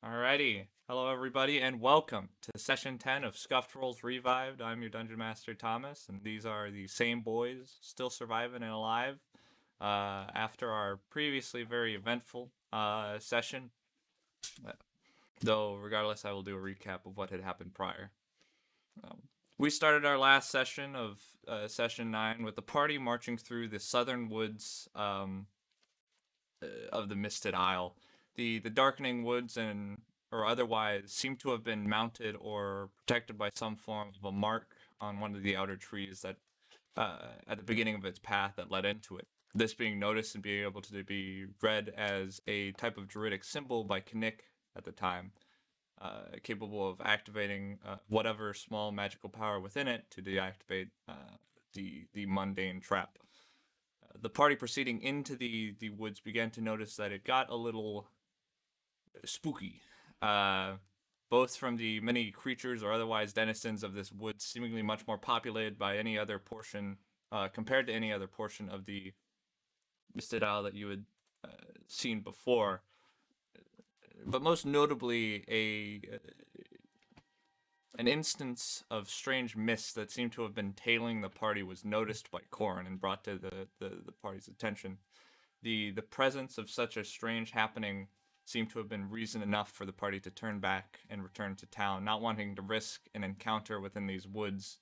Alrighty. Hello, everybody, and welcome to session 10 of Scuffed Rolls Revived. I'm your Dungeon Master, Thomas, and these are the same boys still surviving and alive after our previously very eventful session. Though, regardless, I will do a recap of what had happened prior. Um, we started our last session of session 9 with the party marching through the southern woods of the Misted Isle. The darkening woods and or otherwise seem to have been mounted or protected by some form of a mark on one of the outer trees that at the beginning of its path that led into it. This being noticed and being able to be read as a type of druidic symbol by Knick at the time, capable of activating whatever small magical power within it to deactivate the mundane trap. The party proceeding into the woods began to notice that it got a little spooky. Uh, both from the many creatures or otherwise denizens of this wood, seemingly much more populated by any other portion, compared to any other portion of the Misted Isle that you had seen before. But most notably, an instance of strange mist that seemed to have been tailing the party was noticed by Corrin and brought to the party's attention. The presence of such a strange happening seemed to have been reason enough for the party to turn back and return to town, not wanting to risk an encounter within these woods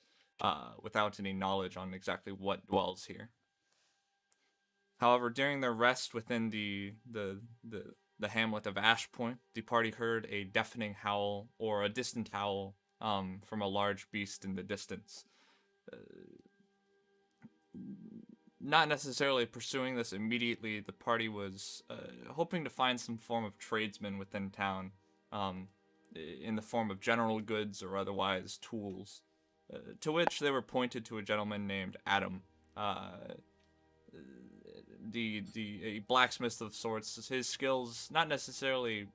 without any knowledge on exactly what dwells here. However, during their rest within the hamlet of Ashpoint, the party heard a deafening howl or a distant howl from a large beast in the distance. Not necessarily pursuing this immediately, the party was hoping to find some form of tradesman within town, um, in the form of general goods or otherwise tools, to which they were pointed to a gentleman named Adam, the a blacksmith of sorts. His skills not necessarily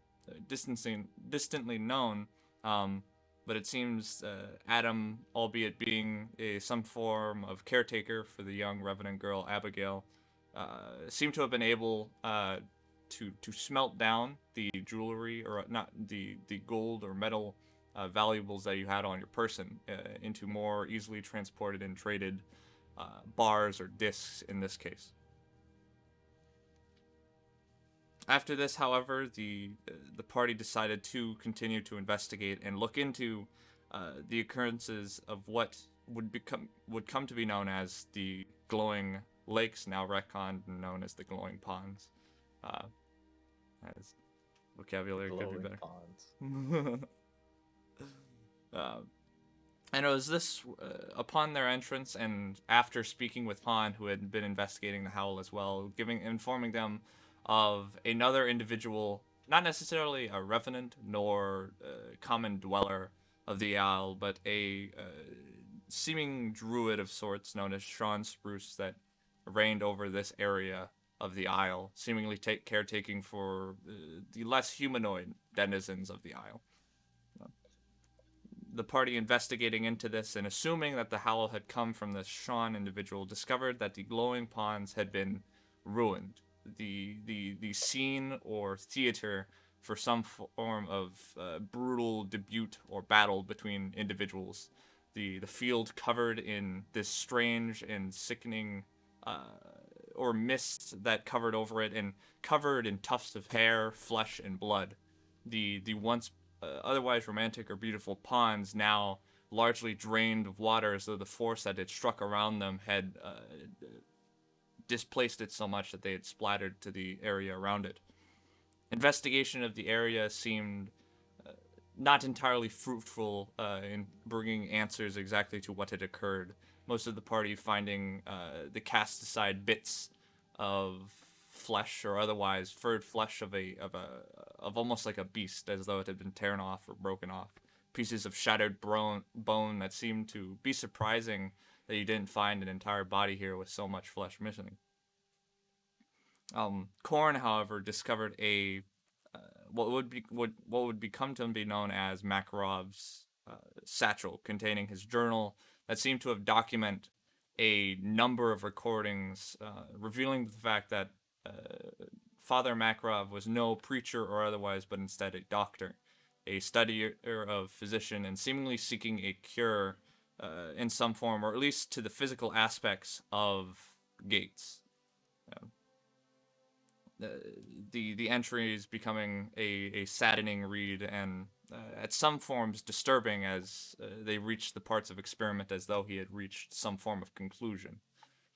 distantly known, um, but it seems Adam, albeit being some form of caretaker for the young revenant girl Abigail, seemed to have been able to smelt down the jewelry or not the gold or metal valuables that you had on your person into more easily transported and traded bars or discs in this case. After this, however, the party decided to continue to investigate and look into the occurrences of what would come to be known as the glowing lakes, now retconned and known as the glowing ponds. Uh, as vocabulary could be Glowing better. ponds. uh, and it was this upon their entrance and after speaking with Han, who had been investigating the howl as well, informing them of another individual, not necessarily a revenant nor common dweller of the Isle, but a seeming druid of sorts known as Sean Spruce that reigned over this area of the Isle, seemingly caretaking for the less humanoid denizens of the Isle. The party investigating into this and assuming that the howl had come from this Sean individual discovered that the glowing ponds had been ruined. The scene or theater for some form of brutal debut or battle between individuals. The field covered in this strange and sickening or mist that covered over it and covered in tufts of hair, flesh, and blood. The once otherwise romantic or beautiful ponds now largely drained of water as though the force that had struck around them had displaced it so much that they had splattered to the area around it. Investigation of the area seemed not entirely fruitful in bringing answers exactly to what had occurred. Most of the party finding the cast aside bits of flesh or otherwise furred flesh of almost like a beast, as though it had been torn off or broken off. Pieces of shattered bone that seemed to be surprising that you didn't find an entire body here with so much flesh missing. Korn, however, discovered a what would become to be known as Makarov's satchel, containing his journal that seemed to have documented a number of recordings, revealing the fact that Father Makarov was no preacher or otherwise, but instead a doctor, a studier of physician, and seemingly seeking a cure in some form, or at least to the physical aspects of Gates. Uh, the entry is becoming a saddening read and at some forms disturbing as they reach the parts of experiment as though he had reached some form of conclusion.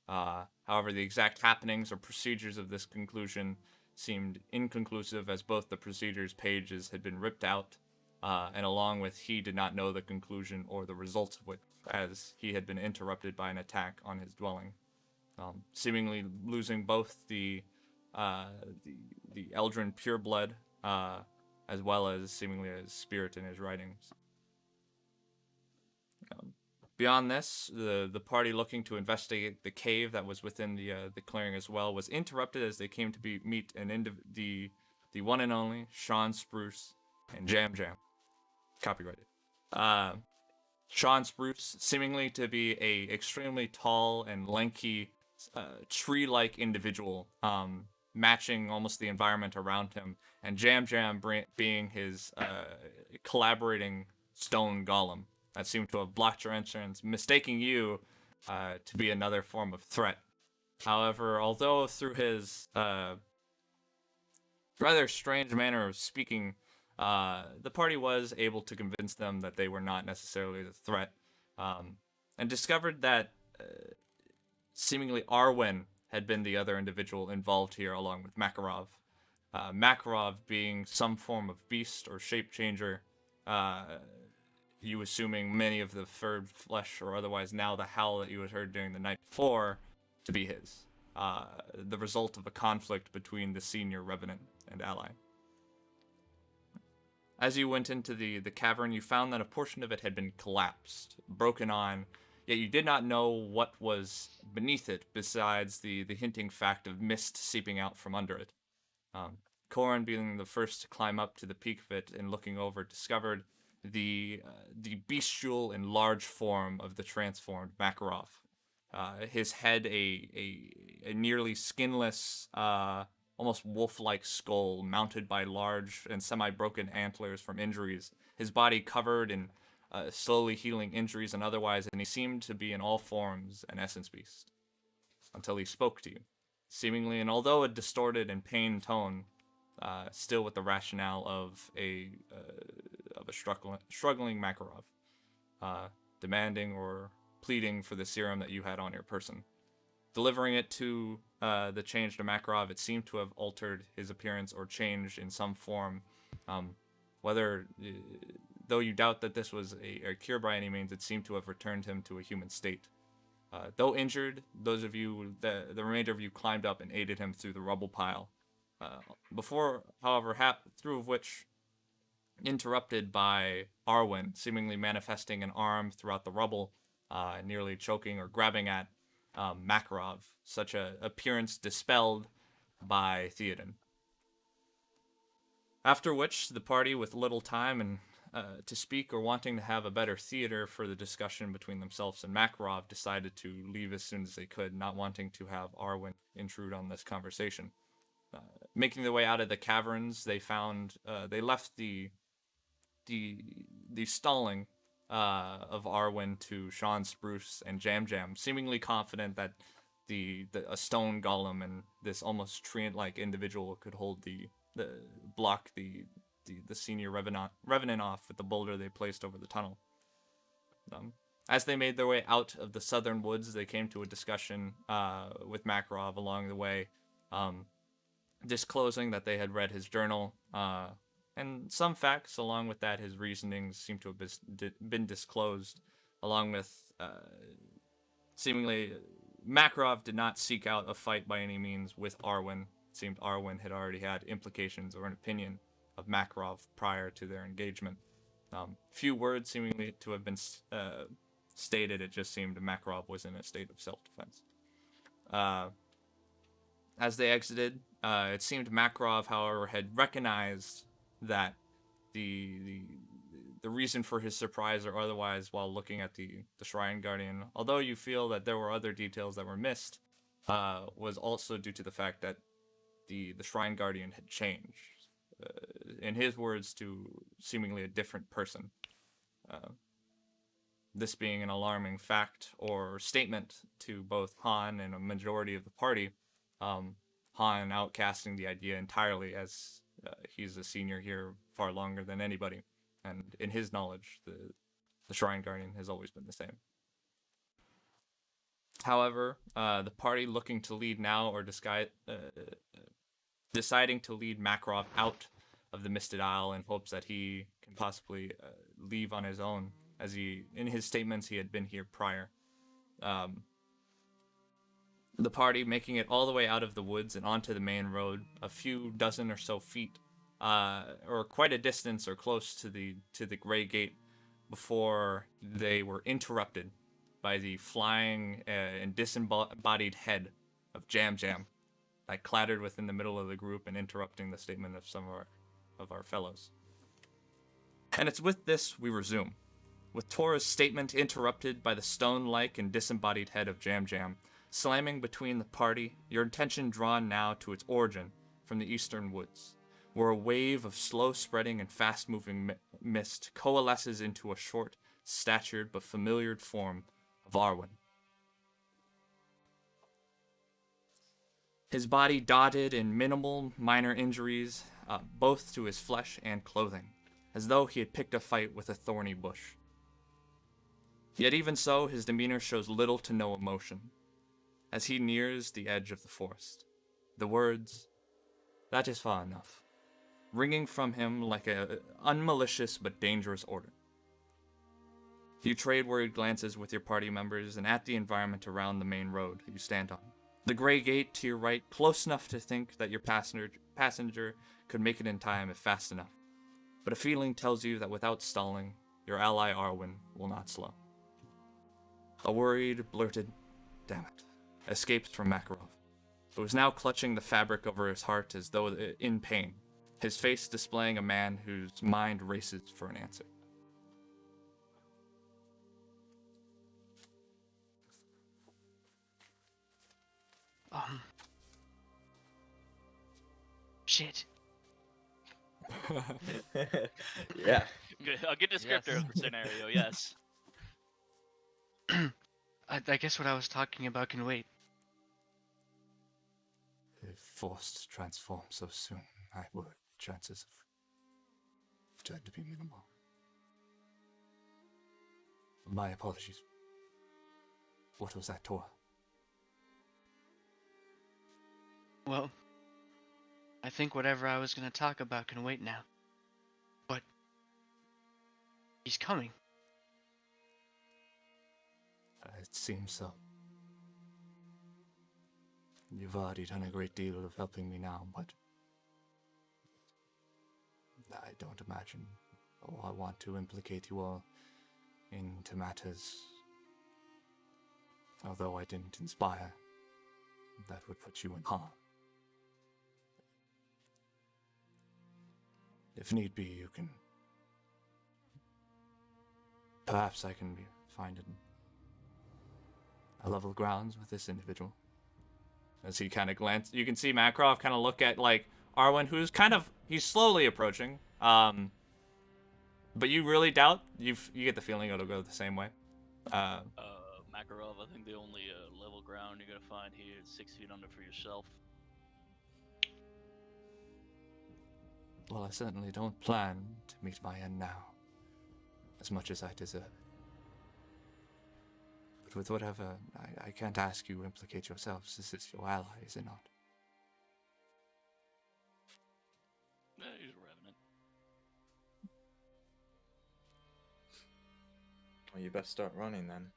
However, the exact happenings or procedures of this conclusion seemed inconclusive as both the procedures pages had been ripped out and along with he did not know the conclusion or the results of which as he had been interrupted by an attack on his dwelling, seemingly losing both uh, the the Eldrin pureblood, as well as seemingly his spirit in his writings. Um, Beyond this, the party looking to investigate the cave that was within the clearing as well was interrupted as they came to meet the one and only Sean Spruce and Jam Jam, copyrighted. Uh, Sean Spruce, seemingly to be a extremely tall and lanky, tree-like individual, matching almost the environment around him, and Jam Jam being his collaborating stone golem that seemed to have blocked your entrance, mistaking you to be another form of threat. However, although through his rather strange manner of speaking, the party was able to convince them that they were not necessarily the threat, and discovered that seemingly Arwen had been the other individual involved here, along with Makarov. Makarov being some form of beast or shape changer, you assuming many of the furred flesh or otherwise now the howl that you had heard during the night before to be his. The result of a conflict between the senior revenant and ally. As you went into the cavern, you found that a portion of it had been collapsed, broken on, yet you did not know what was beneath it besides the hinting fact of mist seeping out from under it. Corin, being the first to climb up to the peak of it and looking over, discovered the bestial and large form of the transformed Makarov. His head a nearly skinless, almost wolf-like skull mounted by large and semi-broken antlers from injuries. His body covered in slowly healing injuries and otherwise, and he seemed to be in all forms an essence beast until he spoke to you, seemingly, and although a distorted and pained tone, still with the rationale of a struggling Makarov, demanding or pleading for the serum that you had on your person. Delivering it to the changed Makarov, it seemed to have altered his appearance or changed in some form. Whether, though you doubt that this was a cure by any means, it seemed to have returned him to a human state. Though injured, the remainder of you climbed up and aided him through the rubble pile. Before, however, through of which, interrupted by Arwen, seemingly manifesting an arm throughout the rubble, nearly choking or grabbing at Makarov, such a appearance dispelled by Theoden. After which, the party, with little time and to speak or wanting to have a better theater for the discussion between themselves and Makarov, decided to leave as soon as they could, not wanting to have Arwen intrude on this conversation. Making their way out of the caverns, they left the stalling of Arwen to Sean Spruce and Jam Jam, seemingly confident that a stone golem and this almost treant-like individual could hold block the senior revenant off with the boulder they placed over the tunnel. As they made their way out of the southern woods, they came to a discussion with Makarov along the way, disclosing that they had read his journal, and some facts along with that his reasonings seem to have been disclosed, along with seemingly Makarov did not seek out a fight by any means with Arwen. It seemed Arwen had already had implications or an opinion of Makarov prior to their engagement. Few words seemingly to have been stated. It just seemed Makarov was in a state of self-defense. As they exited, it seemed Makarov, however, had recognized that the reason for his surprise or otherwise while looking at the Shrine Guardian, although you feel that there were other details that were missed, was also due to the fact that the Shrine Guardian had changed. In his words, to seemingly a different person. Uh, this being an alarming fact or statement to both Han and a majority of the party. Um, Han outcasting the idea entirely, as he's a senior here far longer than anybody, and in his knowledge, the Shrine Guardian has always been the same. However, the party looking to lead now or deciding to lead Makarov out of the Misted Isle in hopes that he can possibly leave on his own, as in his statements, he had been here prior. Um, the party making it all the way out of the woods and onto the main road, a few dozen or so feet, or quite a distance or close to the Gray Gate, before they were interrupted by the flying and disembodied head of Jam Jam that clattered within the middle of the group and interrupting the statement of some of our fellows. And it's with this we resume, with Tora's statement interrupted by the stone-like and disembodied head of Jam Jam, slamming between the party, your attention drawn now to its origin from the eastern woods, where a wave of slow-spreading and fast-moving mist coalesces into a short, statured but familiar form of Arwen. His body dotted in minimal, minor injuries, both to his flesh and clothing, as though he had picked a fight with a thorny bush. Yet even so, his demeanor shows little to no emotion, as he nears the edge of the forest. The words, "That is far enough," ringing from him like an unmalicious but dangerous order. You trade worried glances with your party members and at the environment around the main road you stand on. The Gray Gate to your right, close enough to think that your passenger could make it in time if fast enough. But a feeling tells you that without stalling, your ally Arwen will not slow. A worried, blurted, "Damn it," escapes from Makarov, who is now clutching the fabric over his heart as though in pain, his face displaying a man whose mind races for an answer. Shit. Yeah. Good. A good descriptor of the scenario, yes. I guess what I was talking about can wait. If forced to transform so soon, I would. Chances of return to be minimal. My apologies. What was that, Tor? Well, I think whatever I was gonna talk about can wait now. But he's coming. It seems so. You've already done a great deal of helping me now, but I don't imagine or I want to implicate you all into matters. Although I didn't inspire, that would put you in harm. If need be, you can... Perhaps I can find a level grounds with this individual. As he kind of glances, you can see Makarov kind of look at, like, Arwen, who's he's slowly approaching. But you really doubt, you get the feeling it'll go the same way. Makarov, I think the only level ground you're gonna find here is 6 feet under for yourself. Well, I certainly don't plan to meet my end now, as much as I deserve it. But with whatever, I can't ask you implicate yourselves. This is your ally, is it not? He's a revenant. Well, you best start running then.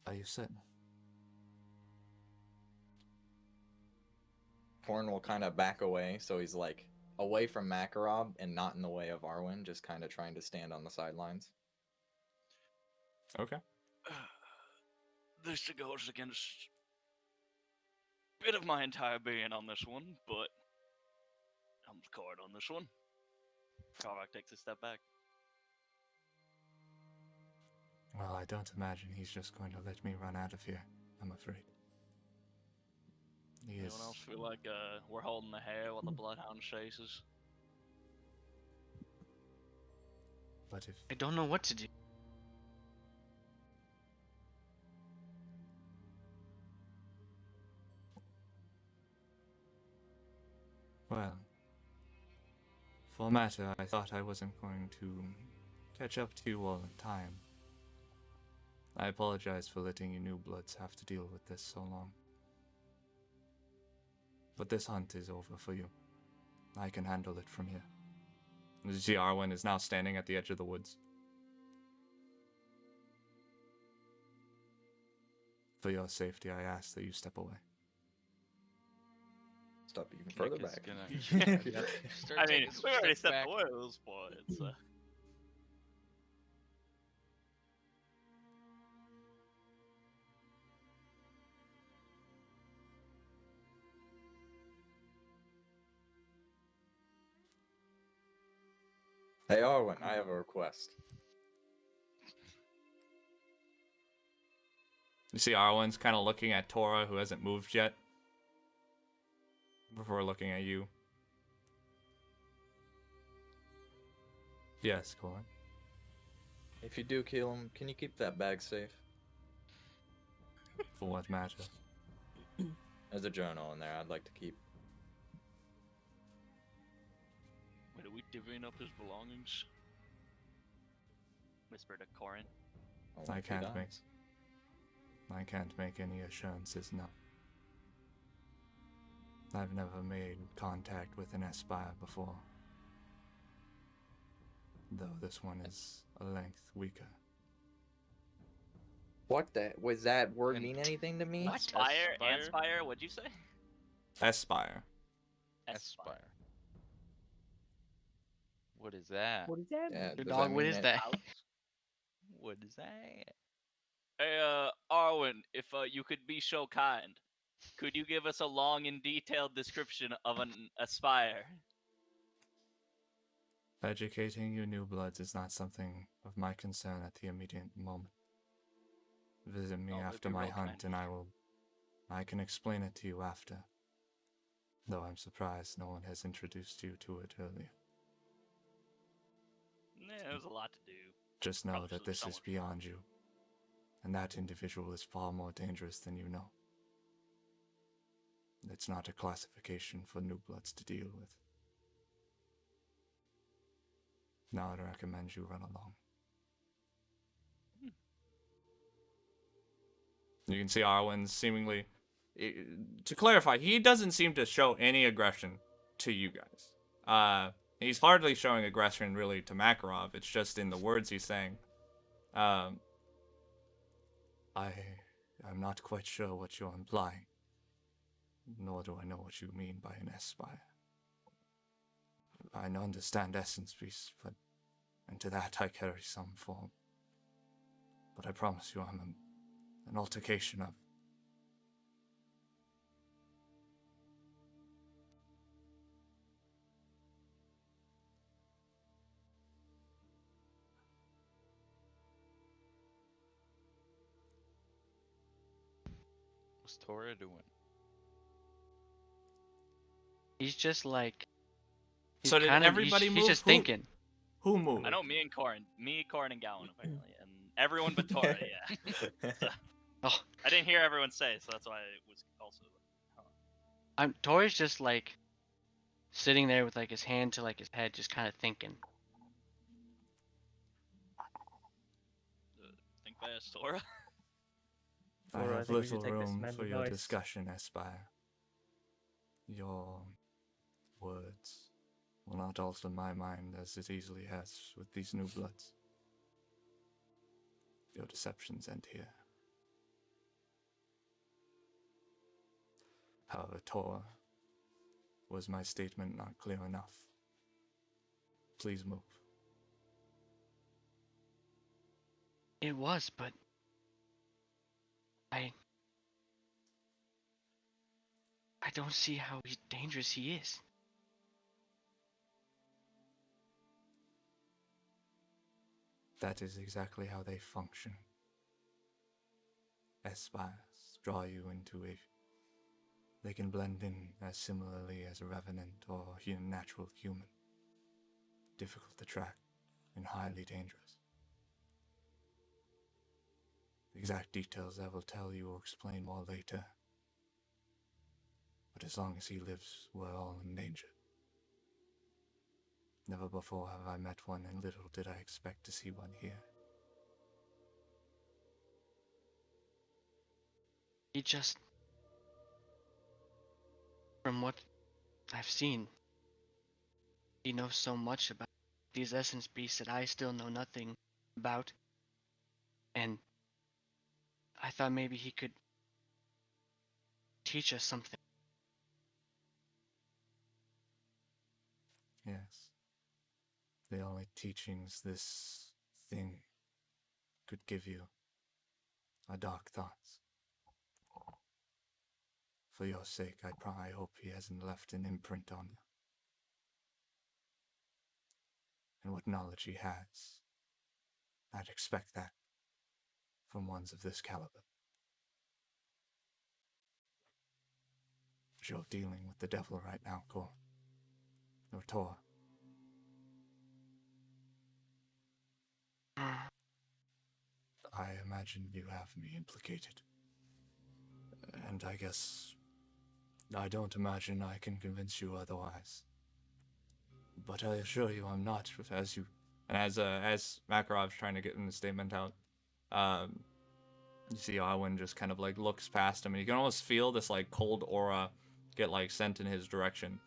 Are you certain? Korn will kind of back away, so he's like away from Makarov and not in the way of Arwen, just kind of trying to stand on the sidelines. Okay. This goes against a bit of my entire being on this one, but I'm scored on this one. Kovac takes a step back. Well, I don't imagine he's just going to let me run out of here. I'm afraid. He Anyone else is. feel like we're holding the hair while the bloodhound chases? But if I don't know what to do. well, for matter, I thought I wasn't going to catch up to you all in time. I apologize for letting you new bloods have to deal with this so long. But this hunt is over for you. I can handle it from here. As you see, Arwen is now standing at the edge of the woods. For your safety, I ask that you step away. Stop even Nick further is back. gonna start I mean, taking some we already steps set back. the rules, but it's Hey Arwen, I have a request. You see Arwen's kind of looking at Tora, who hasn't moved yet, before looking at you. Yes, Corin. If you do kill him, can you keep that bag safe? For what matter? There's a journal in there I'd like to keep. wait, are we divvying up his belongings? Whispered to Corin. Only I if he can't make. dies. I can't make any assurances, no. I've never made contact with an Espire before. Though this one is a length weaker. What the? Was that word And- mean anything to me? What? Aspire? Aspire? Anspire? What'd you say? Espire. Aspire. What is that? What is that? Yeah, Your does dog, that what mean is it- that? What is that? Hey, Arwen, if you could be so kind, could you give us a long and detailed description of an Aspire? Educating you new bloods is not something of my concern at the immediate moment. Visit me Oh, that'd after be my real hunt kind. and I can explain it to you after. Though I'm surprised no one has introduced you to it earlier. Yeah, there's a lot to do. Just know Probably that should've this is someone- beyond you. And that individual is far more dangerous than you know. It's not a classification for new bloods to deal with. Now I'd recommend you run along. You can see Arwen seemingly... To clarify, he doesn't seem to show any aggression to you guys. He's hardly showing aggression really to Makarov. It's just in the words he's saying. I'm not quite sure what you're implying. Nor do I know what you mean by an Espire. I understand essence beast, and to that I carry some form. But I promise you I'm an altercation of... What's Tora doing? He's just like. He's So did kinda- everybody he's, move? He's just Who- thinking. Who moved? I know me, Corin, and Gowan apparently, and everyone but Tora. Yeah, Oh, I didn't hear everyone say, so that's why it was also. Tori's just like sitting there with like his hand to like his head, just kind of thinking. Think fast, Tora. I Or I have think we should little take this room man's for your advice. discussion, Espire. Your words will not alter my mind as it easily has with these new bloods. Your deceptions end here. However, Tor, was my statement not clear enough? Please move. It was, but I don't see how dangerous he is. That is exactly how they function. Espires draw you into a... They can blend in as similarly as a revenant or a natural human. Difficult to track and highly dangerous. Exact details I will tell you or explain more later. But as long as he lives, we're all in danger. Never before have I met one, and little did I expect to see one here. He just, from what I've seen, he knows so much about these essence beasts that I still know nothing about. And I thought maybe he could teach us something. Yes. The only teachings this thing could give you are dark thoughts. For your sake, I hope he hasn't left an imprint on you. And what knowledge he has, I'd expect that from ones of this caliber. But you're dealing with the devil right now, Cor. Or Tor. I imagine you have me implicated. And I guess I don't imagine I can convince you otherwise. But I assure you I'm not, as Makarov's trying to get the statement out, you see Arwen just kind of like looks past him, and you can almost feel this like cold aura get like sent in his direction.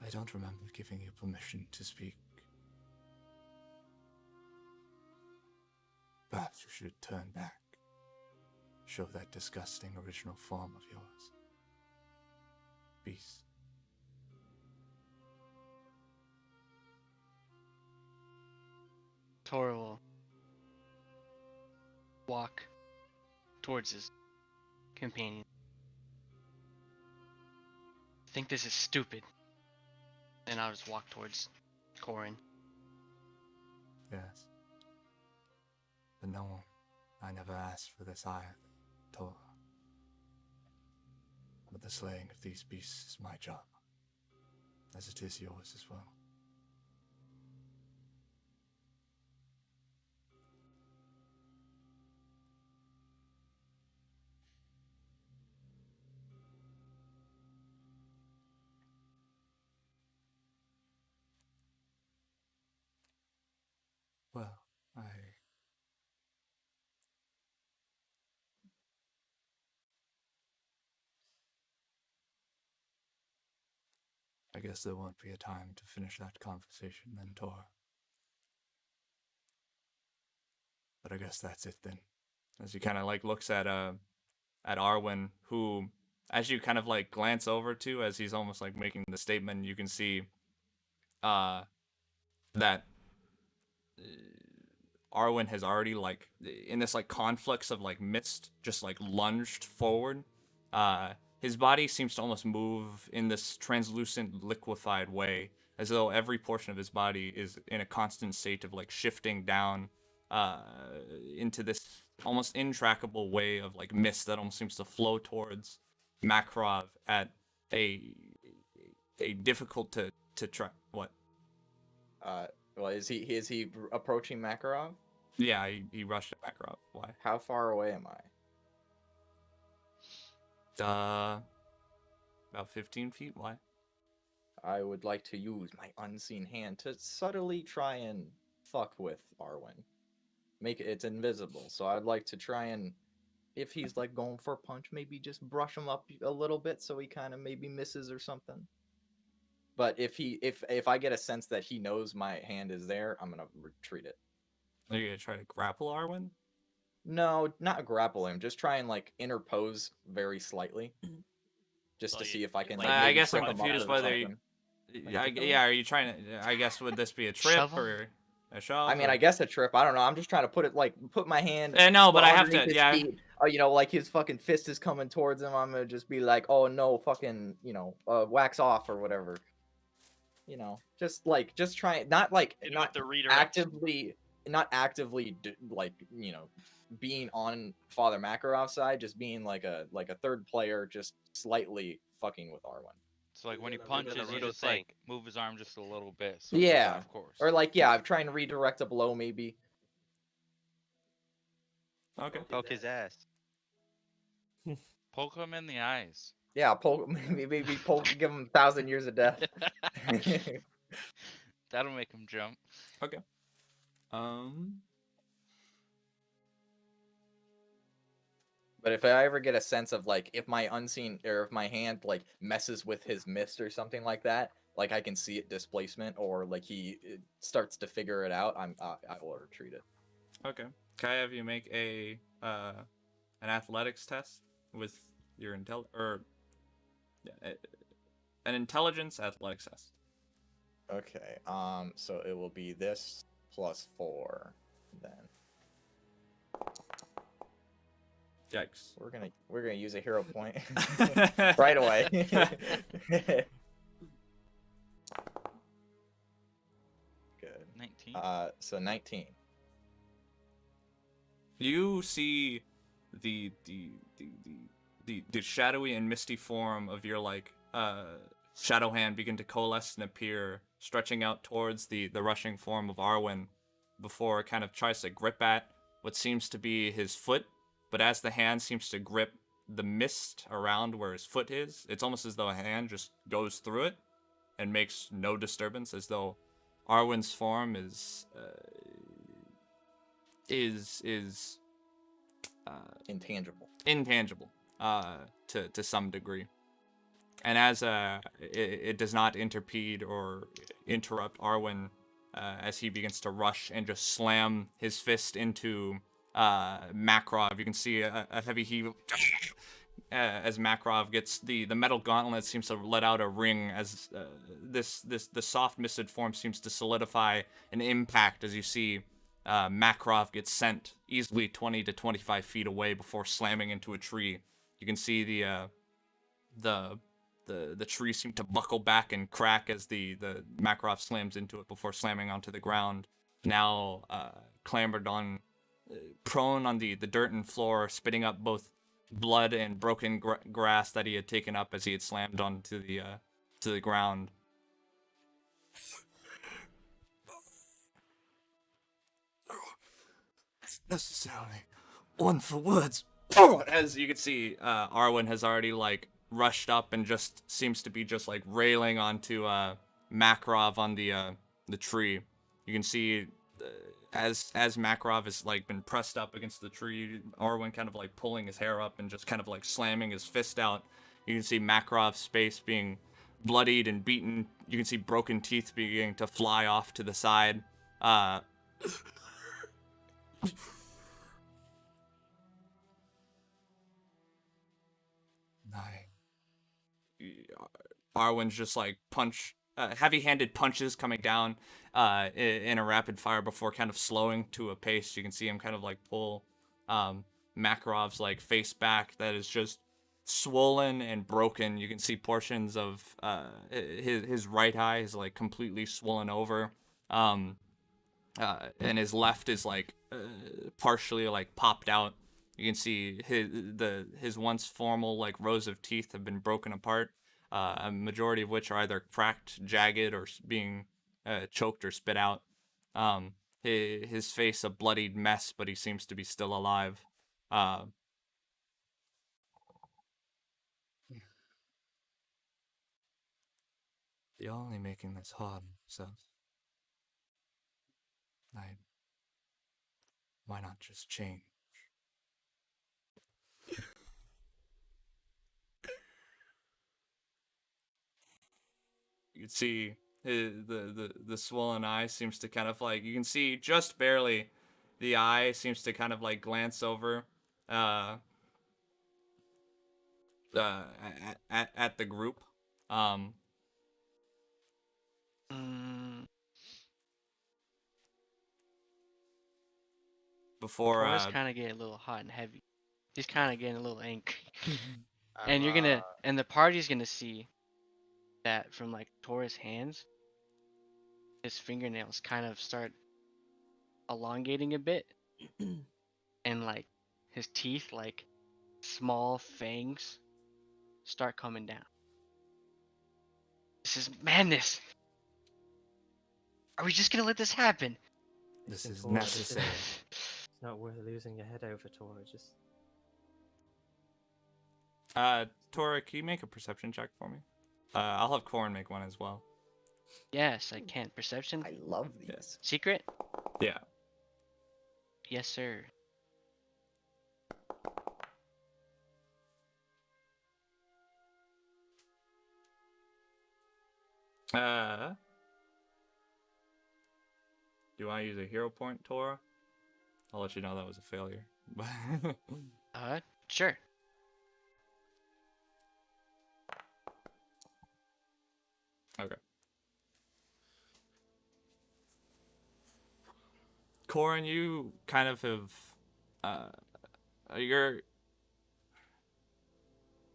I don't remember giving you permission to speak. Perhaps you should turn back. Show that disgusting original form of yours. Beast. Tora will walk towards his companion. I think this is stupid. And I'll just walk towards Corin. Yes. But no, I never asked for this either, Tor. But the slaying of these beasts is my job, as it is yours as well. Well, I guess there won't be a time to finish that conversation then, Tor. But I guess that's it then. As he kind of like looks at Arwen, who, as you kind of like glance over to, as he's almost like making the statement, you can see that Arwen has already like in this like conflux of like mist just like lunged forward. His body seems to almost move in this translucent liquefied way, as though every portion of his body is in a constant state of like shifting down into this almost intractable way of like mist that almost seems to flow towards Makarov at a difficult to try. What? Well, is he approaching Makarov? Yeah, he rushed at Makarov. Why? How far away am I? About 15 feet. Why? I would like to use my unseen hand to subtly try and fuck with Arwen. Make it's invisible, so I'd like to try and, if he's like going for a punch, maybe just brush him up a little bit so he kind of maybe misses or something. But if I get a sense that he knows my hand is there, I'm gonna retreat it. Are you gonna try to grapple Arwen? No, not grapple him. Just try and like interpose very slightly, just Oh, to you- see if I can like, like. I maybe guess I'm trip him up confused or whether something. yeah, are you trying to? I guess would this be a trip Shovel? or a shove? I mean, or... I guess a trip. I don't know. I'm just trying to put my hand. no, but I have underneath to. his Yeah. feet. Oh, you know, like his fucking fist is coming towards him. I'm gonna just be like, oh no, fucking, wax off or whatever. Just trying, not like Hit him not with the redirect. actively. not actively being on Father Makarov's side, just being like a third player, just slightly fucking with Arwen. So like when he We're punches, gonna you Rudo just tank. like move his arm just a little bit, so it goes Yeah, off course. or like I'm trying to redirect a blow maybe. Okay. Poke his ass. Poke him in the eyes. Yeah, poke maybe poke, give him 1,000 years of death. That'll make him jump. Okay. But if I ever get a sense of like if my unseen or if my hand like messes with his mist or something like that, like I can see it displacement or like he starts to figure it out, I will retreat it. Okay. Can I have you make an athletics test with your an intelligence athletics test? Okay. So it will be this plus 4 then. Yikes. We're gonna use a hero point right away. Good. 19. So 19. You see the shadowy and misty form of your shadow hand begin to coalesce and appear, stretching out towards the rushing form of Arwen before it kind of tries to grip at what seems to be his foot, but as the hand seems to grip the mist around where his foot is, it's almost as though a hand just goes through it and makes no disturbance, as though Arwen's form is Intangible. to some degree. And as it does not interpede or interrupt Arwen as he begins to rush and just slam his fist into Makarov. You can see a heavy heave as Makarov gets the metal gauntlet seems to let out a ring as the soft misted form seems to solidify an impact as you see Makarov gets sent easily 20 to 25 feet away before slamming into a tree. You can see the tree seem to buckle back and crack as the Makarov slams into it before slamming onto the ground. Now clambered on, prone on the dirt and floor, spitting up both blood and broken grass that he had taken up as he had slammed onto the ground. Necessarily one for words. As you can see, Arwen has already like rushed up and just seems to be just like railing onto Makarov on the tree. You can see as Makarov has like been pressed up against the tree, Arwen kind of like pulling his hair up and just kind of like slamming his fist out. You can see Makarov's face being bloodied and beaten. You can see broken teeth beginning to fly off to the side. Arwen's just like heavy-handed punches coming down in a rapid fire before kind of slowing to a pace. You can see him kind of like pull Makarov's like face back that is just swollen and broken. You can see portions of his right eye is like completely swollen over. And his left is like partially like popped out. You can see his once formal like rows of teeth have been broken apart. A majority of which are either cracked, jagged, or being choked or spit out. His face a bloodied mess, but he seems to be still alive. You're only making this hard, so why not just change? You can see the swollen eye seems to kind of like, you can see just barely the eye seems to kind of like glance over at the group. Before Taurus kind of getting a little hot and heavy. He's kind of getting a little angry. And I'm, and the party's gonna see that from like Taurus' hands, his fingernails kind of start elongating a bit, and like his teeth, like small fangs, start coming down. This is madness. Are we just gonna let this happen? This Listen, is Tora, this necessary. It's not worth losing your head over, Tora. Just Tora, can you make a perception check for me? I'll have Corin make one as well. Yes, I can. Perception? I love these. Secret? Yeah. Yes, sir. Do you want to use a hero point, Tora? I'll let you know that was a failure. Sure. Okay. Corin, you kind of have, you're,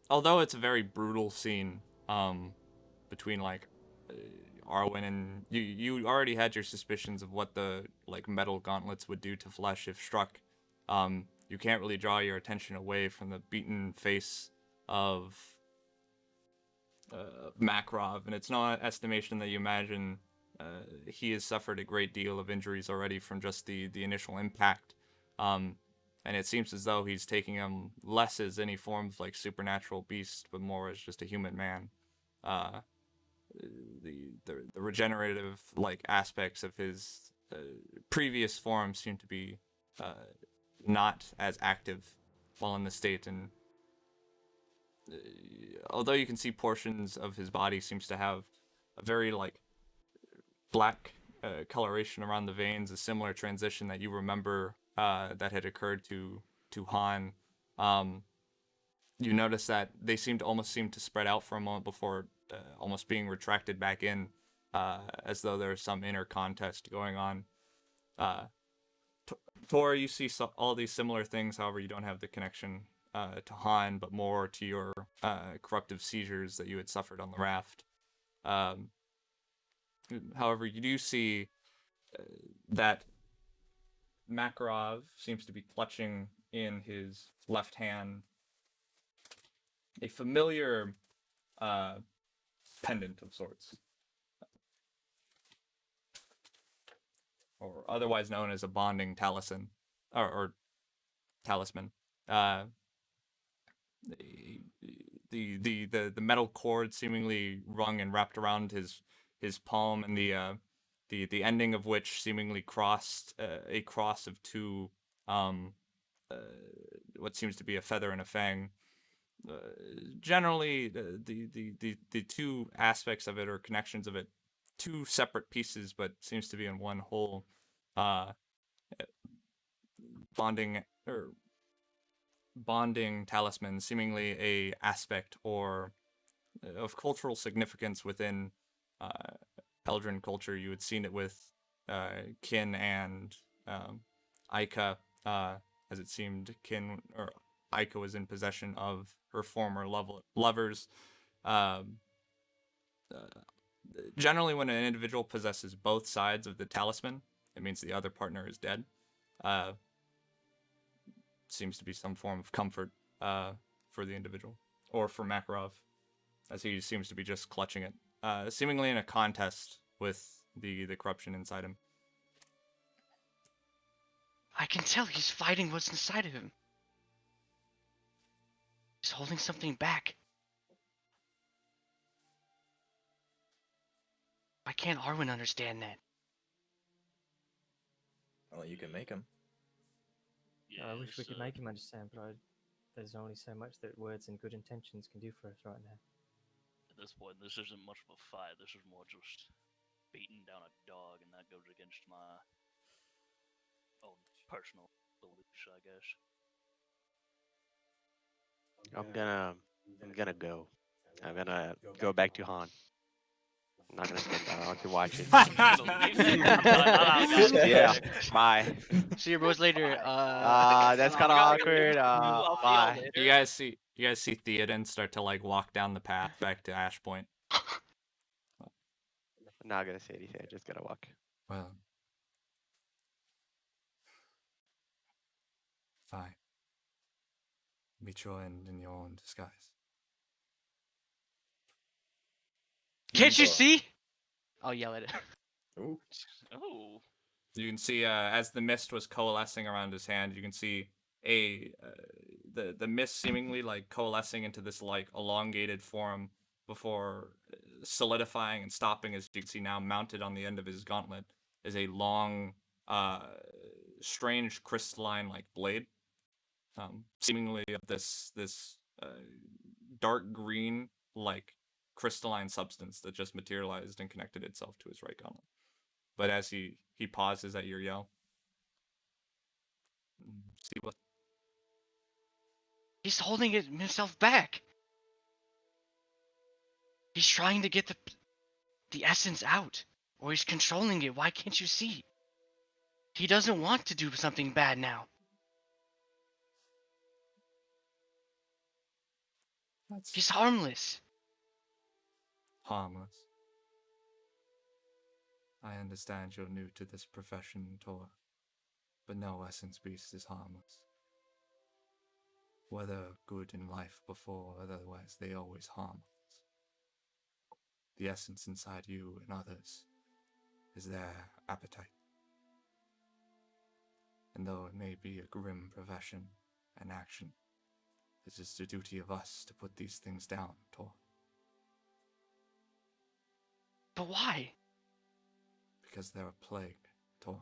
although it's a very brutal scene, between like Arwen and you already had your suspicions of what the like metal gauntlets would do to flesh if struck. You can't really draw your attention away from the beaten face of Makarov, and it's no estimation that you imagine he has suffered a great deal of injuries already from just the initial impact. And it seems as though he's taking him less as any form of like supernatural beast, but more as just a human man. The regenerative like aspects of his previous form seem to be not as active while in the state, and although you can see portions of his body seems to have a very like black coloration around the veins, a similar transition that you remember that had occurred to Han. You notice that they almost seem to spread out for a moment before almost being retracted back in, as though there's some inner contest going on. Tor, you see all these similar things, however, you don't have the connection to Han, but more to your corruptive seizures that you had suffered on the raft. However, you do see that Makarov seems to be clutching in his left hand a familiar pendant of sorts, or otherwise known as a bonding talisman, or talisman. The metal cord seemingly rung and wrapped around his palm, and the ending of which seemingly crossed a cross of two what seems to be a feather and a fang. Generally, the two aspects of it or connections of it, two separate pieces, but seems to be in one whole bonding talisman, seemingly a aspect or of cultural significance within Eldrin culture. You had seen it with Kin and Aika, as it seemed Aika was in possession of her former lovers. Generally, when an individual possesses both sides of the talisman, it means the other partner is dead. Seems to be some form of comfort for the individual, or for Makarov, as he seems to be just clutching it, seemingly in a contest with the corruption inside him. I can tell he's fighting what's inside of him. He's holding something back. Why can't Arwen understand that? Well, you can make him. I wish we could so make him understand, but there's only so much that words and good intentions can do for us right now. At this point, this isn't much of a fight. This is more just beating down a dog, and that goes against my own personal beliefs, I guess. I'm gonna go. I'm gonna go back to Han. I'm not gonna stand around to watch it. Yeah, bye. See you boys later. That's kind of awkward. Bye. You guys see Theoden start to like walk down the path back to Ash Point. I'm not gonna say anything. I just gotta walk. Well, Fine. Meet your end in your own disguise. Can't you Sure. see? I'll yell at it. Ooh. Oh. You can see as the mist was coalescing around his hand, you can see the mist seemingly like coalescing into this like elongated form before solidifying and stopping. As you can see now, mounted on the end of his gauntlet is a long, strange crystalline like blade, seemingly of this dark green like crystalline substance that just materialized and connected itself to his right gauntlet. But as he pauses at your yell, see what He's holding it himself back. He's trying to get the essence out, or he's controlling it. Why can't you see? He doesn't want to do something bad now. that's He's harmless. harmless. I understand you're new to this profession, Tor, but no essence beast is harmless. Whether good in life before or otherwise, they always harm us. The essence inside you and others is their appetite. And though it may be a grim profession and action, it is the duty of us to put these things down, Tor. But why? Because they're a plague, Tor.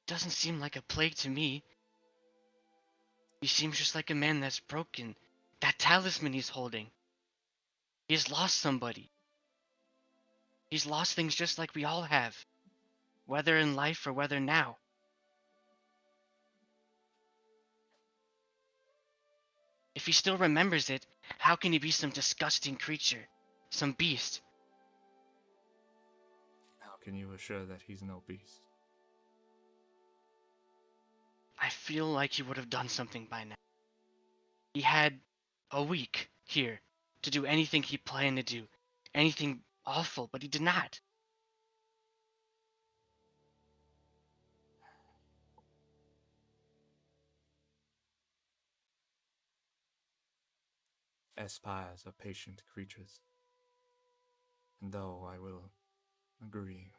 Doesn't seem like a plague to me. He seems just like a man that's broken. That talisman he's holding. He has lost somebody. He's lost things just like we all have. Whether in life or whether now. If he still remembers it, how can he be some disgusting creature? Some beast? How can you assure that he's no beast? I feel like he would have done something by now. He had a week here to do anything he planned to do. Anything awful, but he did not. Espires are patient creatures. And though I will agree,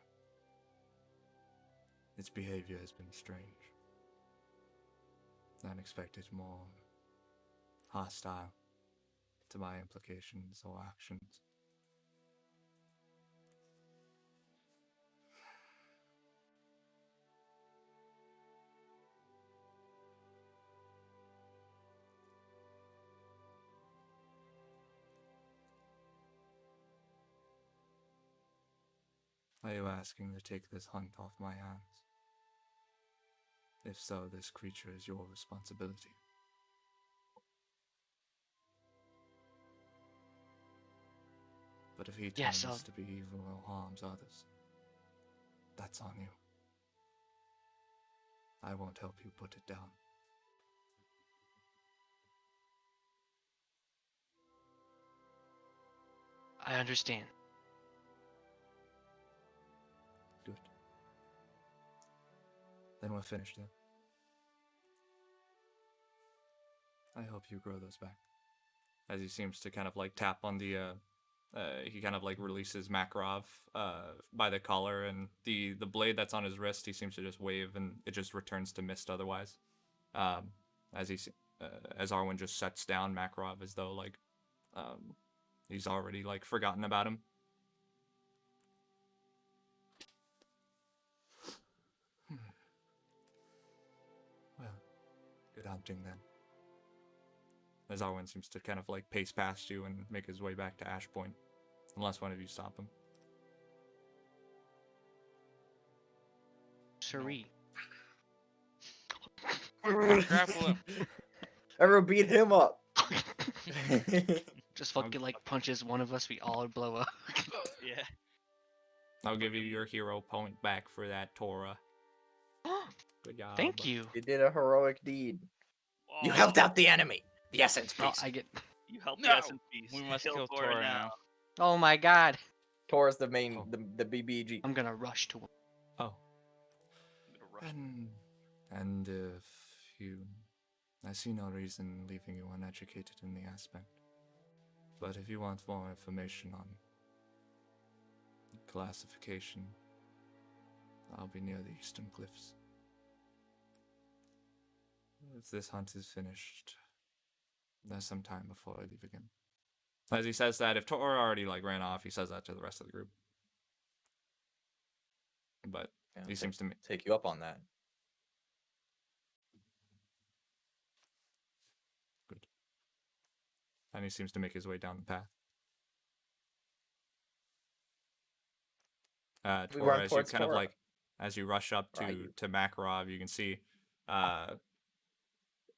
its behavior has been strange. Unexpected, more hostile to my implications or actions. Are you asking to take this hunt off my hands? If so, this creature is your responsibility. But if he Yes, turns to be evil or harms others, that's on you. I won't help you put it down. I understand. Good. Then we're finished then. I hope you grow those back. As he seems to kind of like tap on the he kind of like releases Makarov by the collar, and the blade that's on his wrist he seems to just wave and it just returns to mist otherwise. As as Arwen just sets down Makarov as though like he's already like forgotten about him. Well, good hunting then. As Arwen seems to kind of like pace past you and make his way back to Ashpoint, unless one of you stop him. Cherie. Grapple him. Everyone beat him up. Just fucking like punches one of us, we all blow up. Yeah. I'll give you your hero point back for that, Tora. Good job. Thank you. You did a heroic deed. You Oh, helped out the enemy. The essence Oh, beast. I get. You helped No! the essence beast. We must Kill kill Tora Tora now. Oh my god. Tor's the main, Oh. the BBG. I'm gonna rush to him. Oh, I'm gonna rush. and And if you... I see no reason leaving you uneducated in the aspect. But if you want more information on classification, I'll be near the Eastern Cliffs. If this hunt is finished, there's some time before I leave again. As he says that, if Tor already ran off, he says that to the rest of the group. But Yeah, he seems to me... take you up on that. Good. And he seems to make his way down the path. We Tor, run as you towards kind of Tor. as you rush up Right. to Makarov, you can see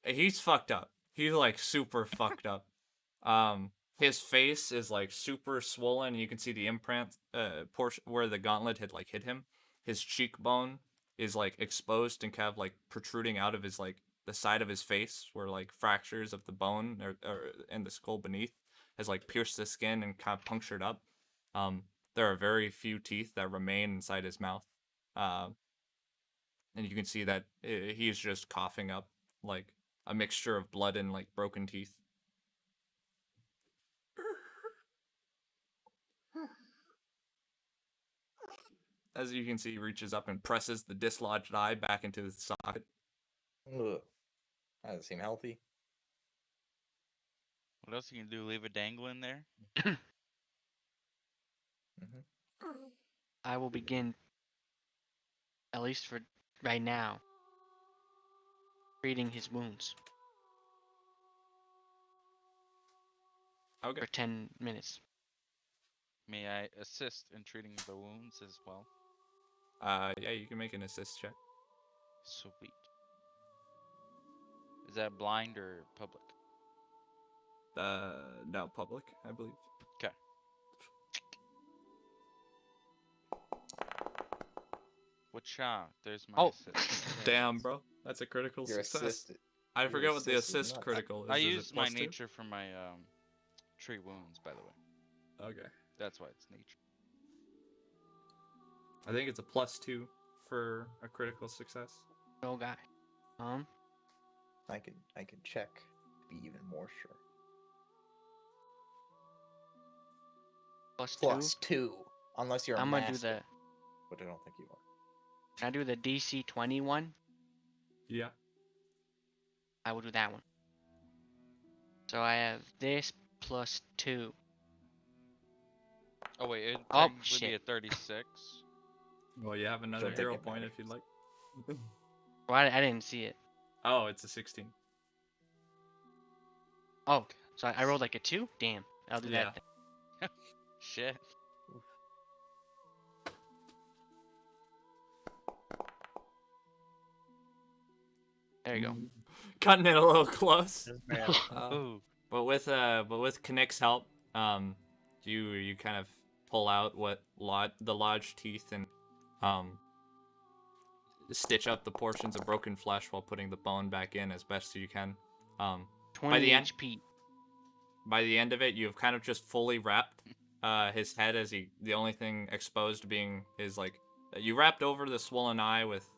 he's fucked up. He's super fucked up. His face is super swollen. You can see the implant portion where the gauntlet had hit him. His cheekbone is exposed and kind of protruding out of his the side of his face, where fractures of the bone or and the skull beneath has pierced the skin and kind of punctured up. There are very few teeth that remain inside his mouth. And you can see that he's just coughing up a mixture of blood and broken teeth. As you can see, he reaches up and presses the dislodged eye back into the socket. Ugh. That doesn't seem healthy. What else you can do? Leave a dangling there? I will begin, at least for right now, treating his wounds Okay. for 10 minutes. May I assist in treating the wounds as well? Yeah, you can make an assist check. Sweet. Is that blind or public? No, public, I believe. Okay. Whatcha? There's my Oh. assist. Damn, bro. That's a critical Your success. assist. I your forget what the assist is assist nuts. critical is. I Is it used my +2? nature for my tree wounds, by the way. Okay. That's why it's nature. I think it's a +2 for a critical success. Oh, guy. I could check to be even more sure. +2. +2, unless you're a I'm gonna do master, the. but I don't think you are. Can I do the DC 21? Yeah. I will do that one. So I have this +2. Oh wait, it'd Oh, technically be a shit. 36. Well, you have another Don't think hero it point matters. if you'd like. Well, I didn't see it. Oh, it's a 16. Oh, so I rolled a 2? Damn. I'll do Yeah. that then. Shit. There you go. Cutting it a little close. Just barely. Ooh. But with Kinnick's help, you kind of pull out the lodged teeth and stitch up the portions of broken flesh while putting the bone back in as best you can. 20 the end- HP. By the end of it, you've kind of just fully wrapped his head, as the only thing exposed being his you wrapped over the swollen eye with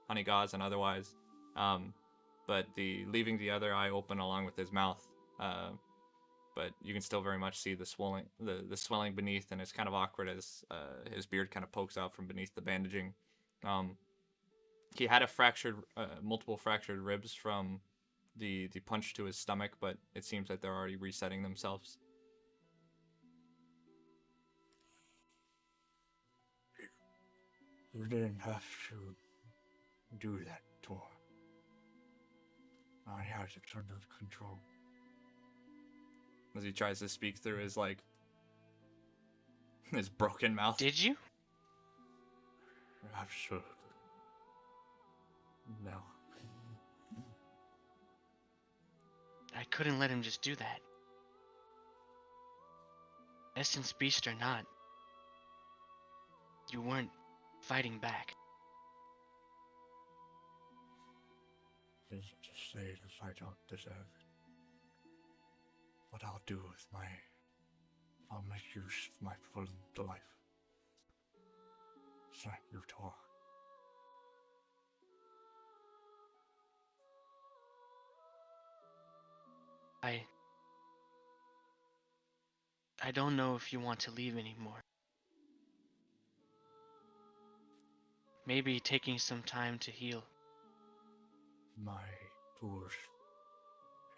honey gauze and otherwise, but leaving the other eye open along with his mouth. But you can still very much see the swelling beneath, and it's kind of awkward as his beard kind of pokes out from beneath the bandaging. He had multiple fractured ribs from the punch to his stomach, but it seems that they're already resetting themselves. You didn't have to do that, Tor. I had it under control. As he tries to speak through his his broken mouth. Did you? Absolutely. No. I couldn't let him just do that. Essence Beast or not, you weren't fighting back. It's to say it if I don't deserve it. What I'll do with I'll make use of my full life. Thank you, Tor. I don't know if you want to leave anymore. Maybe taking some time to heal. My tools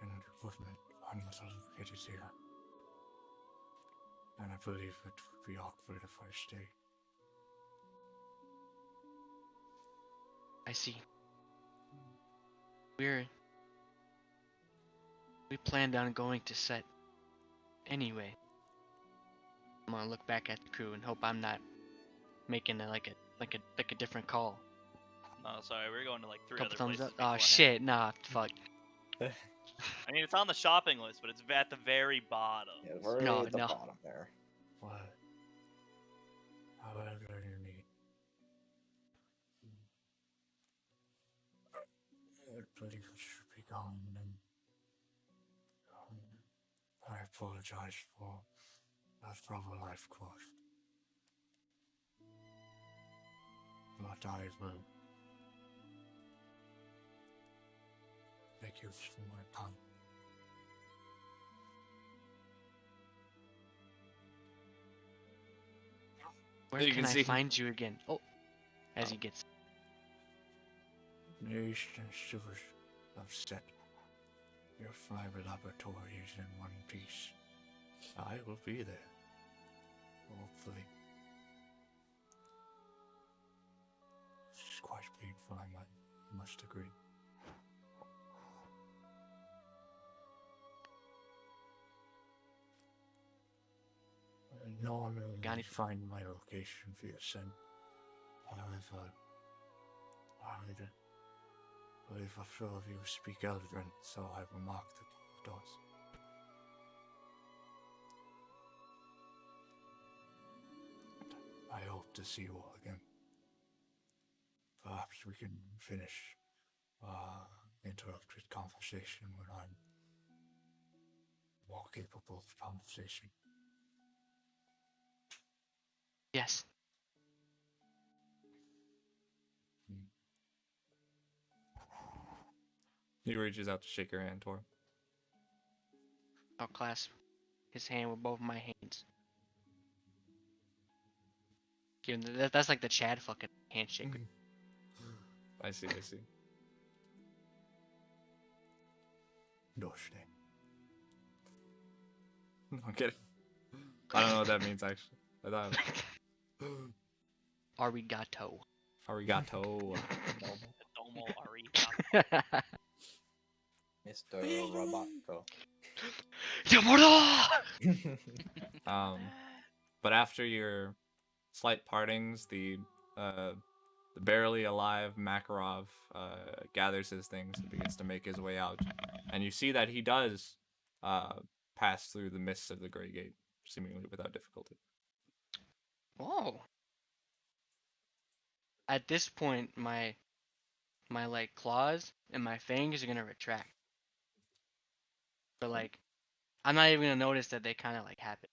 and equipment are not located here. And I believe it would be awkward if I stay. I see. We planned on going to set anyway. I'm gonna look back at the crew and hope I'm not making like a different call. No, sorry, we're going to like 3 Couple other thumbs places. up. Oh beforehand. shit, nah, fuck. I mean, it's on the shopping list, but it's at the very bottom. Yeah, we're No, at the no. bottom there. What? However you need. I believe it should be gone, and I apologize for that trouble I've caused. But I will make use of my tongue. Where You can can I see- find you again? Oh, as he gets. The eastern sewers have set. Your 5 laboratories in one piece. I will be there. Hopefully. It's quite painful, I must agree. Normally, Got I it. find my location via scent. However, I believe a few of you speak Eldrin, so I will mark the doors. I hope to see you all again. Perhaps we can finish interrupted conversation when I'm more capable of conversation. Yes. He reaches out to shake your hand, Tor. I'll clasp his hand with both my hands. Give him that's like the Chad fucking handshake. I see. Doshne. I'm kidding. I don't know what that means, actually. I thought. Arigato. Arigato. Domo arigato. Mr. Roboto. Yamada! But after your slight partings, the barely alive Makarov gathers his things and begins to make his way out, and you see that he does pass through the mists of the Grey Gate, seemingly without difficulty. Oh. At this point, my like claws and my fangs are gonna retract. But like, I'm not even gonna notice that they kind of like happen.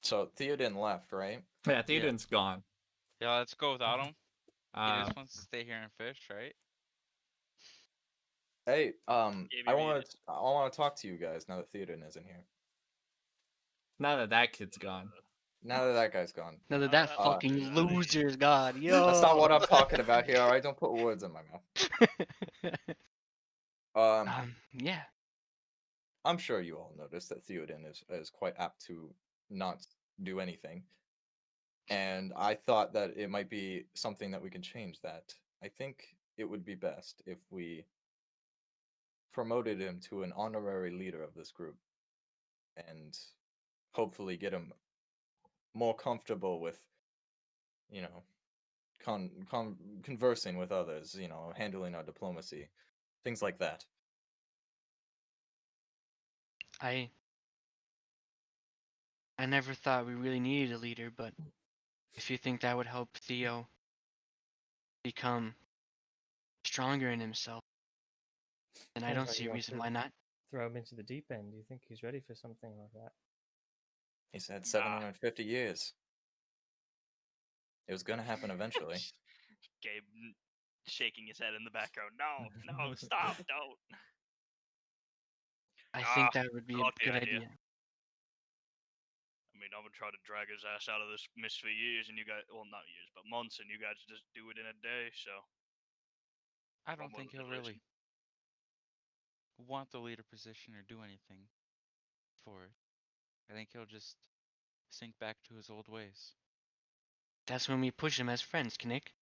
So Theoden left, right? Yeah, Theoden's gone. Yeah, let's go without him. He Uh, just wants to stay here and fish, right? Hey, I Maybe want to talk to you guys now that Theoden isn't here. now that that kid's gone. Now that that guy's gone. Now that that Uh, fucking loser's gone, yo. That's not what I'm talking about here. All right, don't put words in my mouth. Yeah. I'm sure you all noticed that Theoden is quite apt to not do anything. And I thought that it might be something that we can change that. I think it would be best if we promoted him to an honorary leader of this group and hopefully get him more comfortable with, you know, conversing with others, you know, handling our diplomacy, things like that. I never thought we really needed a leader, but if you think that would help Theo become stronger in himself, then I Sounds don't like see you a want reason to why not. Throw him into the deep end. Do you think he's ready for something like that? He's had 750 years. It was gonna happen eventually. Gabe shaking his head in the background. No, no, stop, don't. I Ah, think that would be I a like the good idea. idea. I mean, I've been trying to drag his ass out of this mist for years, and you guys, well, not years, but months, and you guys just do it in a day, so. I I'm don't willing think to he'll listen. really want the leader position or do anything for it. I think he'll just sink back to his old ways. That's when we push him as friends, Knick.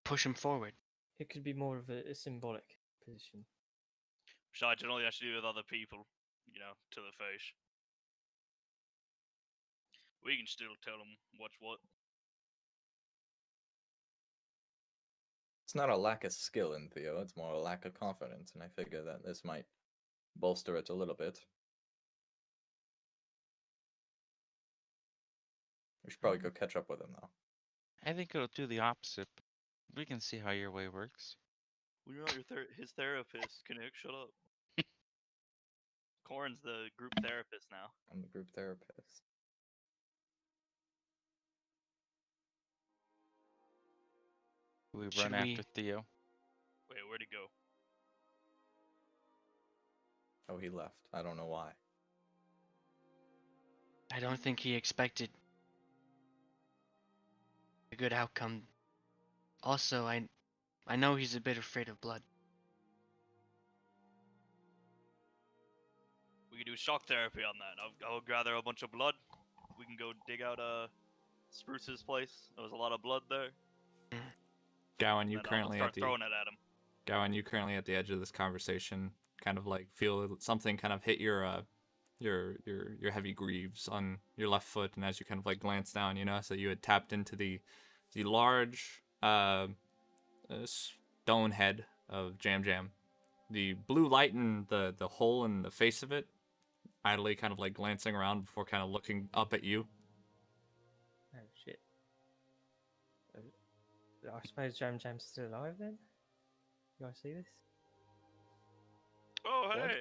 Push him forward. It could be more of a symbolic position. Besides, it only has to do with other people, you know, to the face. We can still tell him what's what. It's not a lack of skill in Theo, it's more a lack of confidence, and I figure that this might bolster it a little bit. We should probably go catch up with him, though. I think it'll do the opposite. We can see how your way works. Well, you're not his therapist, Canuck, shut up. Corin's the group therapist now. I'm the group therapist. We Should run after Theo. Wait, where'd he go? Oh, he left. I don't know why. I don't think he expected a good outcome. Also, I know he's a bit afraid of blood. We can do shock therapy on that. I'll gather a bunch of blood. We can go dig out Spruce's place. There was a lot of blood there. Gowan, you And I'll currently start at the throwing it at him. Gowan, you currently at the edge of this conversation, kind of like feel something kind of hit your heavy greaves on your left foot, and as you kind of like glance down, you know, so you had tapped into the large stone head of Jam Jam. The blue light in the hole in the face of it, idly kind of like glancing around before kind of looking up at you. Oh shit. I suppose Jam Jam's still alive then? You guys see this? Oh, What? hey!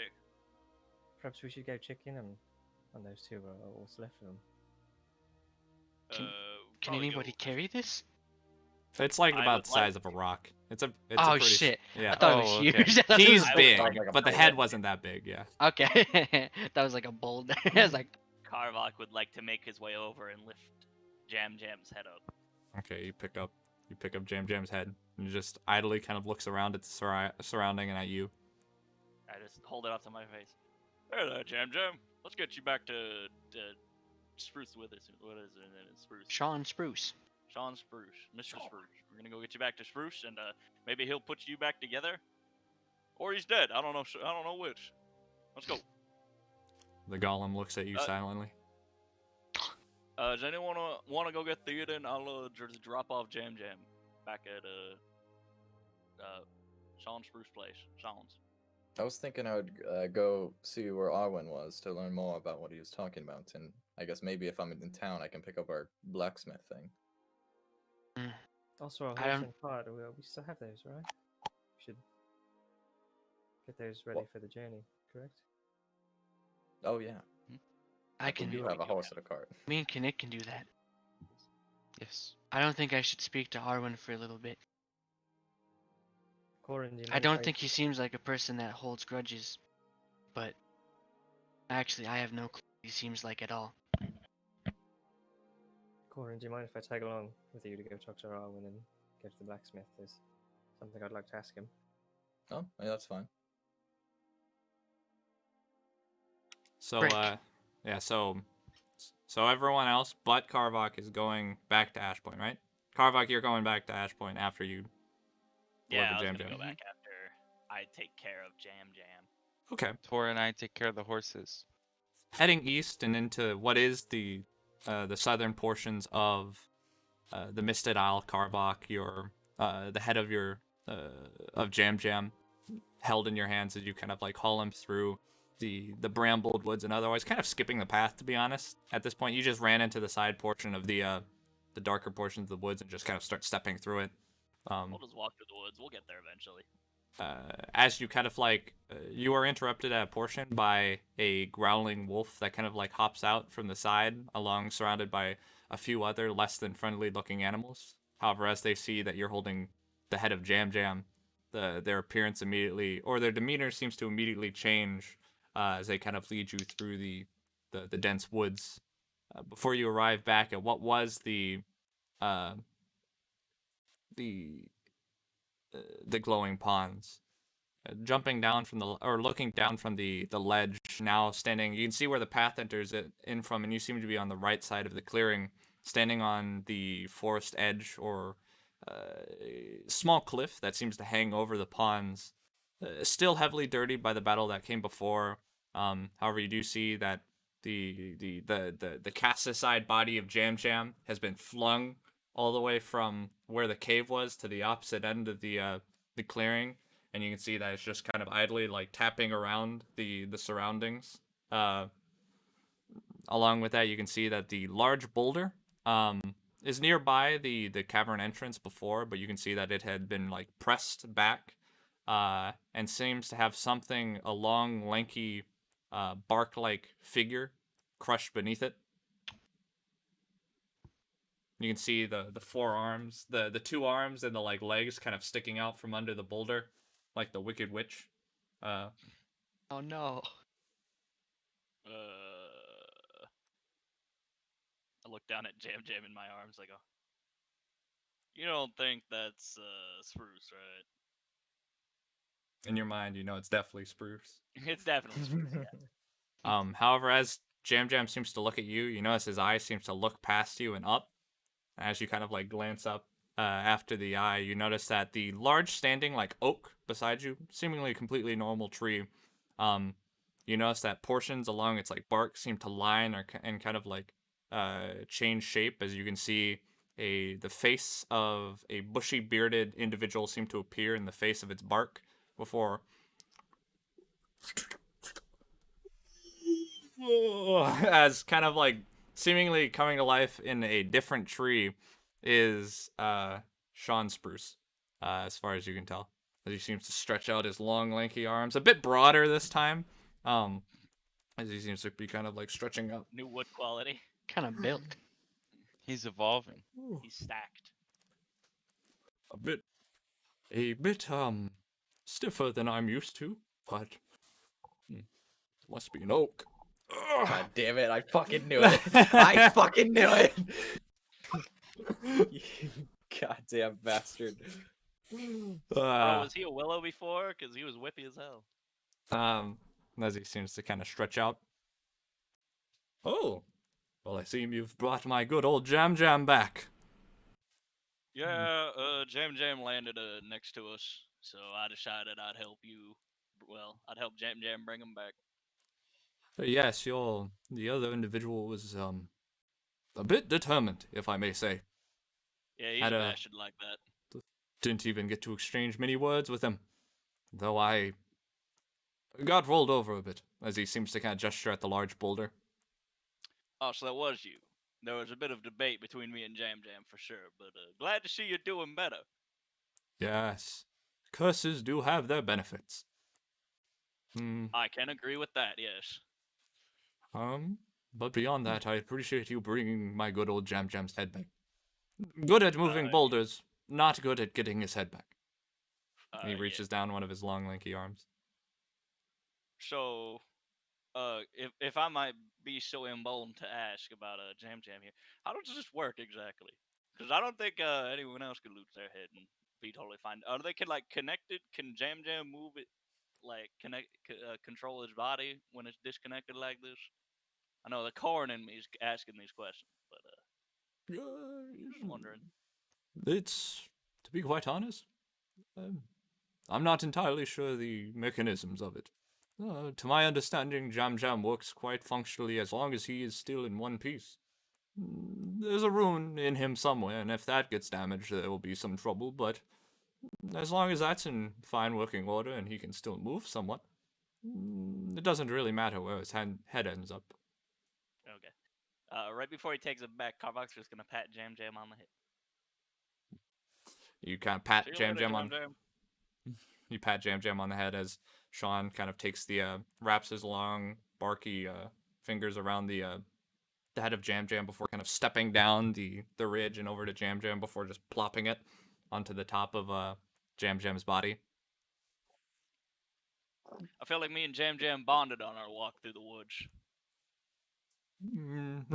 Perhaps we should go check in on those two or what's left of them. Can probably anybody go- carry this? It's like I about would the size like- of a rock. It's a Oh pretty shit! yeah. I thought it Oh, was okay. huge. I thought it He's was I big, thought like a but the bullet. head wasn't that big. Yeah. Okay, that was like a bold. I was like, Karvok would like to make his way over and lift Jam Jam's head up. Okay, you pick up Jam Jam's head and just idly kind of looks around at the surrounding and at you. I just hold it up to my face. Hey there, Jam Jam. Let's get you back to Spruce with us. What is it? Spruce. Sean Spruce. Sean Spruce. Mr. Spruce. We're gonna go get you back to Spruce, and maybe he'll put you back together. Or he's dead. I don't know. I don't know which. Let's go. The golem looks at you silently. Does anyone want to go get Theoden? I'll just drop off Jam Jam back at Sean Spruce place. Sean's. I was thinking I would go see where Arwen was to learn more about what he was talking about, and I guess maybe if I'm in town, I can pick up our blacksmith thing. Also, our I horse don't- and cart, we still have those, right? We should get those ready What? for the journey, correct? Oh yeah, I we can. do have a horse and a cart. Me and Kinnick can do that. Yes. I don't think I should speak to Arwen for a little bit. Corin, do you I mind don't if think he seems like a person that holds grudges, but actually, I have no clue what he seems like at all. Corin, do you mind if I tag along with you to go talk to Arwen and go to the blacksmith? There's something I'd like to ask him. Oh, yeah, that's fine. So Frick. yeah, so everyone else but Karvok is going back to Ashpoint, right? Karvok, you're going back to Ashpoint after you Yeah, I deliver was Jam gonna Jam. go back after I take care of Jam Jam. Okay. Tor and I take care of the horses. Heading east and into what is the southern portions of the Misted Isle, Karvok, your the head of your of Jam Jam held in your hands as you kind of like haul him through the brambled woods and otherwise kind of skipping the path, to be honest. At this point, you just ran into the side portion of the darker portions of the woods and just kind of start stepping through it. We'll just walk through the woods. We'll get there eventually. As you kind of like you are interrupted at a portion by a growling wolf that kind of like hops out from the side along, surrounded by a few other less than friendly looking animals. However, as they see that you're holding the head of Jam Jam, their appearance immediately, or their demeanor seems to immediately change as they kind of lead you through the dense woods before you arrive back at what was uh, the the glowing ponds. Jumping down from the or looking down from the ledge, now standing, you can see where the path enters it in from, and you seem to be on the right side of the clearing, standing on the forest edge or small cliff that seems to hang over the ponds, still heavily dirtied by the battle that came before. However, you do see that the cast aside body of Jam Jam has been flung all the way from where the cave was to the opposite end of the clearing, and you can see that it's just kind of idly like tapping around the surroundings. Along with that, you can see that the large boulder is nearby the cavern entrance before, but you can see that it had been like pressed back and seems to have something, a long, lanky, bark-like figure crushed beneath it. You can see the forearms, the two arms and the like legs kind of sticking out from under the boulder, like the Wicked Witch. Oh no. I look down at Jam Jam in my arms. I go, "You don't think that's spruce, right?" In your mind, you know it's definitely spruce. It's definitely spruce. Yeah. However, as Jam Jam seems to look at you, you notice his eye seems to look past you and up. As you kind of like glance up after the eye, you notice that the large standing like oak beside you, seemingly a completely normal tree, you notice that portions along its like bark seem to line and kind of like change shape, as you can see the face of a bushy bearded individual seem to appear in the face of its bark before as kind of like seemingly coming to life in a different tree is Sean Spruce, as far as you can tell. As he seems to stretch out his long, lanky arms, a bit broader this time, as he seems to be kind of like stretching up. New wood quality. Kind of built. He's evolving. He's stacked. A bit stiffer than I'm used to, but must be an oak. God damn it! I fucking knew it. I fucking knew it. You goddamn bastard. Bro, was he a willow before? Because he was whippy as hell. As he seems to kind of stretch out. Oh, well, I seem you've brought my good old Jam Jam back. Yeah, Jam Jam landed next to us, so I decided I'd help you. Well, I'd help Jam Jam bring him back. Yes, the other individual was a bit determined, if I may say. Yeah, he's Had a a- bastard like that. Didn't even get to exchange many words with him, though I got rolled over a bit, as he seems to kind of gesture at the large boulder. Oh, so that was you. There was a bit of debate between me and Jam Jam for sure, but glad to see you're doing better. Yes, curses do have their benefits. I can agree with that, yes. But beyond that, I appreciate you bringing my good old Jam Jam's head back. Good at moving boulders, not good at getting his head back. And he reaches down one of his long, lanky arms. So, if I might be so emboldened to ask about Jam Jam here, how does this work exactly? Because I don't think anyone else could lose their head and be totally fine. Are they like connected? Can Jam Jam move it, like control his body when it's disconnected like this? I know the corn in me is asking these questions, but just wondering. It's, to be quite honest, I'm not entirely sure the mechanisms of it. To my understanding, Jam Jam works quite functionally as long as he is still in one piece. There's a rune in him somewhere, and if that gets damaged, there will be some trouble, but as long as that's in fine working order and he can still move somewhat, it doesn't really matter where his head ends up. Okay. Right before he takes it back, Carboxer's is gonna pat Jam Jam on the head. You kind of pat See you Jam later, Jam on. You pat Jam Jam on the head as Sean kind of takes wraps his long, barky fingers around the head of Jam Jam before kind of stepping down the ridge and over to Jam Jam before just plopping it onto the top of Jam Jam's body. I feel like me and Jam Jam bonded on our walk through the woods.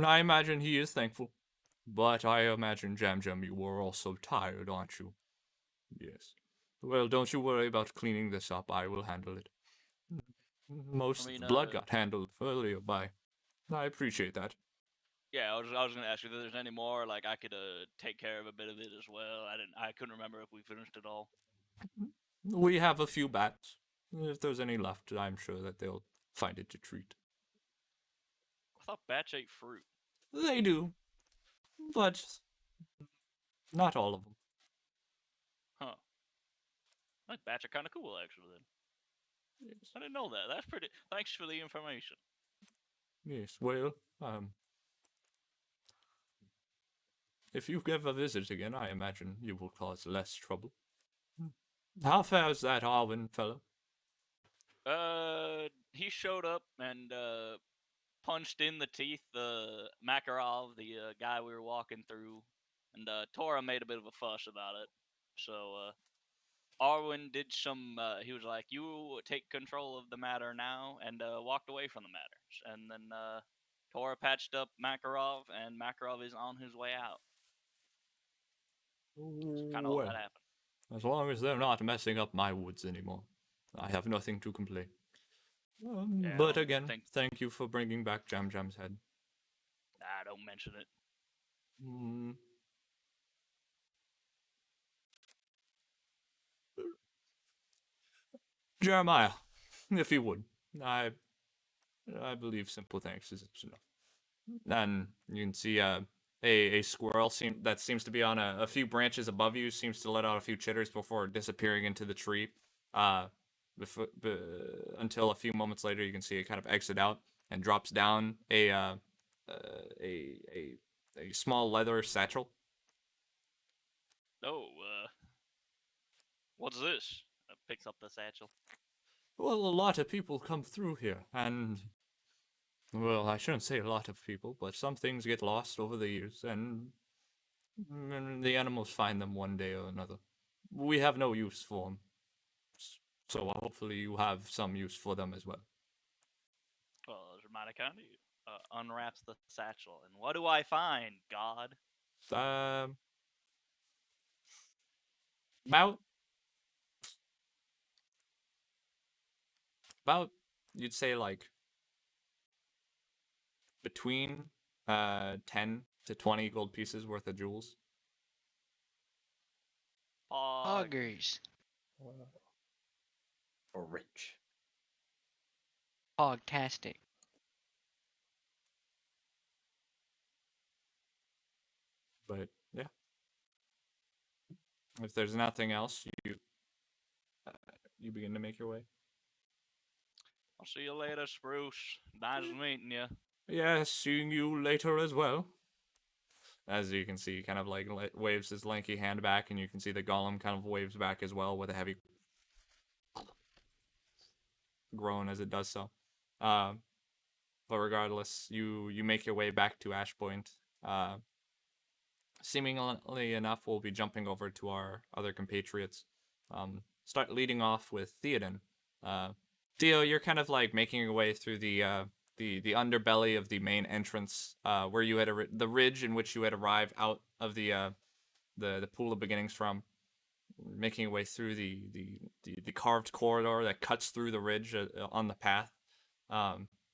I imagine he is thankful. But I imagine, Jam Jam, you were also tired, aren't you? Yes. Well, don't you worry about cleaning this up. I will handle it. Most I of mean, the blood got handled earlier by. I appreciate that. Yeah, I was gonna ask you if there's any more. Like I could take care of a bit of it as well. I couldn't remember if we finished it all. We have a few bats. If there's any left, I'm sure that they'll find it to treat. I thought bats ate fruit. They do, but not all of them. Huh. I think bats are kind of cool, actually. Then Yes. I didn't know that. That's pretty. Thanks for the information. Yes. Well, if you ever visit again, I imagine you will cause less trouble. How fares that Arwen fellow? He showed up and punched in the teeth Makarov, the guy we were walking through, and Tora made a bit of a fuss about it. So Arwen did some. He was like, "You take control of the matter now," and walked away from the matters. And then Tora patched up Makarov, and Makarov is on his way out. Kind of all Well, that happened. as long as they're not messing up my woods anymore, I have nothing to complain. Yeah, But again, think. thank you for bringing back Jam Jam's head. Nah, don't mention it. Mm. Jeremiah, if you would, I believe simple thanks is enough. And you can see a squirrel that seems to be on a few branches above you, seems to let out a few chitters before disappearing into the tree. Until a few moments later, you can see it kind of exit out and drops down a small leather satchel. Oh, what's this? Picks up the satchel. Well, a lot of people come through here, and well, I shouldn't say a lot of people, but some things get lost over the years, and the animals find them one day or another. We have no use for them, so hopefully you have some use for them as well. Well, it's mighty kind of you. Unwraps the satchel, and what do I find, God? Um, about about you'd say like between 10 to 20 gold pieces worth of jewels. Poggers. Or rich. Pogtastic. But yeah, if there's nothing else, you begin to make your way. I'll see you later, Spruce. Nice meeting you. Yes, seeing you later as well. As you can see, he kind of like waves his lanky hand back, and you can see the golem kind of waves back as well with a heavy groan as it does so. But regardless, you make your way back to Ashpoint. Seemingly enough, we'll be jumping over to our other compatriots. Start leading off with Theoden. Theo, you're kind of like making your way through the underbelly of the main entrance, where you had the ridge in which you had arrived out of the pool of beginnings from, making your way through the carved corridor that cuts through the ridge on the path.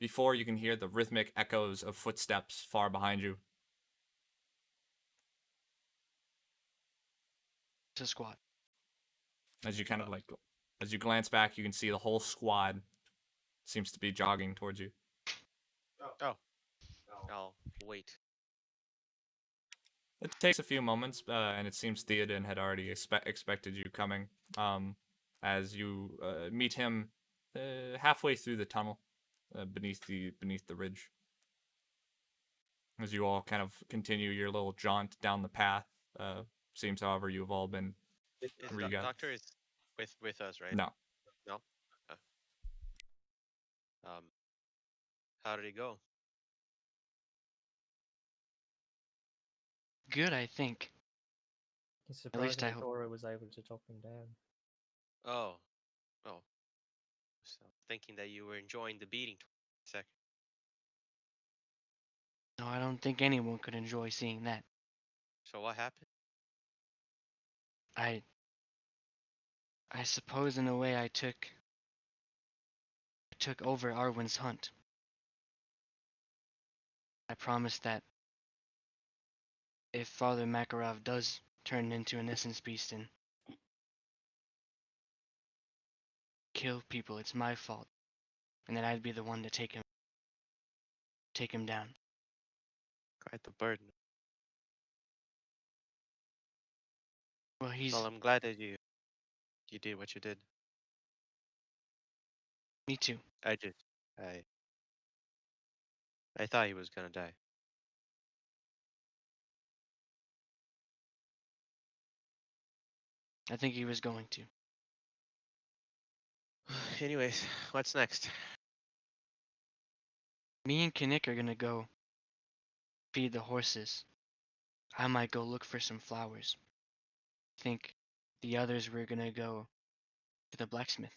Before you can hear the rhythmic echoes of footsteps far behind you. It's a squad. As you kind of like, as you glance back, you can see the whole squad seems to be jogging towards you. Oh. I'll wait. It takes a few moments, and it seems Theoden had already expected you coming. As you meet him halfway through the tunnel, beneath the ridge. As you all kind of continue your little jaunt down the path, seems, however, you've all been. Is the doctor is with us, right? No. No. How did he go? Good, I think. It's At least I surprising hope. Tora was able to talk him down. Oh, oh. So thinking that you were enjoying the beating. Second. No, I don't think anyone could enjoy seeing that. So what happened? I suppose in a way I took over Arwen's hunt. I promised that if Father Makarov does turn into an essence beast and kill people, it's my fault, and that I'd be the one to take him down. Quite the burden. Well, he's Well, I'm glad that you did what you did. me too. I just I thought he was gonna die. I think he was going to. Anyways, what's next? Me and Kinnick are gonna go feed the horses. I might go look for some flowers. Think the others were gonna go to the blacksmith.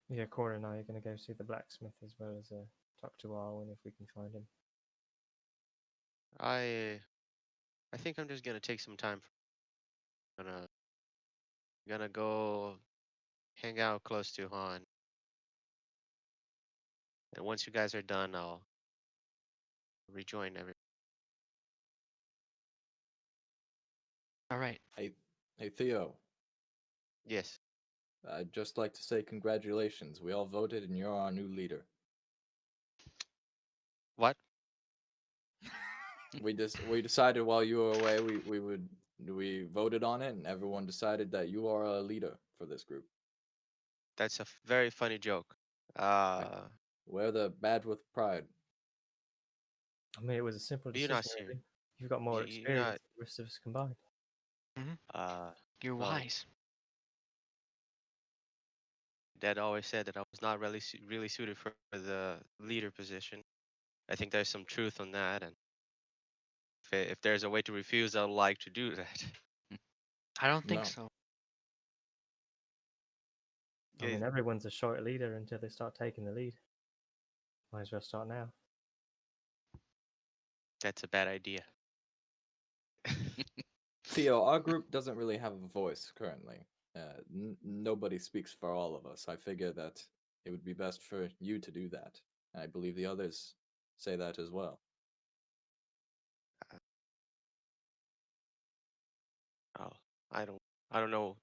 Yeah, Cora and I are going to go see the blacksmith as well as talk to Arwen if we can find him. I think I'm just gonna take some time. Gonna go hang out close to Han. And once you guys are done, I'll rejoin every. All right. Hey Theo, Yes. I'd just like to say congratulations. We all voted and you're our new leader. What? We decided while you were away we voted on it and everyone decided that you are a leader for this group. That's a very funny joke. Wear the badge with pride. I mean, it was a simple You're not decision, serious. really. You've got more You're experience not. than the rest of us combined. You're Well, wise. Dad always said that I was not really suited for the leader position. I think there's some truth on that, and if there's a way to refuse, I'd like to do that. I don't think No. so. I mean, Okay, everyone's a short leader until they start taking the lead. Might as well start now. that's a bad idea. Theo, our group doesn't really have a voice currently. Nobody speaks for all of us. I figure that it would be best for you to do that. And I believe the others say that as well. Oh, I don't I don't know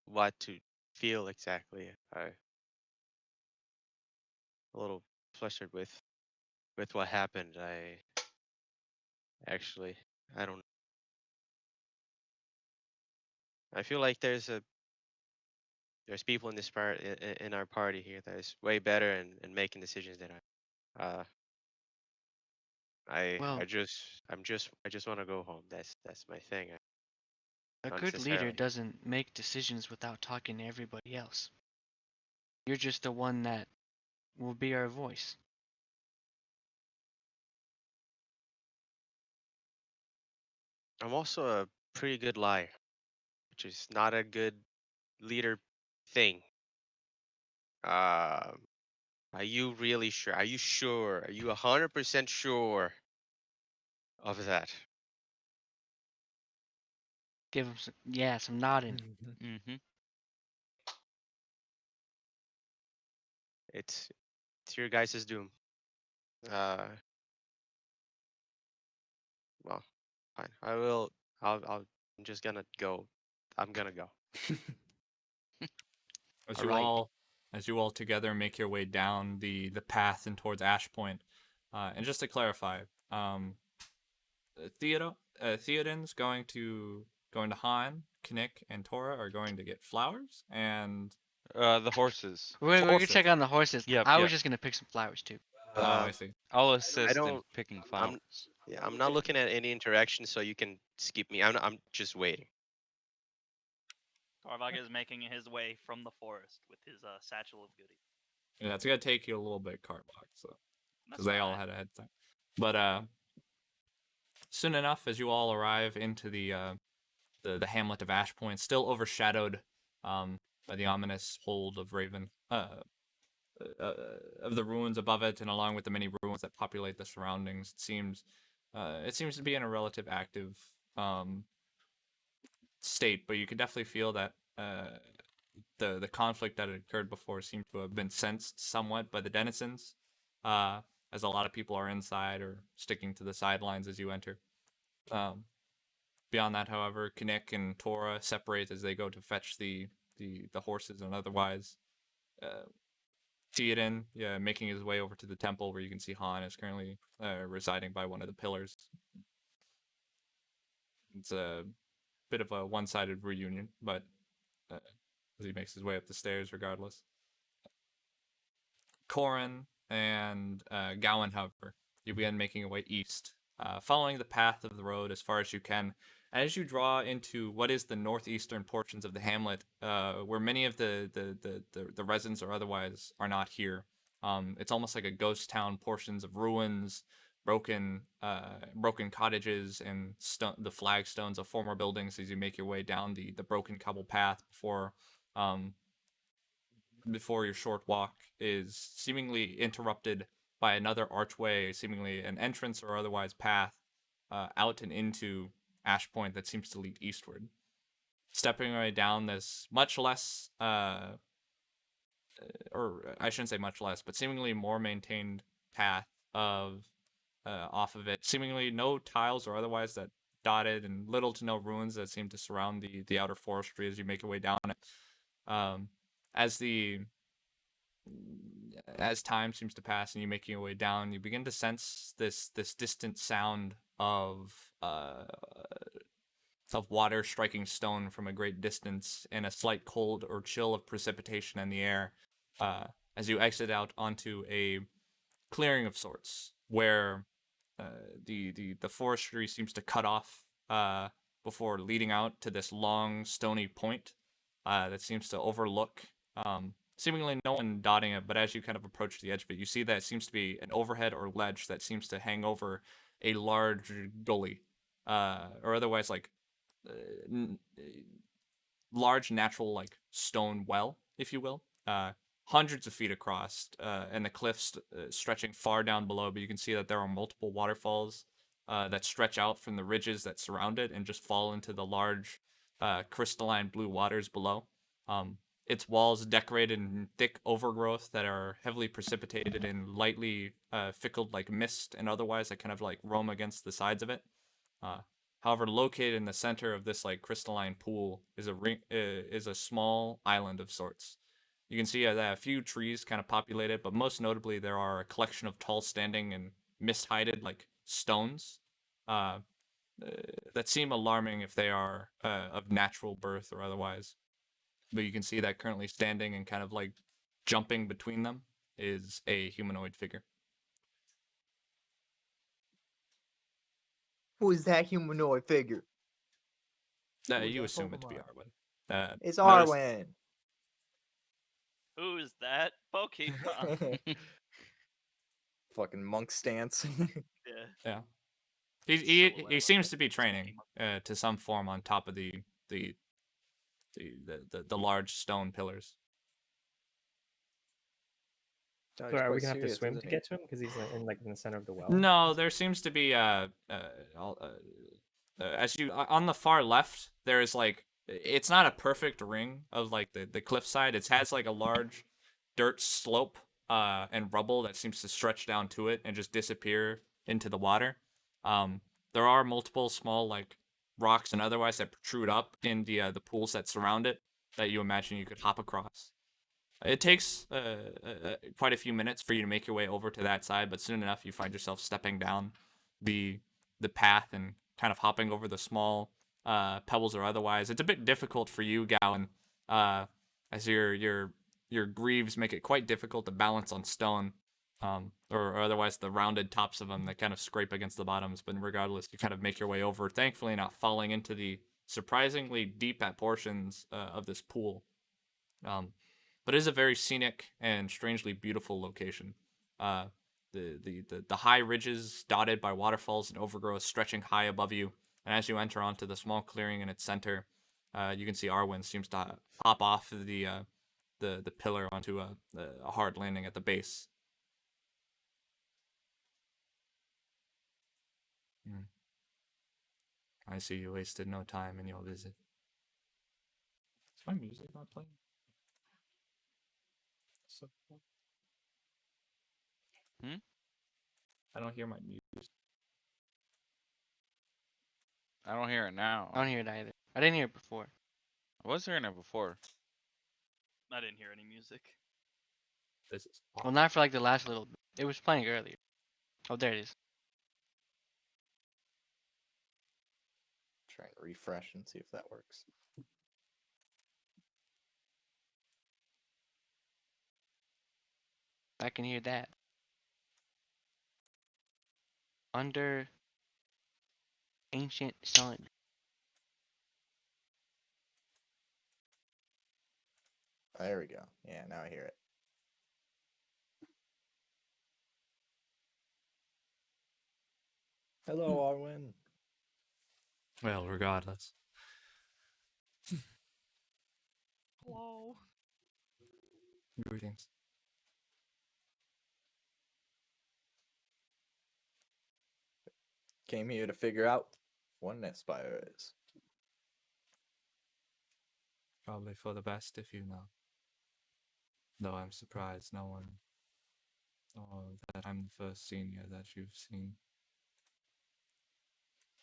what to feel exactly. I'm a little flustered with what happened. Actually I don't. I feel like there's people in this part in our party here that is way better in making decisions than I. Well, I just want to go home. That's my thing. a Not good leader necessarily. doesn't make decisions without talking to everybody else. You're just the one that will be our voice. I'm also a pretty good liar, which is not a good leader thing. Um, are you really sure? Are you sure? Are you 100% sure of that? Give him some nodding. Mm-hmm. It's your guys' doom. Uh, well, fine. I will. I'm just gonna go. I'm gonna go. As All you right. all as you all together make your way down the path and towards Ashpoint. And just to clarify, Theoden's going to Han, Kinnick, and Tora are going to get flowers, and The horses. We're gonna horses. check on the horses. Yep, I yep. was just gonna pick some flowers too. Oh, I Um, see. I'll assist in don't- picking I'm flowers. yeah. I'm not looking at any interaction, so you can skip me. I'm just waiting. Korvag is making his way from the forest with his satchel of goodies. Yeah, it's gonna take you a little bit, Cardbox, so because That's they all fine. had a head time. But soon enough, as you all arrive into the the hamlet of Ash Point, still overshadowed by the ominous hold of Raven, of the ruins above it, and along with the many ruins that populate the surroundings. It seems to be in a relative active state, but you can definitely feel that the conflict that had occurred before seemed to have been sensed somewhat by the denizens, as a lot of people are inside or sticking to the sidelines as you enter. Beyond that, however, Kinnick and Tora separate as they go to fetch the horses and otherwise. Theoden, yeah, making his way over to the temple where you can see Han is currently residing by one of the pillars. It's a bit of a one-sided reunion, but as he makes his way up the stairs, regardless. Corin and Gowan, however, you begin making your way east, following the path of the road as far as you can. As you draw into what is the northeastern portions of the hamlet, where many of the residents or otherwise are not here, it's almost like a ghost town. Portions of ruins, broken cottages, and the flagstones of former buildings as you make your way down the broken cobble path before your short walk is seemingly interrupted by another archway, seemingly an entrance or otherwise path out and into Ash Point that seems to lead eastward. Stepping right down this much less, or I shouldn't say much less, but seemingly more maintained path of off of it. Seemingly no tiles or otherwise that dotted, and little to no ruins that seem to surround the outer forestry as you make your way down it. As time seems to pass and you making your way down, you begin to sense this distant sound of water striking stone from a great distance, and a slight cold or chill of precipitation in the air as you exit out onto a clearing of sorts, where the forestry seems to cut off before leading out to this long stony point that seems to overlook seemingly no one dotting it, but as you kind of approach the edge of it, you see that it seems to be an overhead or ledge that seems to hang over a large gully, or otherwise like large natural like stone well, if you will, hundreds of feet across, and the cliffs stretching far down below. But you can see that there are multiple waterfalls that stretch out from the ridges that surround it and just fall into the large crystalline blue waters below. Its walls decorated in thick overgrowth that are heavily precipitated and lightly fickled like mist and otherwise that kind of like roam against the sides of it. However, located in the center of this like crystalline pool is a small island of sorts. You can see that a few trees kind of populate it, but most notably there are a collection of tall standing and mist-hided like stones that seem alarming if they are of natural birth or otherwise. But you can see that currently standing and kind of like jumping between them is a humanoid figure. Who is that humanoid figure? Who is You that assume it to be Pokemon? Arwen. It's notice- Arwen. Who's that Pokemon? Fucking monk stance. Yeah. Yeah. So He what, seems like to be training to some form on top of the large stone pillars. Oh, So he's are we quite gonna have to serious, swim isn't to he? get to him because he's in the center of the well? No, there seems to be as you on the far left there is like, it's not a perfect ring of like the cliffside. It has like a large dirt slope and rubble that seems to stretch down to it and just disappear into the water. There are multiple small like rocks and otherwise that protrude up in the pools that surround it that you imagine you could hop across. It takes quite a few minutes for you to make your way over to that side, but soon enough you find yourself stepping down the path and kind of hopping over the small pebbles or otherwise. It's a bit difficult for you, Gowan, as your greaves make it quite difficult to balance on stone, or otherwise the rounded tops of them that kind of scrape against the bottoms. But regardless, you kind of make your way over, thankfully not falling into the surprisingly deep at portions of this pool. But it is a very scenic and strangely beautiful location. The high ridges dotted by waterfalls and overgrowth stretching high above you And as you enter onto the small clearing in its center, you can see Arwen seems to hop off the pillar onto a hard landing at the base. I see you wasted no time in your visit. Is my music not playing? So Hmm? I don't hear my music. I don't hear it now. I don't hear it either. I didn't hear it before. I was hearing it before. I didn't hear any music. This is Well, not for like the last little bit. It was playing earlier. Oh, there it is. Try and refresh and see if that works. I can hear that. Under ancient sun. There we go. Yeah, now I hear it. Hello, Arwen. well, regardless. Hello. Greetings. Came here to figure out what an Aspire is. Probably for the best if you know. Though I'm surprised no one. Oh, that I'm the first senior that you've seen.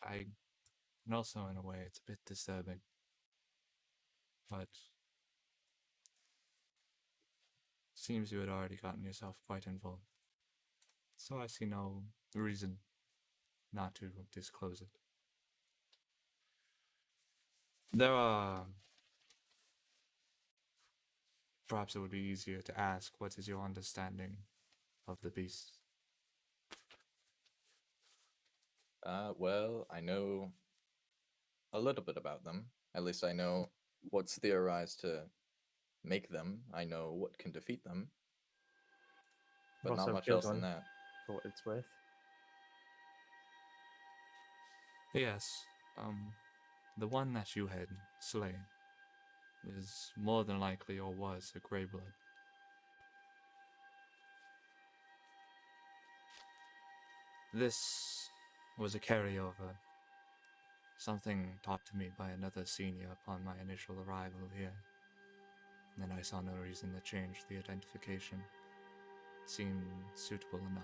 And also in a way it's a bit disturbing. But seems you had already gotten yourself quite involved. So I see no reason not to disclose it. There are. Perhaps it would be easier to ask what is your understanding of the beast? Well, I know a little bit about them. At least I know what's theorized to make them. I know what can defeat them. But not Also much killed else than one. that. For what it's worth. Yes, the one that you had slain is more than likely or was a Greyblood. This was a carryover, something taught to me by another senior upon my initial arrival here, and I saw no reason to change the identification. Seemed suitable enough.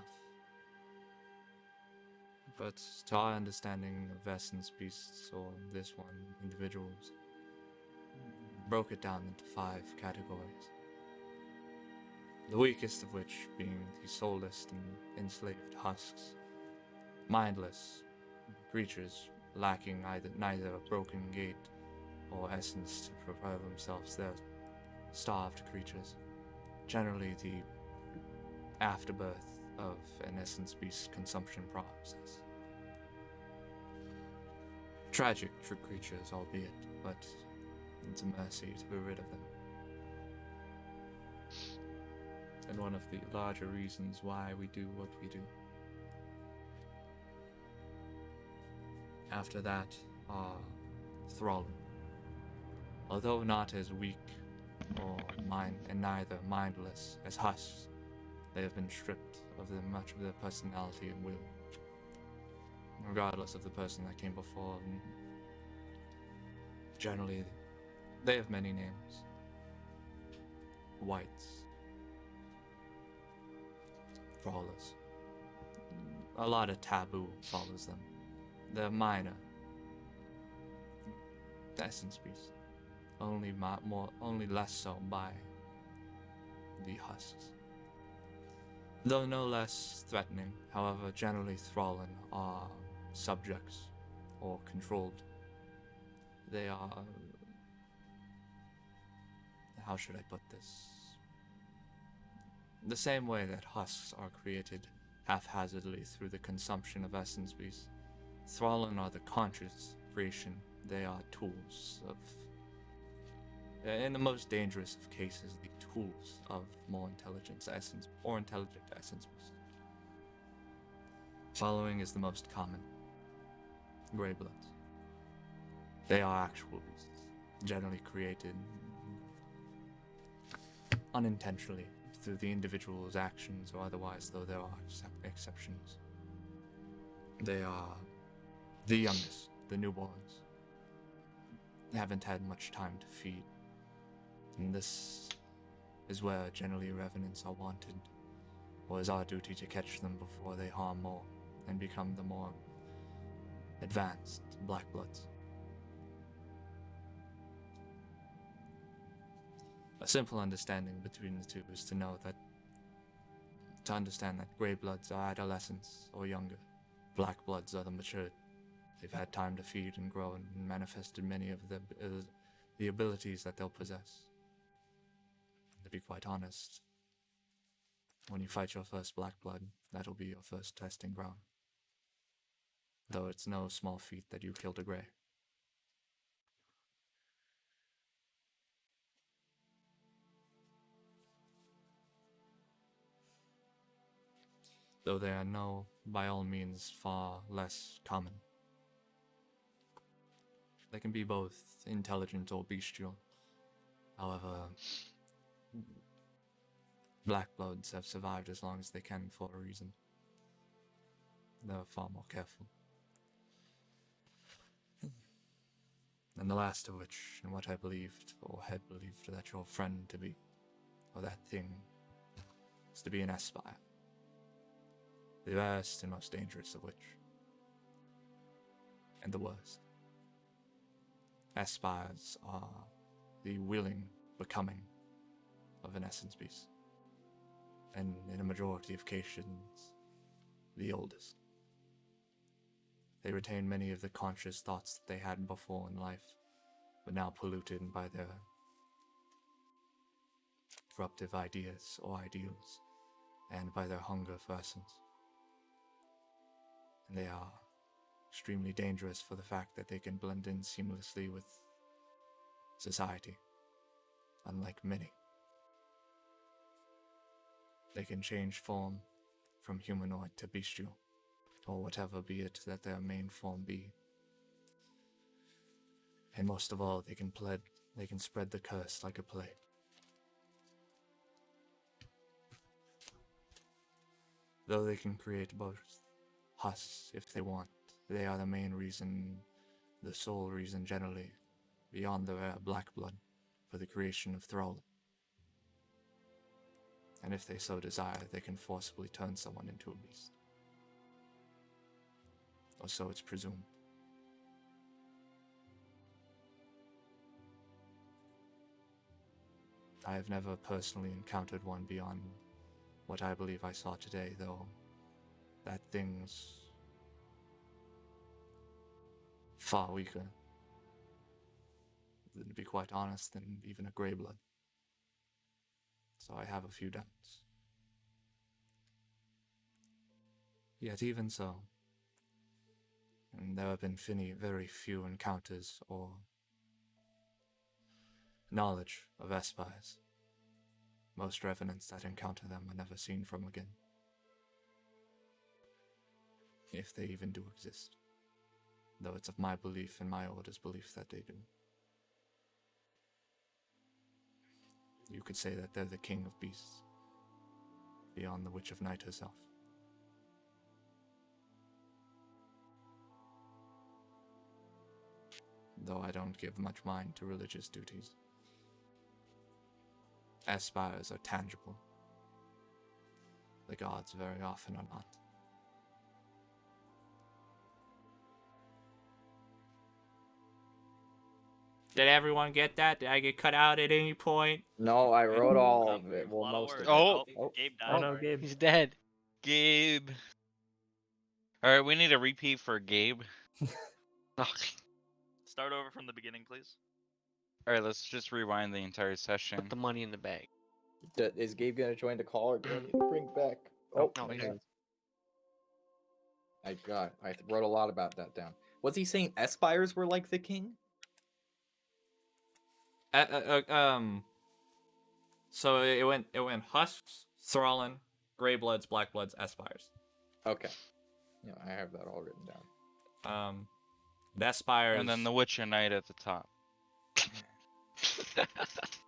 But to our understanding of essence beasts, or this one, individuals, broke it down into 5 categories. The weakest of which being the soulless and enslaved husks, mindless creatures lacking neither a broken gate or essence to propel themselves. They're starved creatures, generally the afterbirth of an essence beast consumption process. Tragic for creatures, albeit, but it's a mercy to be rid of them. And one of the larger reasons why we do what we do. After that are Thrallin. Although not as weak or neither mindless as husks, they have been stripped of much of their personality and will, regardless of the person that came before. And generally, they have many names. Whites, Brawlers. A lot of taboo follows them. They're minor. Essence beasts. Only less so by the husks. Though no less threatening, however, generally Thrallin are subjects or controlled. They are. How should I put this? The same way that husks are created haphazardly through the consumption of essence beasts, Thrallin are the conscious creation. They are tools of, in the most dangerous of cases, the tools of more intelligent essence beasts. Following is the most common, Greybloods. They are actual beasts, generally created unintentionally through the individual's actions or otherwise, though there are exceptions. They are the youngest, the newborns. They haven't had much time to feed, and this is where generally revenants are wanted, or is our duty to catch them before they harm more and become the more advanced Black Bloods. A simple understanding between the two is to understand that Grey Bloods are adolescents or younger. Black Bloods are the matured. They've had time to feed and grow and manifested many of the abilities that they'll possess. To be quite honest, when you fight your first Black Blood, that'll be your first testing ground. Though it's no small feat that you killed a Grey. Though they are by all means, far less common. They can be both intelligent or bestial. However, Black Bloods have survived as long as they can for a reason. They're far more careful. And the last of which, and what I believed, or had believed that your friend to be, or that thing, is to be an Aspire. The best and most dangerous of which. And the worst. Aspires are the willing becoming of an essence beast. And in a majority of cases, the oldest. They retain many of the conscious thoughts that they had before in life, but now polluted by their corruptive ideas or ideals, and by their hunger for essence. And they are extremely dangerous for the fact that they can blend in seamlessly with society, unlike many. They can change form from humanoid to bestial, or whatever be it that their main form be. And most of all, they can spread the curse like a plague. Though they can create both husks if they want, they are the main reason, the sole reason generally, beyond the rare black blood, for the creation of thrall. And if they so desire, they can forcibly turn someone into a beast. Or so it's presumed. I have never personally encountered one beyond what I believe I saw today, though that thing's far weaker, to be quite honest, than even a Grey Blood. So I have a few doubts. Yet even so, and there have been very few encounters or knowledge of Espires. Most revenants that encounter them are never seen from again. If they even do exist. Though it's of my belief and my order's belief that they do. You could say that they're the king of beasts, beyond the Witch of Night herself. Though I don't give much mind to religious duties. Aspires are tangible. The gods very often are not. Did everyone get that? Did I get cut out at any point? No, I wrote all Um, of it. a Well, lot of most of words. it. Oh. Oh, Gabe Oh died. no, Sorry. Gabe. He's dead. Gabe. All right, we need a repeat for Gabe. Start over from the beginning, please. All right, let's just rewind the entire session. Put the money in the bag. is Gabe gonna join the call, or do I need to bring back? Oh, no, my he God. I wrote a lot about that down. Was he saying Espires were like the king? So it went Husks, Thrallin, Grey Bloods, Black Bloods, Aspires. Okay. Yeah, I have that all written down. The Espires. And then the Witcher Knight at the top.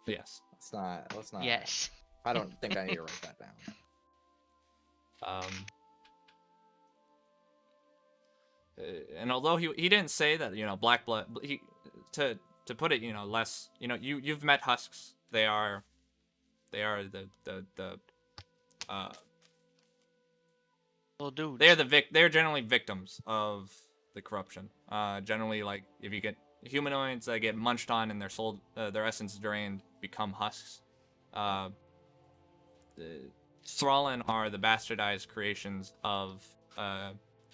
Yes. Let's not. Yes. I don't think I need to write that down. And although he didn't say that, black blood, to put it, less, you've met husks. They are the Little dudes. they're generally victims of the corruption. Generally, like, if you get humanoids that get munched on and their soul, their essence drained, become husks. The Thrallin are the bastardized creations of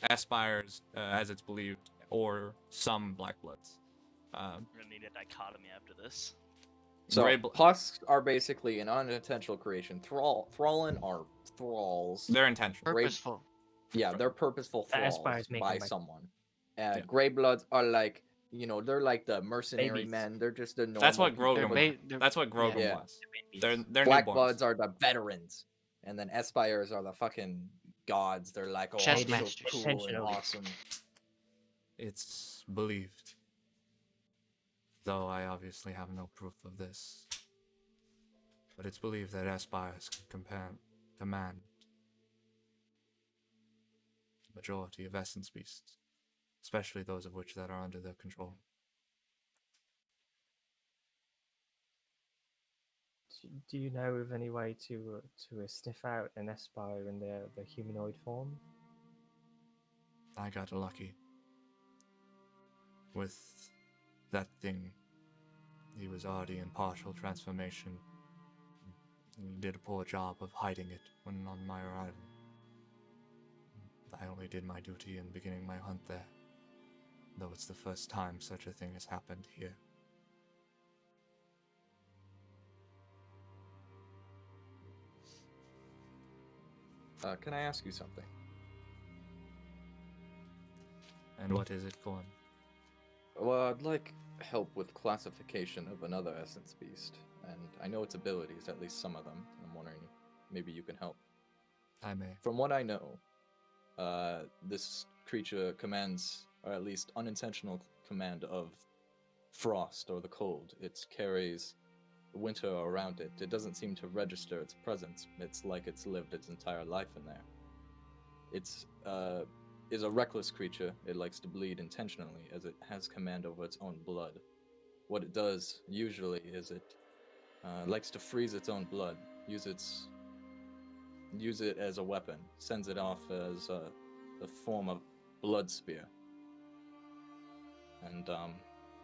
Aspires, as it's believed, or some Black Bloods. We're gonna need a dichotomy after this. So Grey husks are basically an unintentional creation. Thrallin are thralls. They're intentional. Purposeful. Yeah, they're purposeful The thralls Aspires make by them, like- someone. Yeah. Grey Bloods are like, they're like the mercenary Babies. men. They're just the normal. That's what people. Grogan. they're- That's what Grogan Yeah. was. They're Black newborns. Bloods are the veterans, and then Espires are the fucking gods. They're like, oh, Chess I'm so masters. cool and Intentional. awesome. It's believed, though I obviously have no proof of this. But it's believed that Aspires command the majority of essence beasts, especially those of which that are under their control. Do you know of any way to sniff out an Espire in their humanoid form? I got lucky with that thing. He was already in partial transformation. We did a poor job of hiding it when on my arrival. I only did my duty in beginning my hunt there, though it's the first time such a thing has happened here. Can I ask you something? And what is it, Corn? Well, I'd like help with classification of another essence beast, and I know its abilities, at least some of them. I'm wondering, maybe you can help. I may. From what I know, this creature commands, or at least unintentional command of frost or the cold. It carries winter around it. It doesn't seem to register its presence. It's like it's lived its entire life in there. It's is a reckless creature. It likes to bleed intentionally, as it has command over its own blood. What it does usually is it likes to freeze its own blood, use it as a weapon, sends it off as a form of blood spear. And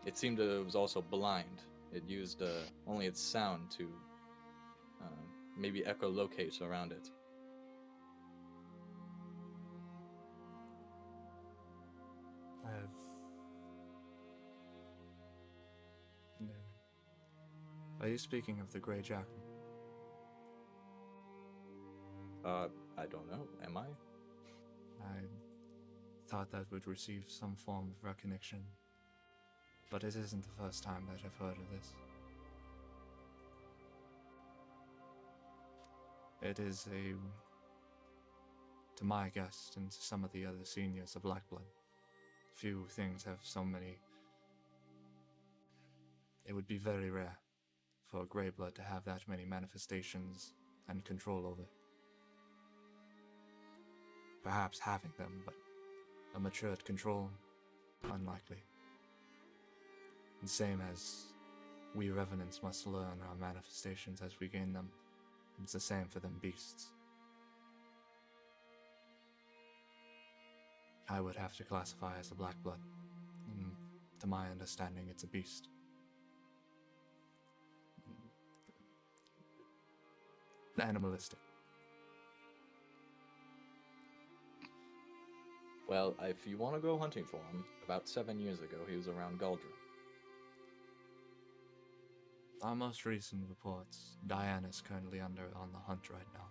it seemed that it was also blind. It used only its sound to maybe echolocate around it. Are you speaking of the Grey Jackal? I don't know. Am I? I thought that would receive some form of recognition, but it isn't the first time that I've heard of this. It is to my guess and to some of the other seniors of Blackblood, few things have so many. It would be very rare for a Greyblood to have that many manifestations and control over. Perhaps having them, but a matured control, unlikely. And same as we Revenants must learn our manifestations as we gain them, it's the same for them beasts. I would have to classify as a Blackblood. To my understanding, it's a beast. Animalistic. Well, if you want to go hunting for him, about 7 years ago he was around Galdra. Our most recent reports, Diana's currently on the hunt right now.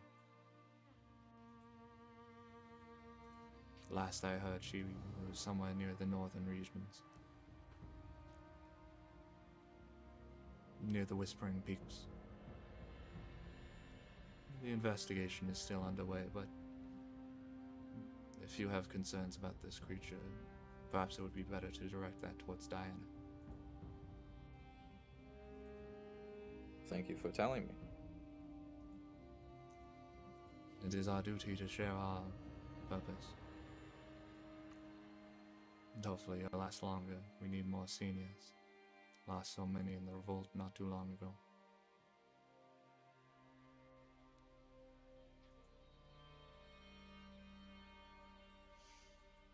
Last I heard, she was somewhere near the northern regions. Near the Whispering Peaks. The investigation is still underway, but if you have concerns about this creature, perhaps it would be better to direct that towards Diana. Thank you for telling me. It is our duty to share our purpose. And hopefully it'll last longer. We need more seniors. Lost so many in the revolt not too long ago.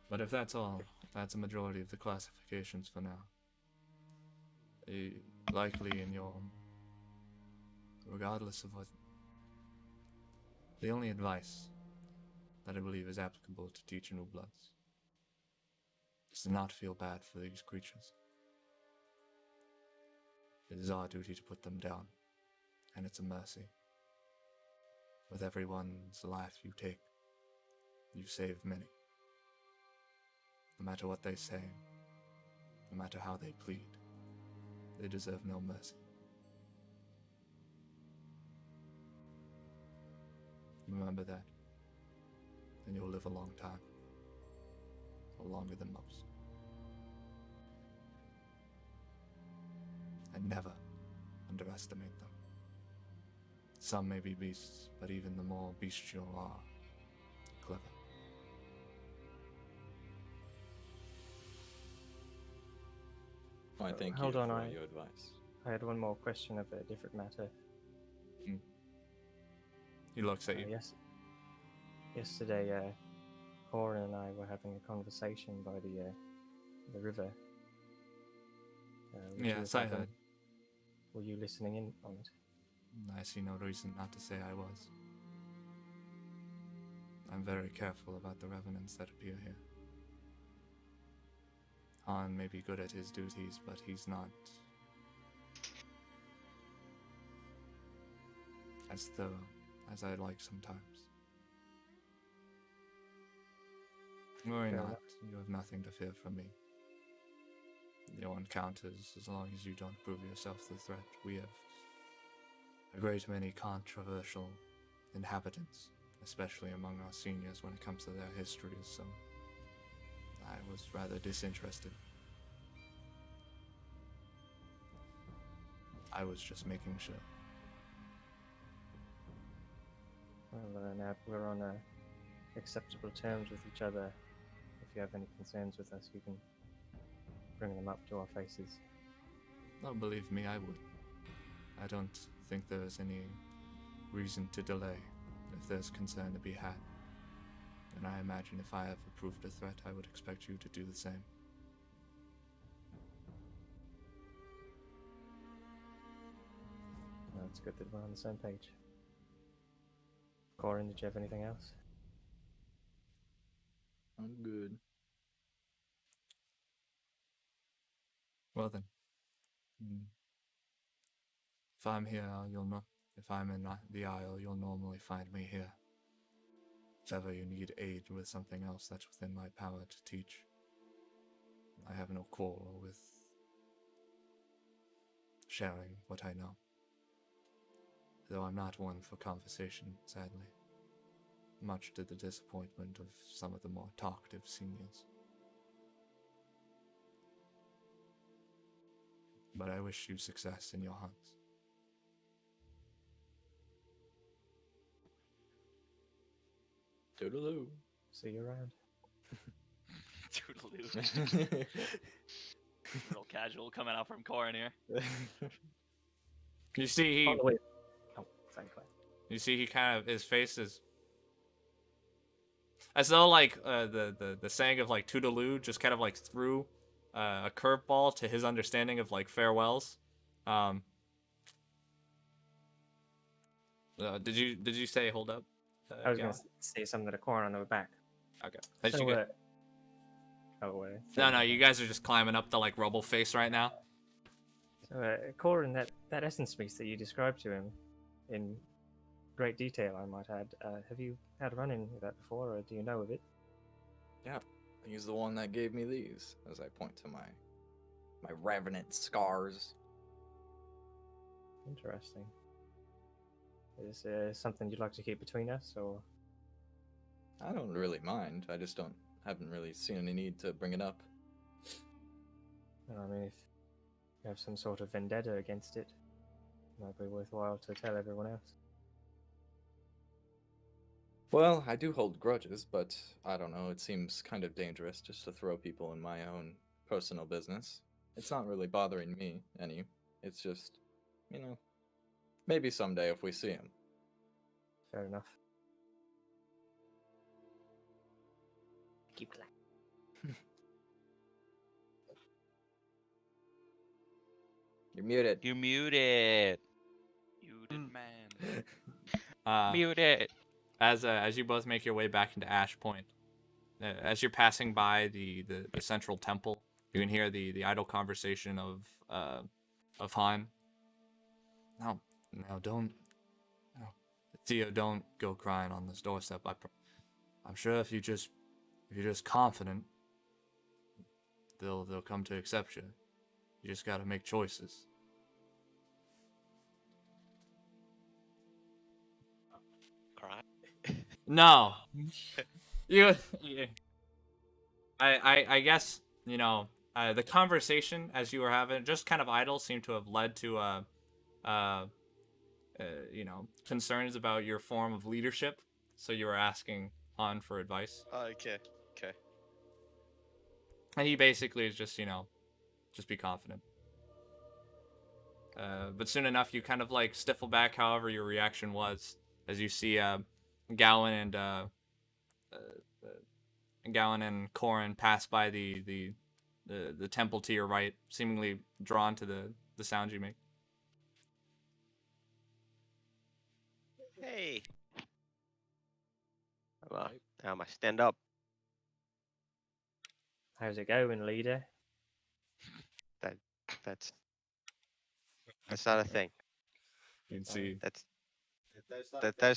But if that's all, that's a majority of the classifications for now. Likely in your... Regardless of what... The only advice that I believe is applicable to teach new bloods is to not feel bad for these creatures. It is our duty to put them down, and it's a mercy. With everyone's life you take, you save many. No matter what they say, no matter how they plead, they deserve no mercy. Remember that, and you'll live a long time, or longer than most. And never underestimate them. Some may be beasts, but even the more bestial are clever. I thank Hold you on, for your advice. I had one more question of a different matter. He looks at you. Yes. Yesterday, Corin and I were having a conversation by the river. which you Yes, were I having. heard. Were you listening in on it? I see no reason not to say I was. I'm very careful about the revenants that appear here. Han may be good at his duties, but he's not as thorough as I'd like sometimes. Worry Fair not, enough. you have nothing to fear from me. Your encounters, as long as you don't prove yourself the threat. We have a great many controversial inhabitants, especially among our seniors when it comes to their histories, so I was rather disinterested. I was just making sure. Well, now that we're on acceptable terms with each other, if you have any concerns with us, you can bring them up to our faces. Oh, believe me, I would. I don't think there is any reason to delay if there's concern to be had. And I imagine if I ever proved a threat, I would expect you to do the same. Well, it's good that we're on the same page. Corin, did you have anything else? I'm good. Well then. If I'm here, you'll know. If I'm in the Isle, you'll normally find me here. If ever you need aid with something else that's within my power to teach, I have no quarrel with sharing what I know. Though I'm not one for conversation, sadly. Much to the disappointment of some of the more talkative seniors. But I wish you success in your hunts. Toodaloo. See you around. Toodaloo. Real casual coming out from Corin here. You see, By the way, oh, exactly. you see, he kind of, his face is as though like the saying of like Toodaloo just kind of like threw a curveball to his understanding of like farewells. Did you say hold up? I was Gal? going to say something to Corin on the back. Okay. Did So, you get... No, you guys are just climbing up the like rubble face right now. So, Corin, that essence beast that you described to him in great detail, I might add, have you had a run-in with that before, or do you know of it? Yeah, he's the one that gave me these, as I point to my revenant scars. Interesting. Is something you'd like to keep between us, or? I don't really mind. I just haven't really seen any need to bring it up. And I mean, if you have some sort of vendetta against it, it might be worthwhile to tell everyone else. Well, I do hold grudges, but I don't know, it seems kind of dangerous just to throw people in my own personal business. It's not really bothering me any. It's just, maybe someday if we see him. Fair enough. Keep it. You're muted. You muted. You did, man. Muted. As you both make your way back into Ash Point, as you're passing by the central temple, you can hear the idle conversation of Han. No, don't, no, Theo, don't go crying on this doorstep. I'm sure if you're just confident, they'll come to accept you. You just gotta make choices. Cry. No, you. I guess the conversation as you were having just kind of idle seemed to have led to uh, concerns about your form of leadership. So you were asking Han for advice, Okay. Okay. and he basically is just just be confident. But soon enough, you kind of like stifle back. However, your reaction was as you see Gowan and Corin pass by the temple to your right, seemingly drawn to the sound you make. Hey. Well, now I must stand up. How's it going, leader? That that's not a thing. You can see. That's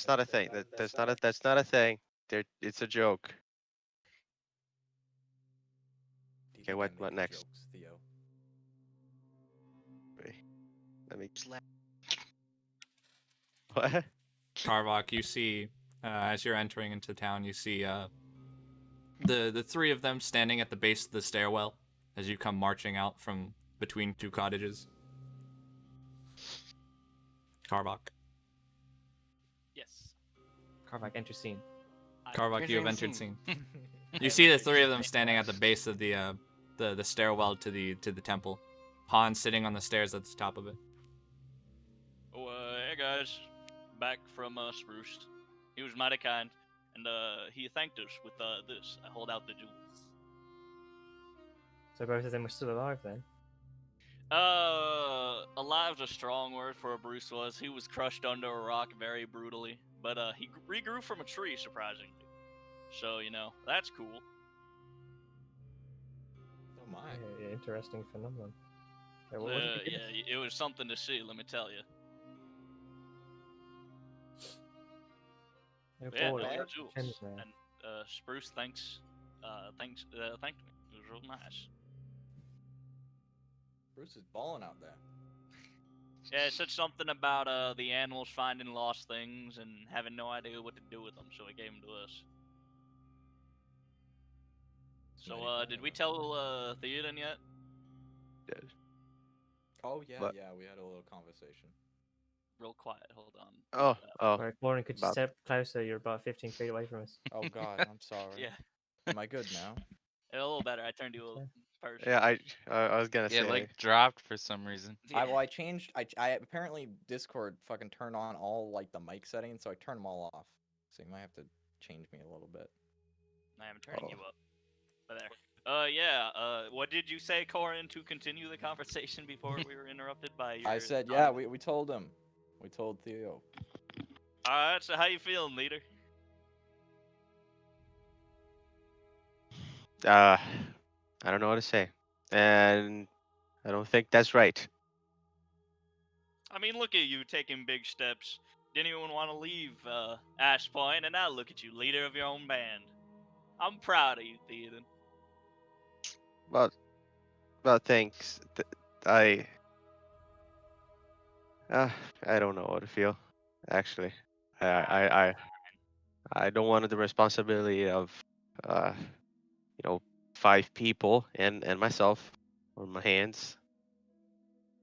not a thing. That's not a thing. It's a joke. Do you Okay, think what I'm making next? Jokes, Theo? Let me. Just let- What? Karvok, you see, as you're entering into town, you see the three of them standing at the base of the stairwell as you come marching out from between two cottages. Karvok. Yes. Carvac, enter scene. Karvok, you have Entering entered scene. scene. You see the three of them standing at the base of the stairwell to the temple. Han sitting on the stairs at the top of it. Oh, hey guys, back from Spruce. He was mighty kind, and he thanked us with this. I hold out the jewels. So both of them were still alive then? Alive's a strong word for a Bruce was. He was crushed under a rock very brutally, but he regrew from a tree surprisingly. So that's cool. Oh my. Yeah, interesting phenomenon. Yeah, what did you give us? Yeah, it was something to see. Let me tell you. No Yeah, ball, no, it's the got jewels. gems now. And Spruce thanked me. It was real nice. Bruce is balling out there. Yeah, it said something about the animals finding lost things and having no idea what to do with them, so he gave them to us. It's So, mighty kind did of we him. tell Theoden yet? Oh yeah, What? yeah, we had a little conversation. Real quiet, hold on. Oh. Alright, Lauren, could you About- step closer? You're about 15 feet away from us. Oh god, I'm sorry. Yeah, Am I good now? a little better. I turned you a Okay. person. Yeah, I was gonna Yeah, say. like dropped for some reason. I changed. I apparently Discord fucking turned on all like the mic settings, so I turned them all off. So you might have to change me a little bit. I am turning Oh. you up. But there. What did you say, Corin, to continue the conversation before we were interrupted by your... I said, yeah, we told him. We told Theo. Alright, so how you feeling, leader? I don't know what to say, and I don't think that's right. I mean, look at you taking big steps. Didn't even want to leave Ash Point, and now look at you, leader of your own band. I'm proud of you, Theoden. Well, thanks. I don't know what to feel. Actually, I don't want the responsibility of, uh, 5 people and myself on my hands.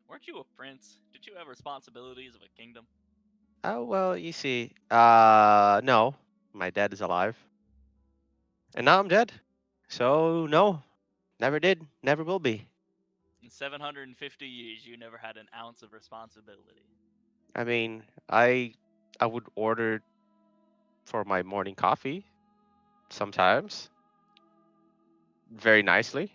Weren't you a prince? Did you have responsibilities of a kingdom? Oh well, you see, no, my dad is alive, and now I'm dead. So no, never did, never will be. In 750 years, you never had an ounce of responsibility. I mean, I would order for my morning coffee sometimes, very nicely.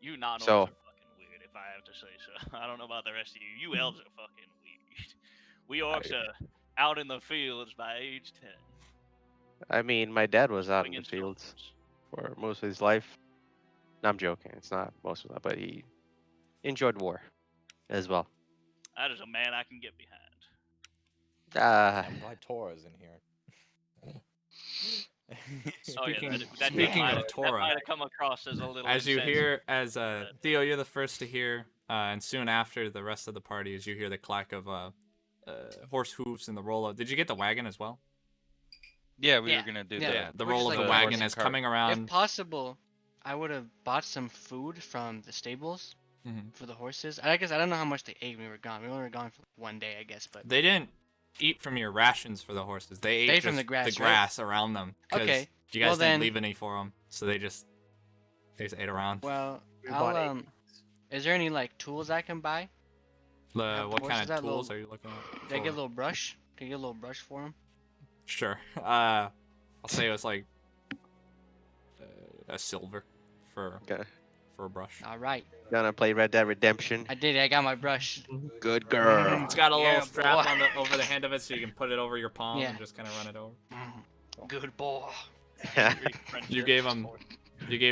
You non-orcs So are fucking weird, if I have to say so. I don't know about the rest of you. You elves are fucking weird. We orcs I, are out in the fields by age 10. I mean, my dad was out in the Swinging fields swords. for most of his life. No, I'm joking. It's not most of that, but he enjoyed war as well. That is a man I can get behind. I'm glad Tora's in here. Oh yeah, Speaking that speaking might of have Torah, come across as a little as you insensitive. hear, as but, Theo, you're the first to hear, and soon after the rest of the party, as you hear the clack of horse hooves and the roll of. Did you get the wagon as well? Yeah, we Yeah, were gonna do yeah. Yeah, the We're roll just, of like, the horse wagon and is cart. coming If around. possible, I would have bought some food from the stables Mhm. for the horses. I guess I don't know how much they ate when we were gone. We only were gone for like 1 day, I guess, but They didn't eat from your rations for the horses. They ate ate just from the the grass, right? grass around them because Okay. you Well guys didn't then, leave any for them, so they just ate around. well, We I'll bought 8 Is there any like tools I can buy? Have the What kind horses of at tools little? are you looking at? Did I get a for- little brush? Can I get a little brush for him? Sure. I'll say it was like a silver for Gonna, a brush. All right, gonna play Red Dead Redemption. I did it. I got my brush. Good girl. It's got a Yeah, little strap boy. on over the hand of it, so you can put it over your palm Yeah. and just kind of run it over. Good boy. You gave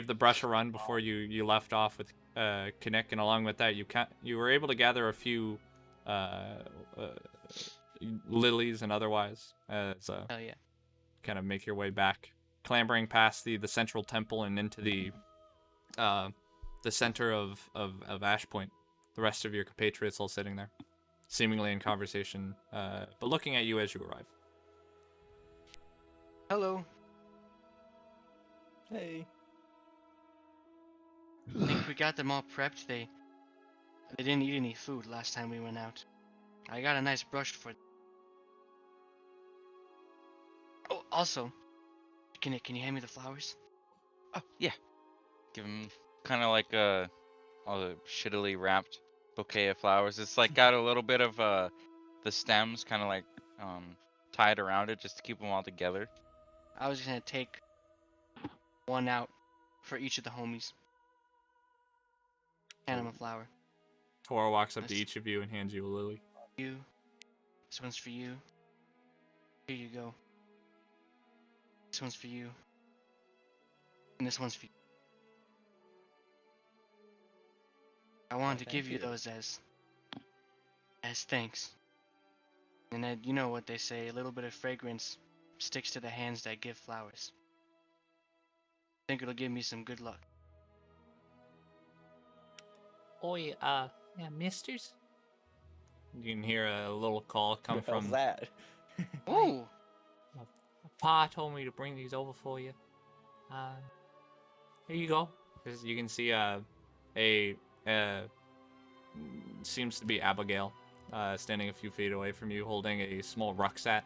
the brush a run before you left off with Kinnick, and along with that, you were able to gather a few lilies and otherwise as Hell yeah. kind of make your way back, clambering past the central temple and into the center of Ashpoint. The rest of your compatriots all sitting there, seemingly in conversation, but looking at you as you arrive. Hello. Hey. I think we got them all prepped. They didn't eat any food last time we went out. I got a nice brush for them. Oh, also, can you hand me the flowers? Oh yeah. Give him kind of like a shittily wrapped bouquet of flowers. It's like got a little bit of the stems kind of like tied around it just to keep them all together. I was gonna take one out for each of the homies. Hand him a flower. Tora walks up to Nice. each of you and hands you a lily. You. This one's for you. Here you go. This one's for you. And this one's for you. I wanted to thank give you you. those as thanks. And then you know what they say, a little bit of fragrance sticks to the hands that give flowers. I think it'll give me some good luck. Oi, yeah, misters? You can hear a little call come What the hell's from that? Ooh! Pa told me to bring these over for you. Here you go. As you can see, seems to be Abigail, standing a few feet away from you, holding a small rucksack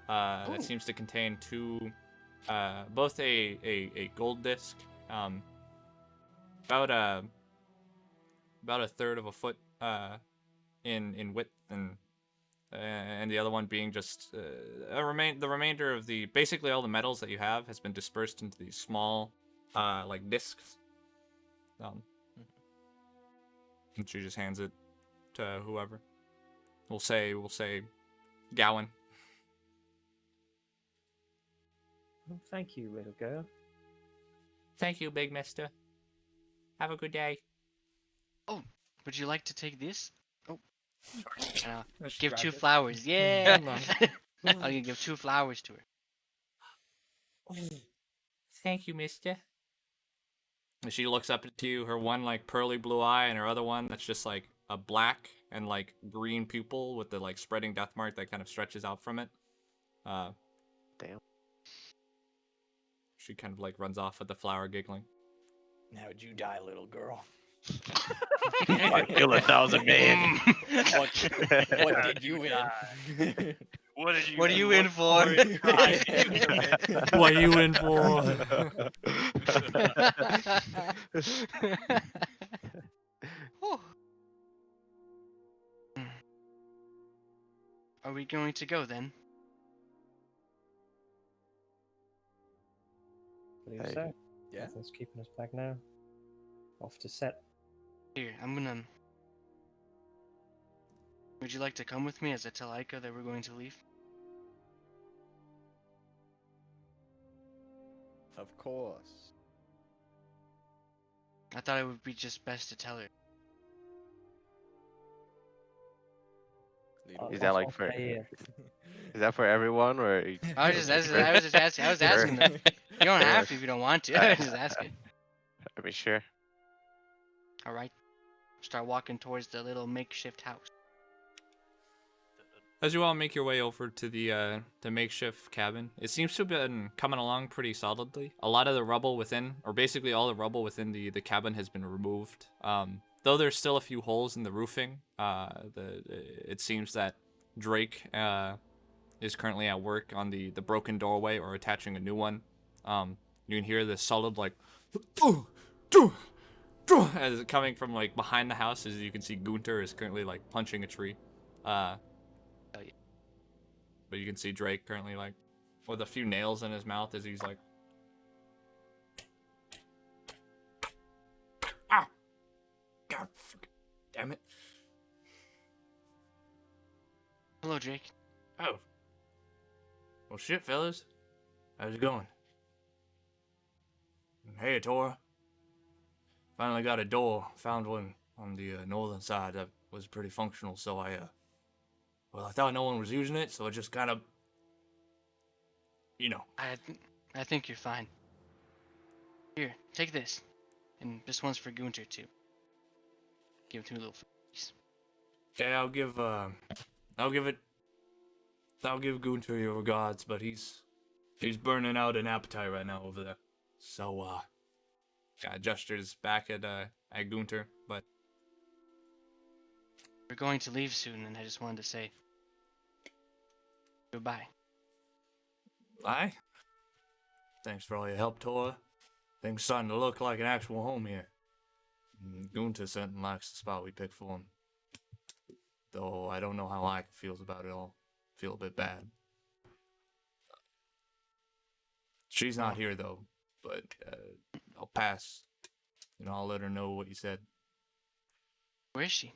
that Ooh. seems to contain both a gold disc, about a third of a foot in width, and the other one being just the remainder of basically all the metals that you have has been dispersed into these small like discs. And she just hands it to whoever. We'll say Gowan. Oh, thank you, little girl. Thank you, big mister. Have a good day. Would you like to take this? Oh. Let's Give grab 2 it. flowers. Yeah! No. I'm gonna give 2 flowers to her. Thank you, mister. And she looks up at you, her one like pearly blue eye and her other one that's just like a black and like green pupil with the like spreading death mark that kind of stretches out from it. Damn. She kind of like runs off with the flower giggling. How'd you die, little girl? I kill 1,000 men. What did you win? What did you? What are you in for? horrid crime did you commit? What are you in for? Whew. Are we going to go then? Believe Hey. so. Yeah. Nothing's keeping us back now. Off to set. Here, I'm gonna. Would you like to come with me as I tell Aika that we're going to leave? Of course. I thought it would be just best to tell her. Little Is that like Off for? the ear. Is that for everyone or? I was just asking. I was asking them. You don't have to if you don't want to. I was just asking. I mean, sure. All right. Start walking towards the little makeshift house. As you all make your way over to the makeshift cabin, it seems to have been coming along pretty solidly. A lot of the rubble within, or basically all the rubble within the cabin has been removed. Though there's still a few holes in the roofing, it seems that Drake is currently at work on the broken doorway or attaching a new one. You can hear this solid like as it coming from like behind the house. As you can see, Gunter is currently like punching a tree. But you can see Drake currently like with a few nails in his mouth as he's like, ah, God, damn it. Hello, Drake. Oh. Well, shit, fellas. How's it going? Hey, Tora. Finally got a door. Found one on the northern side that was pretty functional, so I thought no one was using it, so I just kind of, I think you're fine. Here, take this. And this one's for Gunter, too. Give it to me, little piece. Yeah, I'll give Gunter your regards, but he's burning out an appetite right now over there. So, yeah, gestures back at Gunter, but We're going to leave soon, and I just wanted to say goodbye. aye. Thanks for all your help, Tora. Things starting to look like an actual home here. Gunter certainly likes the spot we picked for him. Though I don't know how Ike feels about it all. Feel a bit bad. She's not here though, but I'll pass. I'll let her know what you said. Where is she?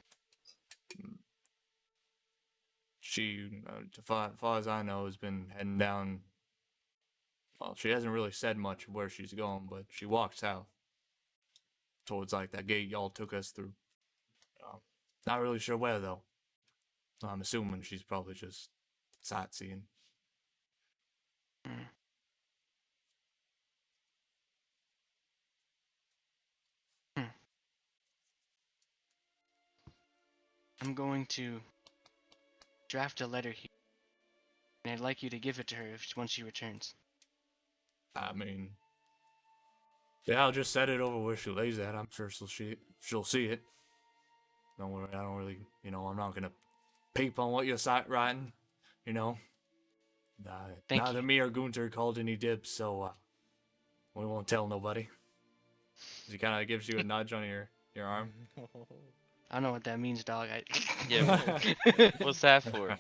She, as far as I know, has been heading down. Well, she hasn't really said much of where she's going, but she walked south towards like that gate y'all took us through. Not really sure where though. I'm assuming she's probably just sightseeing. Mm. I'm going to draft a letter here, and I'd like you to give it to her once she returns. I mean, yeah, I'll just set it over where she lays at. I'm sure she'll see it. Don't worry, I don't really, I'm not gonna peep on what you're writing, Thank Neither you. me or Gunter called any dibs, so we won't tell nobody. He kind of gives you a nudge on your arm. I don't know what that means, dog. Yeah, what's that for?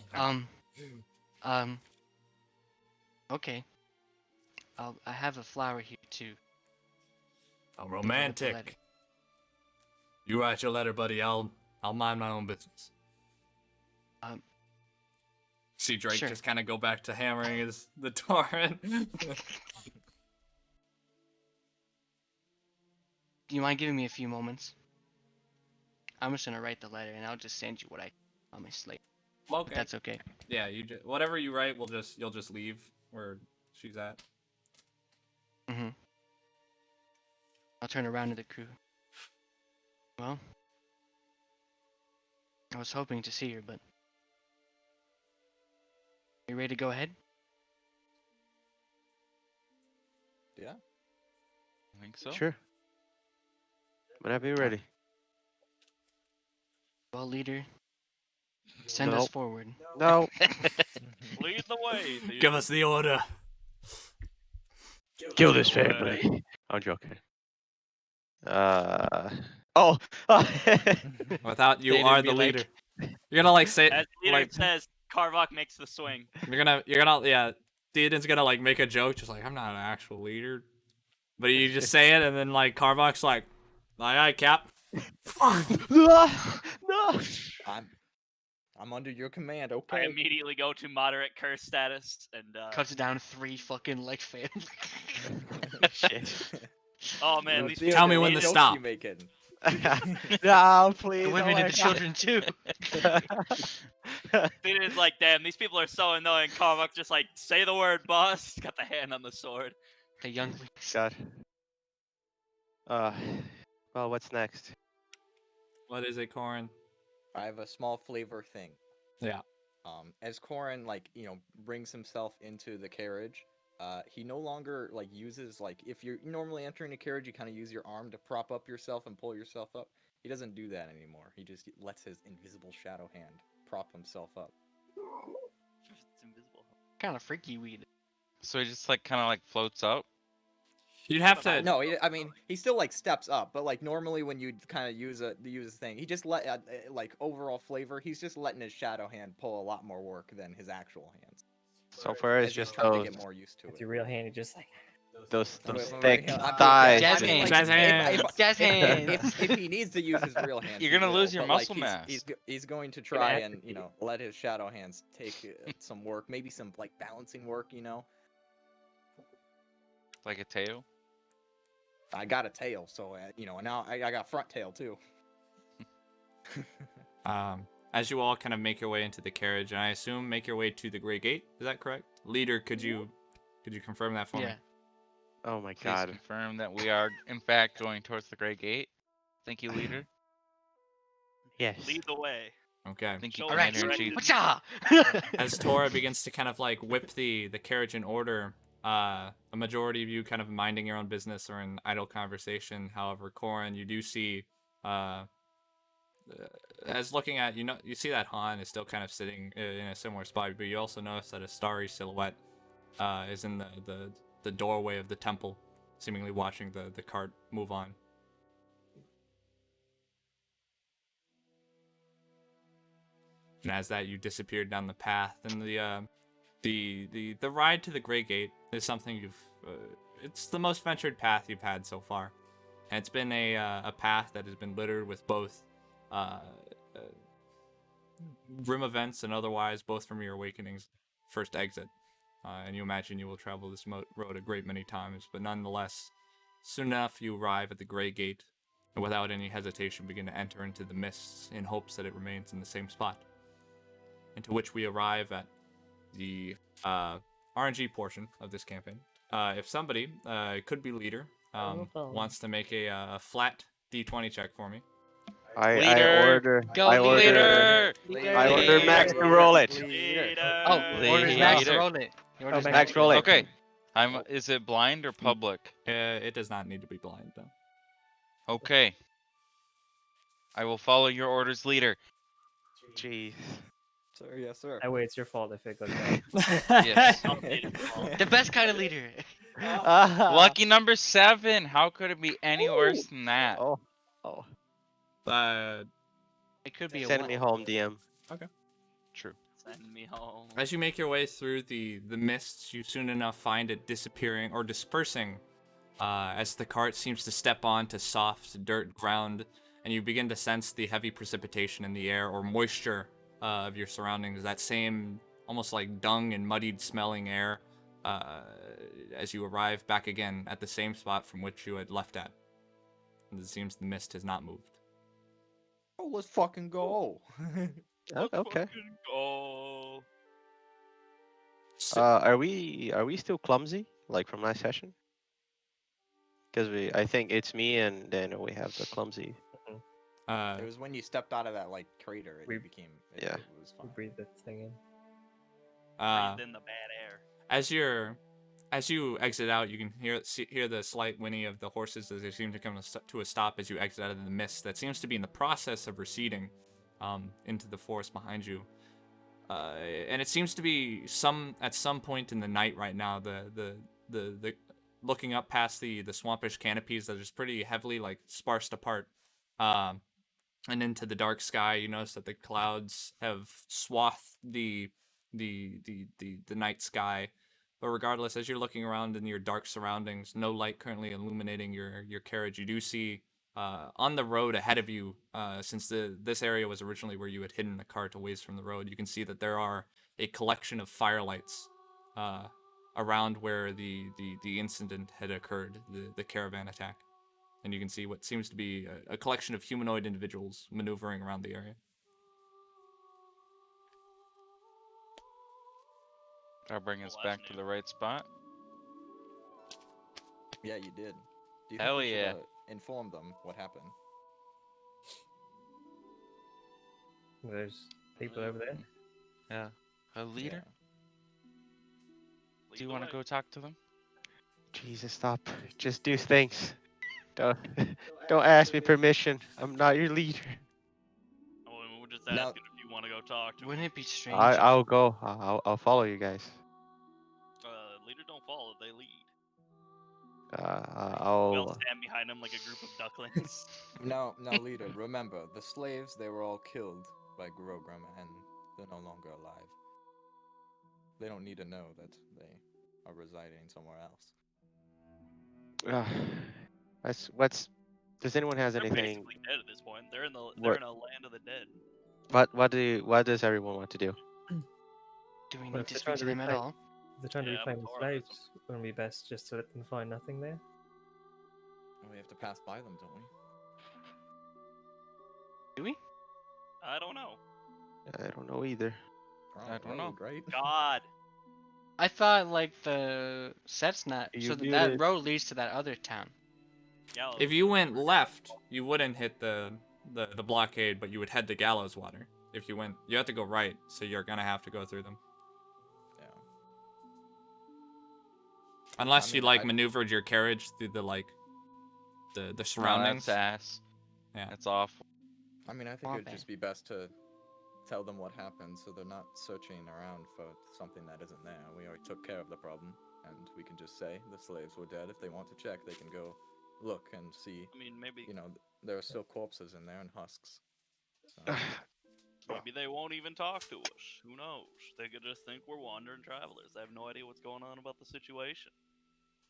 Okay. I have a flower here too. Oh, letter. romantic. You write your letter, buddy. I'll mind my own business. See Drake Sure. just kind of go back to hammering the torrent. Do you mind giving me a few moments? I'm just gonna write the letter, and I'll just send you what I on my slate. Okay. That's okay. Yeah, whatever you write, you'll just leave where she's at. Mm-hmm. I'll turn around to the crew. Well, I was hoping to see her, but you ready to go ahead? Yeah. I think so. Sure. Whenever you're ready. Well, leader, send us Nope. forward. No. Lead the way. Give us the order. Kill this Go ahead. family. I'm joking. Oh. Without you They'd are be the like- leader. You're gonna like say As leader like says, Karvok makes the swing. you're gonna yeah. Theoden's gonna like make a joke, just like I'm not an actual leader, but you just say it, and then like Carvok's like, aye aye, Cap. No. I'm under your command, I okay? immediately go to moderate curse status and Cuts down 3 fucking leg fans. Shit. oh man, these Tell me people when need to it. stop. You making? No, please. The women oh and my the children too. God. It's like, damn, these people are so annoying. Karvok just like, say the word, boss. Got the hand on the sword. The younglings. God. Well, what's next? What is it, Corin? I have a small flavor thing. Yeah. As Corin brings himself into the carriage, he no longer uses if you're normally entering a carriage, you kind of use your arm to prop up yourself and pull yourself up. He doesn't do that anymore. He just lets his invisible shadow hand prop himself up. It's invisible. Kind of freaky weed. So he just like kind of like floats up. You'd have to. No, I mean he still steps up, but normally when you kind of use a thing, he just let overall flavor. He's just letting his shadow hand pull a lot more work than his actual hands. So far, it's As he's just trying to those get more used to With it. your real hand, you just like. those With thick real- I- thighs. Jazz I mean, hands. Jazz hands. Jazz hands. If he needs to use his real hands, You're he gonna will, lose your but, muscle he's, mass. He's going to try and let his shadow hands take some work, maybe some balancing work. Like a tail. I got a tail, so now I got front tail too. As you all kind of make your way into the carriage, and I assume make your way to the Grey Gate. Is that correct? Leader, could you confirm that for me? Yeah. Oh my Please God. confirm that we are in fact going towards the Great Gate. Thank you, leader. Yes. Lead the way. Okay. Thank you, Show Alright. Commander in Chief. Whatcha? As Tora begins to kind of whip the carriage in order, a majority of you kind of minding your own business or in idle conversation. However, Corin, you do see, as looking at you see that Han is still kind of sitting in a similar spot, but you also notice that a starry silhouette is in the doorway of the temple, seemingly watching the cart move on. And as that, you disappeared down the path, and the ride to the Grey Gate is something it's the most ventured path you've had so far, and it's been a path that has been littered with both grim events and otherwise, both from your awakening's first exit. And you imagine you will travel this road a great many times, but nonetheless, soon enough you arrive at the Grey Gate, and without any hesitation begin to enter into the mists in hopes that it remains in the same spot. Into which we arrive at the RNG portion of this campaign. If somebody, could be leader, wants to make a flat D20 check for me. I Leader! order. Go, I order. Leader! I order Max to roll it. Leader. Oh, orders Max to Leader. roll it. He orders Max, Max, roll it. Okay. Is it blind or public? It does not need to be blind, though. Okay. I will follow your orders, leader. Jeez. Sir, yes, sir. That way, it's your fault if it goes bad. Yes. The best kind of leader. Lucky number 7. How could it be any worse than that? Oh. It could be a Send one. me home, DM. True. Send me home. As you make your way through the mists, you soon enough find it disappearing or dispersing as the cart seems to step onto soft dirt ground, and you begin to sense the heavy precipitation in the air or moisture of your surroundings, that same almost like dung and muddied smelling air as you arrive back again at the same spot from which you had left at. And it seems the mist has not moved. Oh, let's fucking go. Oh, okay. Fucking go. Are we still clumsy like from last session? Because I think it's me and then we have the clumsy. It was when you stepped out of that crater, it became. Yeah. It was You fine. breathe that thing in. Breathed in the bad air. as as you exit out, you can hear the slight whinny of the horses as they seem to come to a stop as you exit out of the mist that seems to be in the process of receding into the forest behind you. And it seems to be at some point in the night right now. The looking up past the swampish canopies that is pretty heavily like sparsed apart, and into the dark sky, you notice that the clouds have swathed the night sky. But regardless, as you're looking around in your dark surroundings, no light currently illuminating your carriage, you do see on the road ahead of you, since this area was originally where you had hidden the cart a ways from the road, you can see that there are a collection of firelights around where the incident had occurred, the caravan attack. And you can see what seems to be a collection of humanoid individuals maneuvering around the area. I'll bring us Well, that's back to new. the right spot. Yeah, you did. Do you Hell think we yeah. should inform them what happened? There's people over there. Yeah. A leader? Lead Do you the want to way. go talk to them? Jesus, stop. Just do things. Don't, don't ask me permission. I'm not your leader. Oh, and we're just Now- asking if you want to go talk to Wouldn't him. it be strange? I'll go. I'll follow you guys. Leader don't follow, they lead. We all I'll. stand behind him like a group of ducklings. Now, leader, remember, the slaves, they were all killed by Grogram, and they're no longer alive. They don't need to know that they are residing somewhere else. What's. Does anyone has They're anything? basically dead at this point. They're in What- a land of the dead. What does everyone want to do? Do we Well, need if to they're speak trying to to them at reclaim, all? if they're trying to Yeah, reclaim the Matora has slaves, wouldn't it be best just to let them find nothing there? We have to pass by them, don't we? Do we? I don't know. I don't know either. We're on I a don't know. road, right? God. I thought like the set's not You so that muted. road leads to that other town. Yeah. If you went left, you wouldn't hit the blockade, but you would head to Gallows Water. If you went, you have to go right, so you're gonna have to go through them. Yeah. Unless I you mean, like I- maneuvered your carriage through the No, surroundings. that's ass. Yeah. That's awful. I mean, I think Swamp it'd just be best to tell them what happened so they're not searching around for something that isn't there. We already took care of the problem, and we can just say the slaves were dead. If they want to check, they can go look and see. I mean, maybe You know, there are still corpses in there and husks. So, maybe they won't even talk to us. Who knows? They could just think we're wandering travelers. They have no idea what's going on about the situation.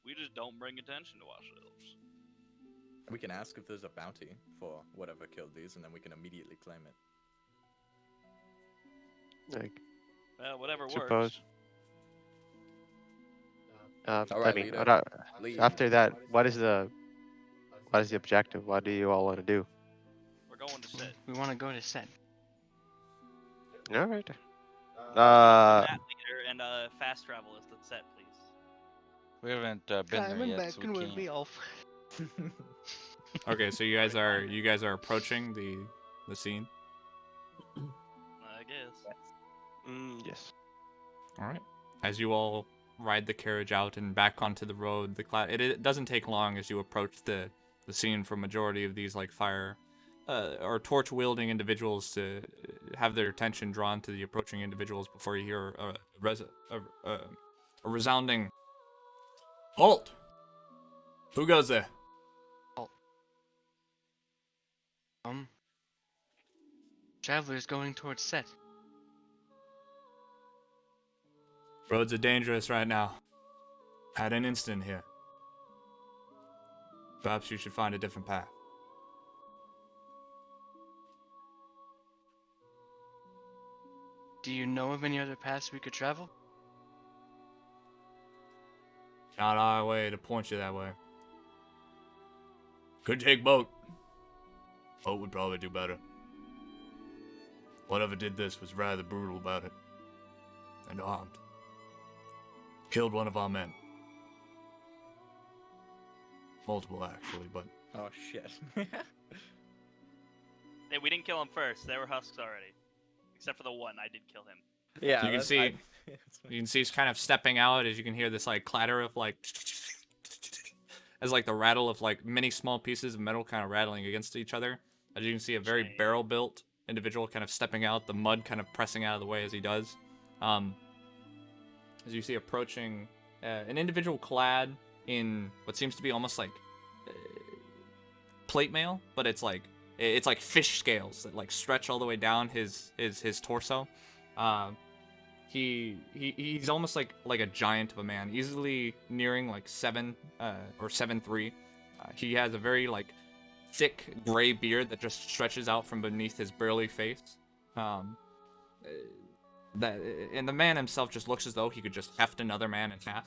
We just don't bring attention to ourselves. we can ask if there's a bounty for whatever killed these, and then we can immediately claim it. Like, Whatever Suppose. works. All I right, mean, leader. Lead. after that, what is the objective? What do you all want to do? We're going to sit. We want to go to set. All right. That leader and fast travel is the set, please. We haven't been there yet, so we can't. off. Okay, so you guys are approaching the scene. I guess. Yes. All right. As you all ride the carriage out and back onto the road, it doesn't take long as you approach the scene for majority of these like fire or torch wielding individuals to have their attention drawn to the approaching individuals before you hear a resounding halt. Who goes there? Travelers going towards set. Roads are dangerous right now. Had an incident here. Perhaps you should find a different path. Do you know of any other paths we could travel? Not our way to point you that way. Could take boat. Boat would probably do better. Whatever did this was rather brutal about it. And armed. Killed one of our men. Multiple, actually, but... Oh, shit. Hey, we didn't kill him first. There were husks already. Except for the one, I did kill him. Yeah, You can that's, see- You can see he's kind of stepping out as you can hear this like clatter of like as like the rattle of like many small pieces of metal kind of rattling against each other. As you can see a very Shame. barrel-built individual kind of stepping out, the mud kind of pressing out of the way as he does. As you see approaching an individual clad in what seems to be almost like plate mail, but it's like fish scales that like stretch all the way down his torso. He's almost like a giant of a man, easily nearing like 7 or 7'3". He has a very like thick gray beard that just stretches out from beneath his burly face. And the man himself just looks as though he could just heft another man in half.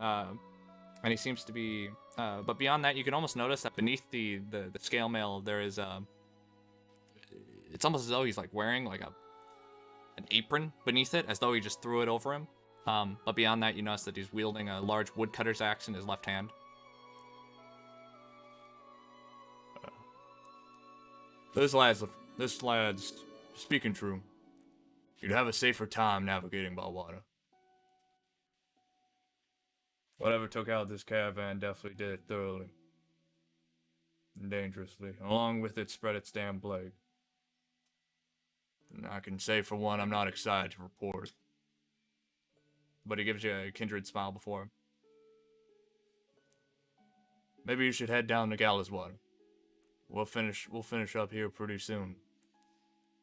And he seems to be, but beyond that, you can almost notice that beneath the scale mail there is it's almost as though he's like wearing like an apron beneath it, as though he just threw it over him. But beyond that, you notice that he's wielding a large woodcutter's axe in his left hand. This lad's speaking true. You'd have a safer time navigating by water. Whatever took out this caravan definitely did it thoroughly and dangerously. Along with it, spread its damn plague. And I can say for one, I'm not excited to report. But he gives you a kindred smile before him. Maybe you should head down to Gallows Water. We'll finish up here pretty soon.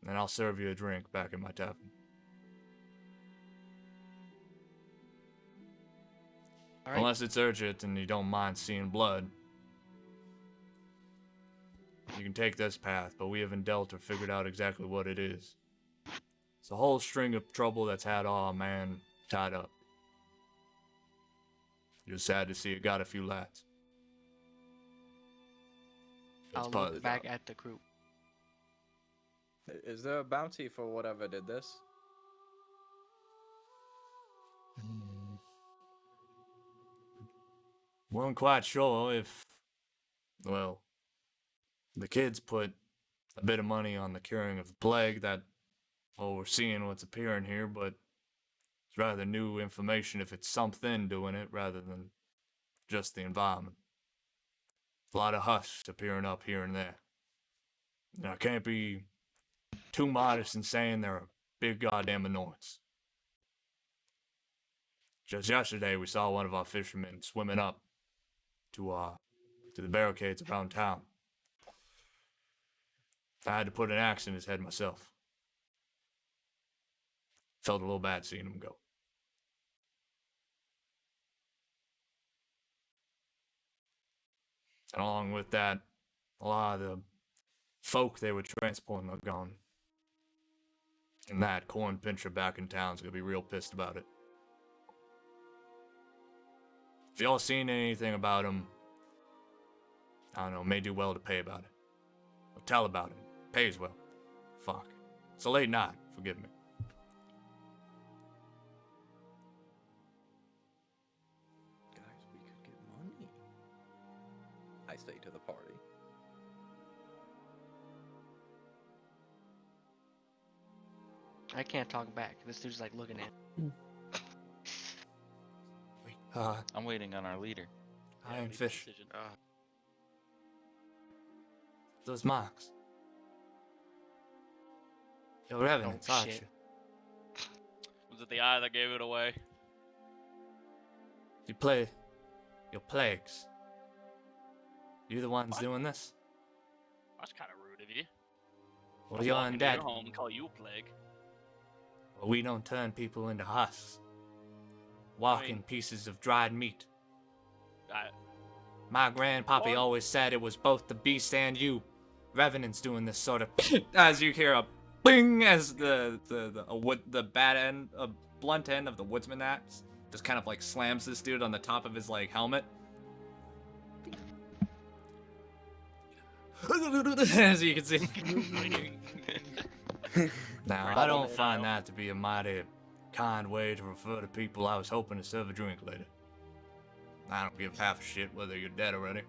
And I'll serve you a drink back in my tavern. All right. Unless it's urgent and you don't mind seeing blood. You can take this path, but we haven't dealt or figured out exactly what it is. It's a whole string of trouble that's had our man tied up. Just sad to see it got a few lads. That's I'll part of look the back job. at the group. Is there a bounty for whatever did this? Weren't quite sure if, well, the kids put a bit of money on the curing of the plague that, well, we're seeing what's appearing here, but it's rather new information if it's something doing it rather than just the environment. A lot of hush appearing up here and there. And I can't be too modest in saying they're a big goddamn annoyance. Just yesterday, we saw one of our fishermen swimming up to the barricades around town. I had to put an axe in his head myself. Felt a little bad seeing him go. And along with that, a lot of the folk they were transporting are gone. And that corn pincher back in town's gonna be real pissed about it. If y'all seen anything about him, I don't know, may do well to pay about it. Or tell about it. Pays well. Fuck. It's a late night, forgive me. Guys, we could get money. I say to the party. I can't talk back. This dude's like looking at me. I'm waiting on our leader. Yeah, Iron make a fish. decision. Those marks. You're revenants, aren't shit. you? Was it the eye that gave it away? You play your plagues. You the ones What? doing this? That's kind of rude of you. Well, I'll you're walk into undead. your home and call you a plague. Well, we don't turn people into husks. Walking pieces of dried meat. My grandpappy Or- always said it was both the beast and you. Revenants doing this sort of as you hear a bing as the blunt end of the woodsman axe just kind of like slams this dude on the top of his like helmet. As you can see. Now, I don't find that to be a mighty kind way to refer to people I was hoping to serve a drink later. I don't give half a shit whether you're dead already.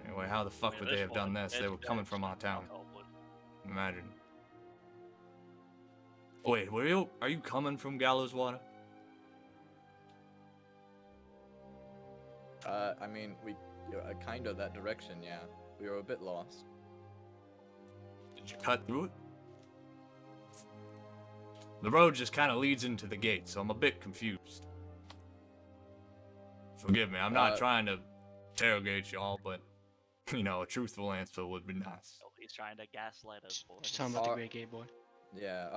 Anyway, how the fuck At would this they have done point, this? They were coming from our town. alcohol would- Imagine. Wait, are you coming from Gallows Water? I mean, we kind of that direction, yeah. We were a bit lost. Did you cut through it? The road just kind of leads into the gate, so I'm a bit confused. Forgive me, I'm not trying to interrogate y'all, but, you know, a truthful answer would be nice. Oh, he's trying to gaslight us, boys. Just tell him about the great gay boy. Yeah,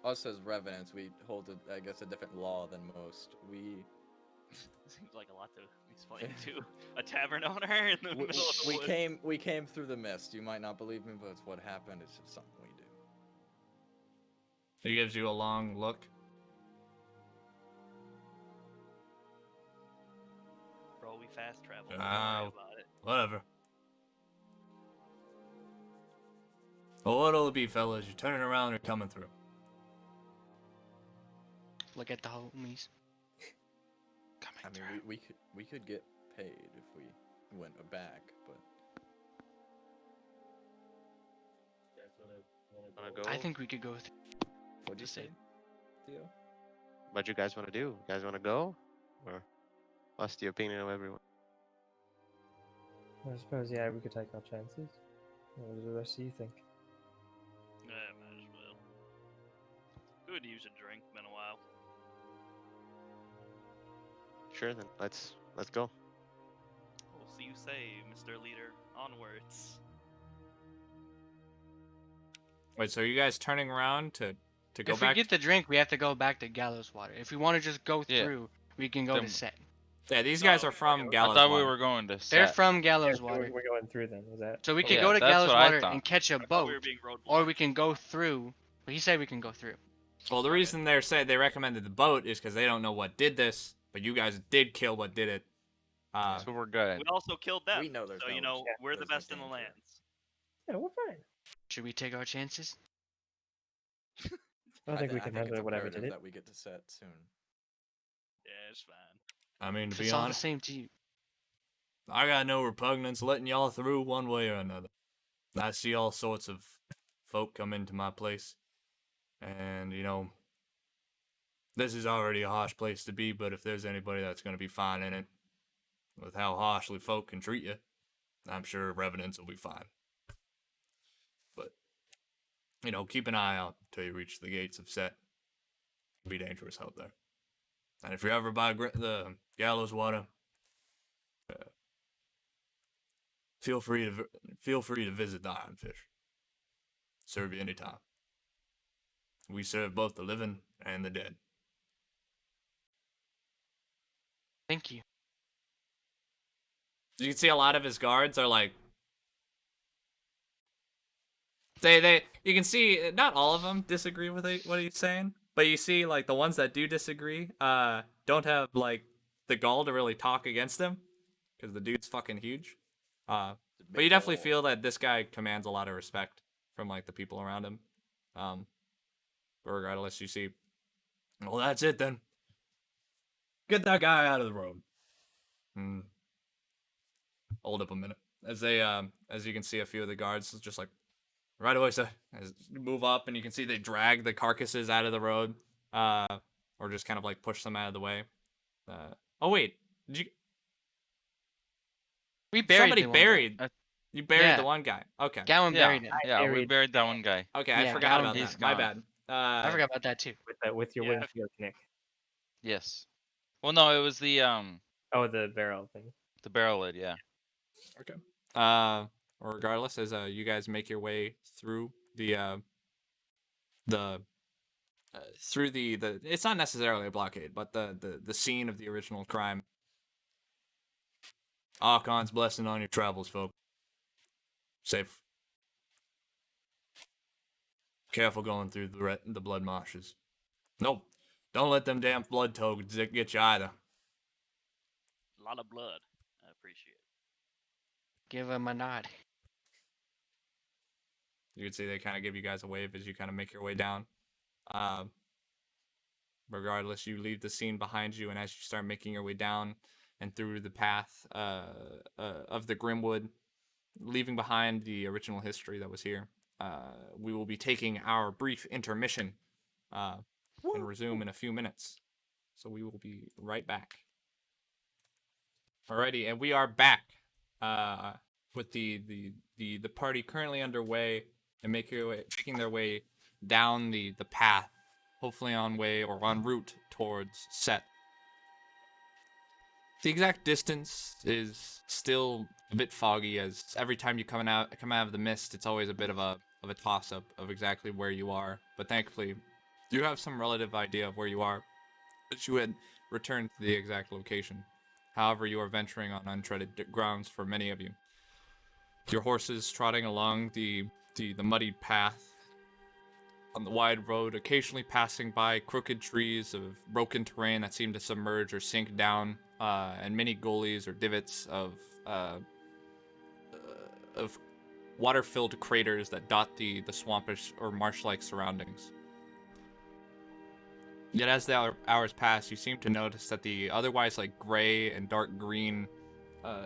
us as revenants, we hold, I guess, a different law than most. We Seems like a lot to explain to a tavern owner in the middle of the woods. we came through the mist. You might not believe me, but it's what happened. It's just something we do. He gives you a long look. Bro, we fast travel. Don't Ah, worry about it. whatever. Well, what'll it be, fellas? You turning around or coming through? Look at the homies. I mean, we could get paid if we went back, but Wanna go? I think we could go through. what'd you Just say, say- Theo? What you guys want to do? You guys want to go, or what's the opinion of everyone? I suppose, yeah, we could take our chances. What does the rest of you think? Yeah, might as well. Could use a drink. Been a while. Sure, then let's go. We'll see you say, Mr. Leader. Onwards. Wait, so are you guys turning around to go If we back? get the drink, we have to go back to Gallows Water. If we want to just go Yeah. through, we can go Then- to Set. Yeah, these guys Oh, are from okay. Gallows I thought we Water. were going to They're set. from Gallows Yeah, Water. we're going through then, is that? So we could Yeah, go to that's Gallows what I Water thought. and catch a I thought boat, we were being road or we blocked. can go through. But he said we can go through. Well, the reason they recommended the boat is because they don't know what did this, but you guys did kill what did it. That's what we're good at. We also killed them. We know there's so, no- you know, yeah, we're the there's no best in the danger. lands. Yeah, we're fine. Should we take our chances? I think we can it's handle whatever imperative did it. that we get to set soon. Yeah, it's fine. I mean, to If be it's all the honest, same to you. I got no repugnance letting y'all through one way or another. I see all sorts of folk come into my place, and you know, this is already a harsh place to be. But if there's anybody that's going to be fine in it, with how harshly folk can treat you, I'm sure revenants will be fine. But you know, keep an eye out till you reach the gates of Set. It can be dangerous out there. And if you're ever by the Gallows Water, feel free to visit the Ironfish. Serve you anytime. We serve both the living and the dead. Thank you. You can see a lot of his guards are like they you can see not all of them disagree with what he's saying, but you see like the ones that do disagree don't have like the gall to really talk against him because the dude's fucking huge. But you definitely feel that this guy commands a lot of respect from like the people around him. But regardless, you see, well, that's it then. Get that guy out of the road. Hold up a minute. As you can see, a few of the guards just like, right away, sir. As you move up, and you can see they drag the carcasses out of the road, or just kind of like push them out of the way. Oh wait, did you? We buried Somebody the one guy. buried. You buried yeah. the one guy. Okay. Gowan Yeah, buried him. yeah, we buried- buried that one guy. Okay, I Yeah, forgot Gowan- about he's that. My gone. bad. I forgot about that too. With your Yeah. Winfield Nick. Yes. Well, no, it was the Oh, the barrel thing. barrel lid. Yeah. Regardless, as you guys make your way through the it's not necessarily a blockade, but the scene of the original crime. Archon's blessing on your travels, folk. Safe. Careful going through the blood marshes. Nope. Don't let them damn blood toads get you either. A lot of blood. I appreciate it. Give him a nod. You can see they kind of give you guys a wave as you kind of make your way down. Regardless, you leave the scene behind you, and as you start making your way down and through the path of the Grimwood, leaving behind the original history that was here, we will be taking our brief intermission and resume in a few minutes. So we will be right back. Alrighty, and we are back with the party currently underway and making their way down the path, hopefully on way or en route towards Set. The exact distance is still a bit foggy, as every time you come out of the mist, it's always a bit of a toss up of exactly where you are. But thankfully, you have some relative idea of where you are, as you had returned to the exact location. However, you are venturing on untreaded grounds for many of you. Your horses trotting along the muddied path on the wide road, occasionally passing by crooked trees of broken terrain that seem to submerge or sink down, and many gullies or divots of water-filled craters that dot the swampish or marsh-like surroundings. Yet as the hours pass, you seem to notice that the otherwise like gray and dark green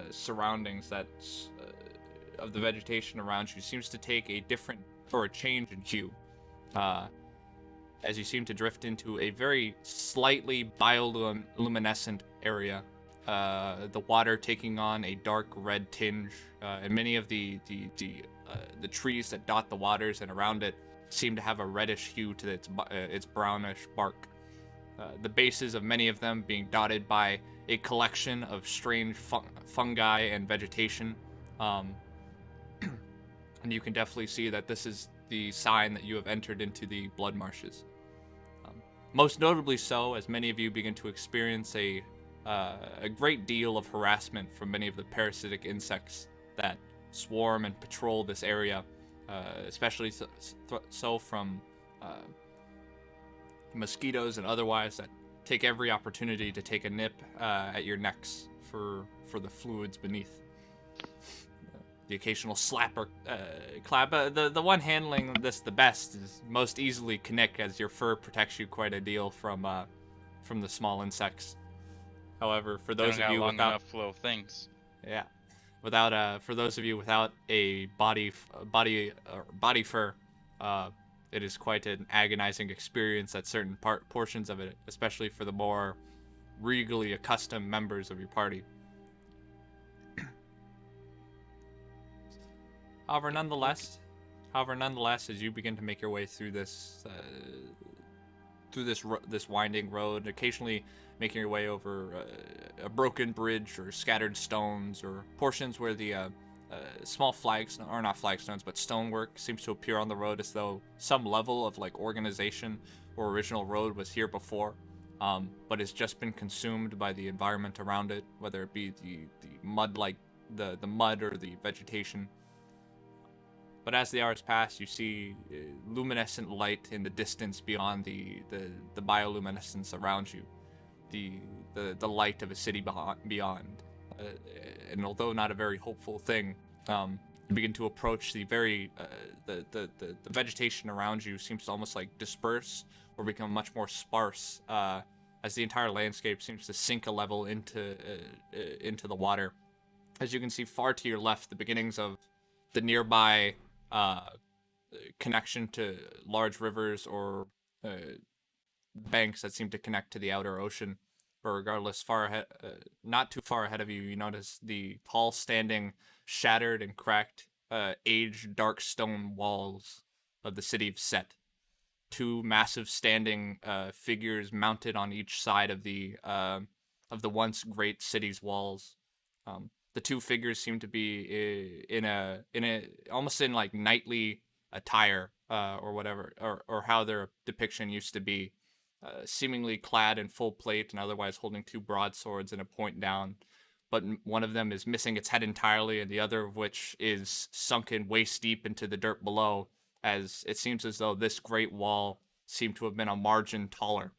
surroundings of the vegetation around you seems to take a different or a change in hue. As you seem to drift into a very slightly bioluminescent area, the water taking on a dark red tinge, and many of the trees that dot the waters and around it seem to have a reddish hue to its brownish bark. The bases of many of them being dotted by a collection of strange fungi and vegetation. And you can definitely see that this is the sign that you have entered into the blood marshes. Most notably so, as many of you begin to experience a great deal of harassment from many of the parasitic insects that swarm and patrol this area, especially so from mosquitoes and otherwise that take every opportunity to take a nip at your necks for the fluids beneath. The occasional slap or clap. The one handling this the best is most easily Knick, as your fur protects you quite a deal from the small insects. However, for those of you long without enough flow of things. yeah, without for those of you without a body fur, it is quite an agonizing experience at certain portions of it, especially for the more regally accustomed members of your party. However, nonetheless, as you begin to make your way through this winding road, occasionally making your way over a broken bridge or scattered stones or portions where the small not flagstones, but stonework seems to appear on the road, as though some level of like organization or original road was here before, but has just been consumed by the environment around it, whether it be the mud or the vegetation. But as the hours pass, you see luminescent light in the distance beyond the bioluminescence around you, the light of a city beyond. And although not a very hopeful thing, you begin to approach the vegetation around you seems to almost like disperse or become much more sparse, as the entire landscape seems to sink a level into the water. As you can see far to your left, the beginnings of the nearby connection to large rivers or banks that seem to connect to the outer ocean. But regardless, not too far ahead of you, you notice the tall, standing, shattered and cracked, aged, dark stone walls of the city of Set. Two massive standing figures mounted on each side of the once great city's walls. The two figures seem to be in a almost in like knightly attire, or whatever, or how their depiction used to be, seemingly clad in full plate and otherwise holding two broadswords and a point down. But one of them is missing its head entirely, and the other of which is sunken waist deep into the dirt below, as it seems as though this great wall seemed to have been a margin taller,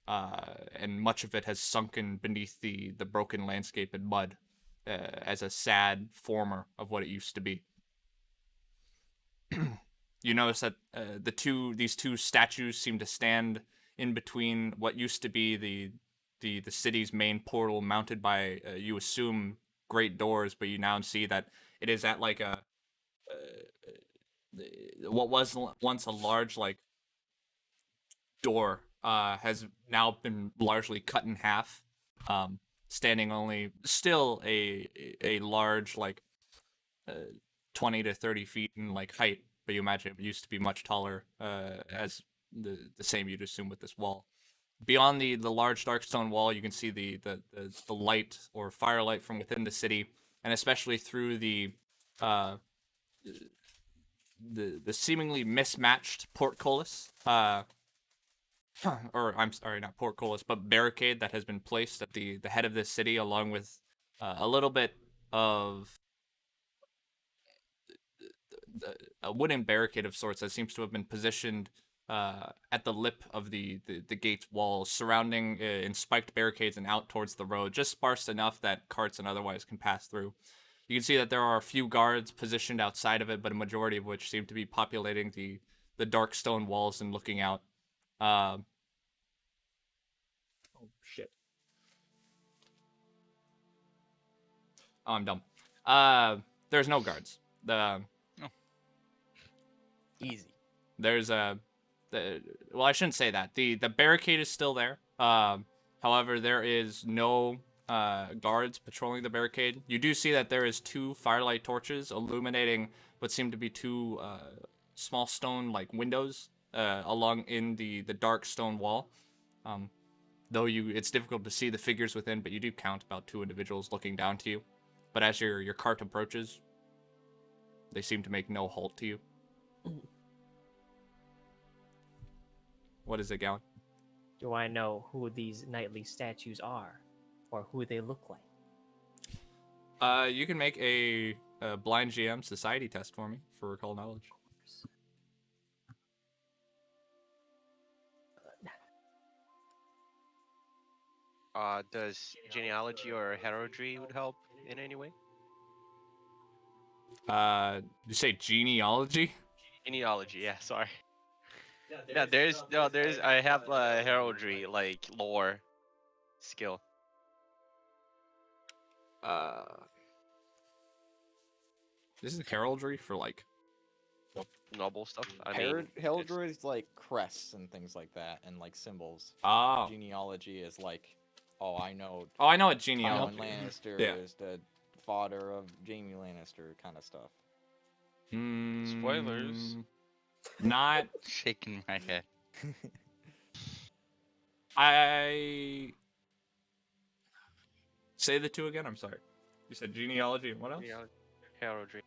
and much of it has sunken beneath the broken landscape and mud, as a sad former of what it used to be. You notice that these two statues seem to stand in between what used to be the city's main portal, mounted by you assume great doors, but you now see that it is at like what was once a large like door has now been largely cut in half, standing only still a large like uh, 20 to 30 feet in like height, but you imagine it used to be much taller, as the same you'd assume with this wall. Beyond the large dark stone wall, you can see the light or firelight from within the city, and especially through uh, the seemingly mismatched portcullis, or I'm sorry, not portcullis, but barricade that has been placed at the head of this city, along with a little bit of a wooden barricade of sorts that seems to have been positioned at the lip of the gate's walls, surrounding in spiked barricades and out towards the road, just sparse enough that carts and otherwise can pass through. You can see that there are a few guards positioned outside of it, but a majority of which seem to be populating the dark stone walls and looking out. Uh, oh shit! Oh, I'm dumb. There's no guards. Easy. There's well, I shouldn't say that. The barricade is still there. However, there is no guards patrolling the barricade. You do see that there is 2 firelight torches illuminating what seem to be 2 small stone like windows along in the dark stone wall. Though it's difficult to see the figures within, but you do count about 2 individuals looking down to you. But as your cart approaches, they seem to make no halt to you. What is it, Gowan? Do I know who these knightly statues are, or who they look like? You can make a blind GM society test for me for recall knowledge. Does genealogy or heraldry would help in any way? Did you say genealogy? Genealogy, yeah, sorry. Yeah, there's I have heraldry like lore skill. Uh, this is heraldry for like. Noble stuff. I mean, it's- Heraldry is like crests and things like that, and like symbols. Oh. Genealogy is like, oh, I know Oh, I know what Tywin genealogy. Lannister Yeah. is the father of Jaime Lannister, kind of stuff. Spoilers. Not. Shaking my head. I. Say the 2 again. I'm sorry. You said genealogy and what else? Genealogy, heraldry.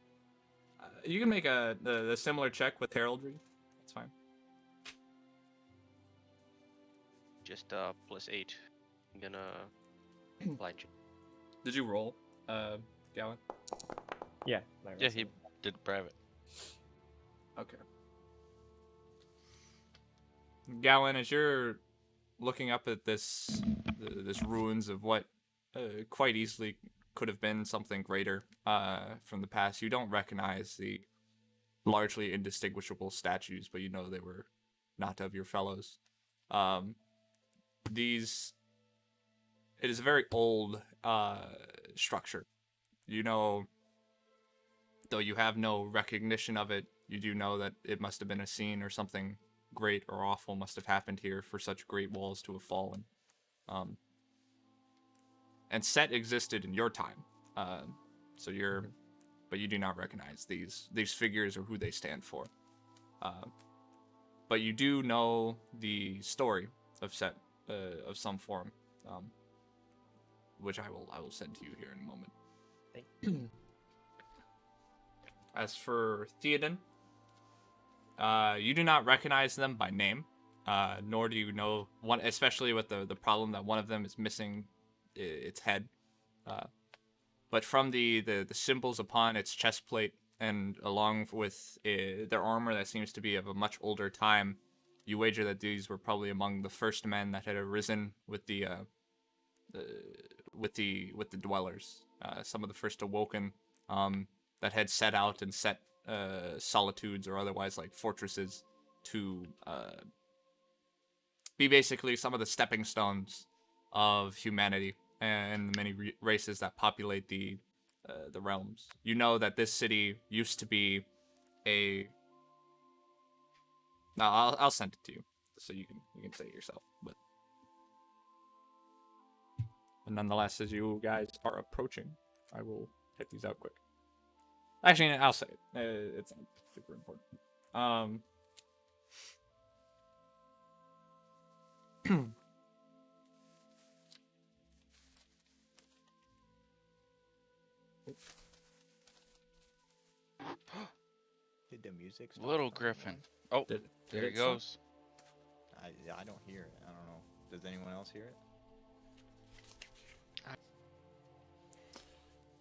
You can make the similar check with heraldry. That's fine. Just +8. I'm gonna blind you. Did you roll, Gowan? Yeah. Yeah, he did private. Okay. Gowan, as you're looking up at this ruins of what quite easily could have been something greater from the past, you don't recognize the largely indistinguishable statues, but you know they were not of your fellows. It is a very old structure. You know, though you have no recognition of it, you do know that it must have been a scene or something great or awful must have happened here for such great walls to have fallen. And Set existed in your time, so you're, but you do not recognize these figures or who they stand for. But you do know the story of Set of some form, which I will send to you here in a moment. Thank you. As for Theoden, you do not recognize them by name, nor do you know one, especially with the problem that one of them is missing its head. But from the symbols upon its chest plate, and along with their armor that seems to be of a much older time, you wager that these were probably among the first men that had arisen with the dwellers. Some of the first awoken that had set out and set solitudes or otherwise like fortresses to be basically some of the stepping stones of humanity and the many races that populate the realms. You know that this city used to be a No, I'll send it to you so you can say it yourself. But nonetheless, as you guys are approaching, I will hit these out quick. Actually, I'll say it. It's not super important. Did the music stop? Little playing Griffin. now? Oh, Did there he it stop? goes. I don't hear it. I don't know. Does anyone else hear it?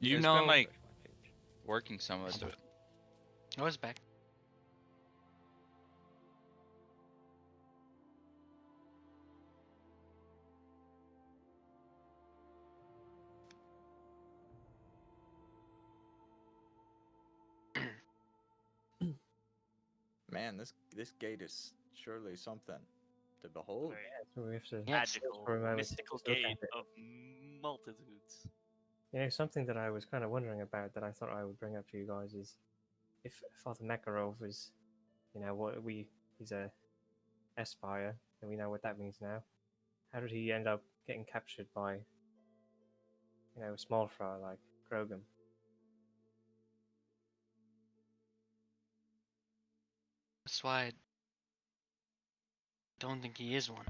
You It's know, been like Refresh my page. working some of it. I was back. Man, this gate is surely something to behold. Very So we have to Yeah. magical, for a moment to mystical just look gate at it. of multitudes. You know, something that I was kind of wondering about that I thought I would bring up to you guys is if Father Makarov was, you know, he's a Aspire, and we know what that means now. How did he end up getting captured by, you know, a small fry like Krogan? That's why I don't think he is one.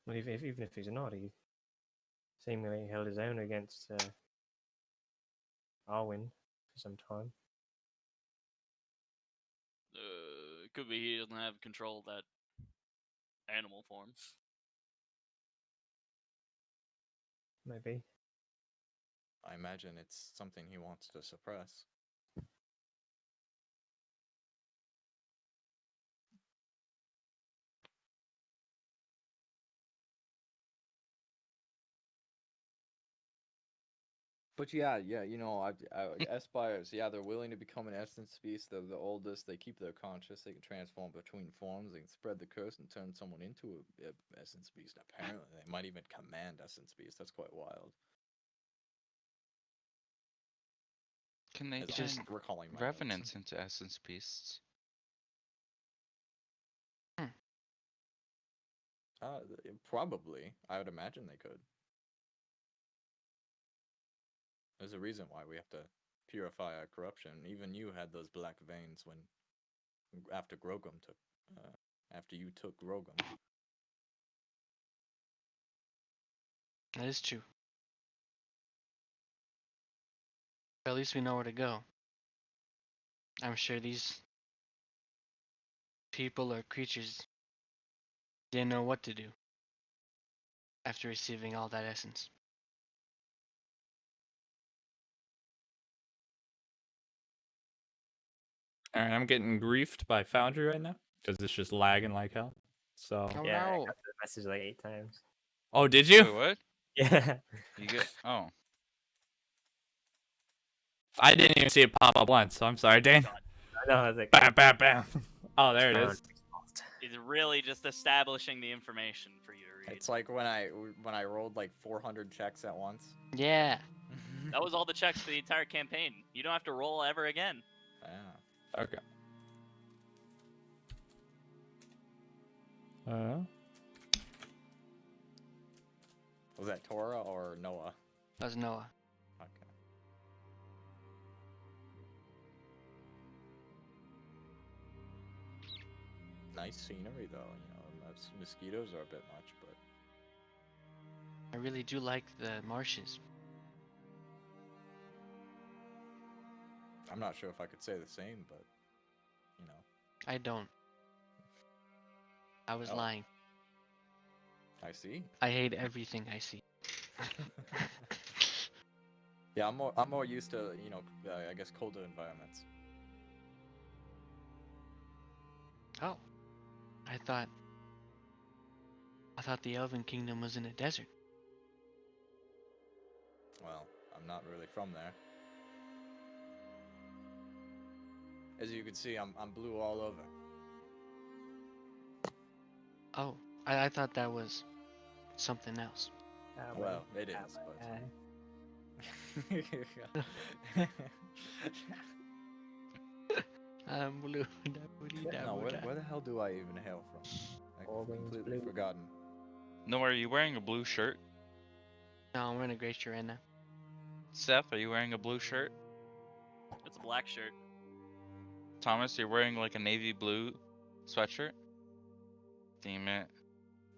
Well, even if he's not, he seemingly held his own against Arwen for some time. It could be he doesn't have control of that animal form. Maybe. I imagine it's something he wants to suppress. But yeah, you know, Aspires, yeah, they're willing to become an essence beast. They're the oldest. They keep their conscious. They can transform between forms. They can spread the curse and turn someone into a essence beast. Apparently, they might even command essence beast. That's quite wild. Can they As It's I'm just- turn recalling my notes. revenants into essence beasts? Probably. I would imagine they could. There's a reason why we have to purify our corruption. Even you had those black veins when after Grogum took after you took Grogum. That is true. But at least we know where to go. I'm sure these people or creatures didn't know what to do after receiving all that essence. all right, I'm getting griefed by Foundry right now because it's just lagging like hell. So, Oh Yeah, I no! got the message like 8 times. oh, did you? Wait, what? Yeah. You get? Oh, I didn't even see it pop up once. So I'm sorry, Dane. I know, I was like, Bam, bam, bam. Oh, there it Found is. It's really just establishing the information for you to read. It's like when I rolled like 400 checks at once. Yeah. That was all the checks for the entire campaign. You don't have to roll ever again. Yeah. Okay. Was that Torah or Noah? That was Noah. Okay. Nice scenery though, you know. Mosquitoes are a bit much, but I really do like the marshes. I'm not sure if I could say the same, but you know. I don't. I was Oh. lying. I see. I hate everything I see. Yeah, I'm more used to, you know, I guess colder environments. Oh. I thought the Elven Kingdom was in a desert. Well, I'm not really from there. As you can see, I'm blue all over. Oh. I thought that was something else. Well, it is, but I'm blue. Yeah, no, where the hell do I even hail from? I've Always completely blue. forgotten. No, are you wearing a blue shirt? No, I'm wearing a gray shirt right now. Seth, are you wearing a blue shirt? It's a black shirt. Thomas, you're wearing like a navy blue sweatshirt? Damn it.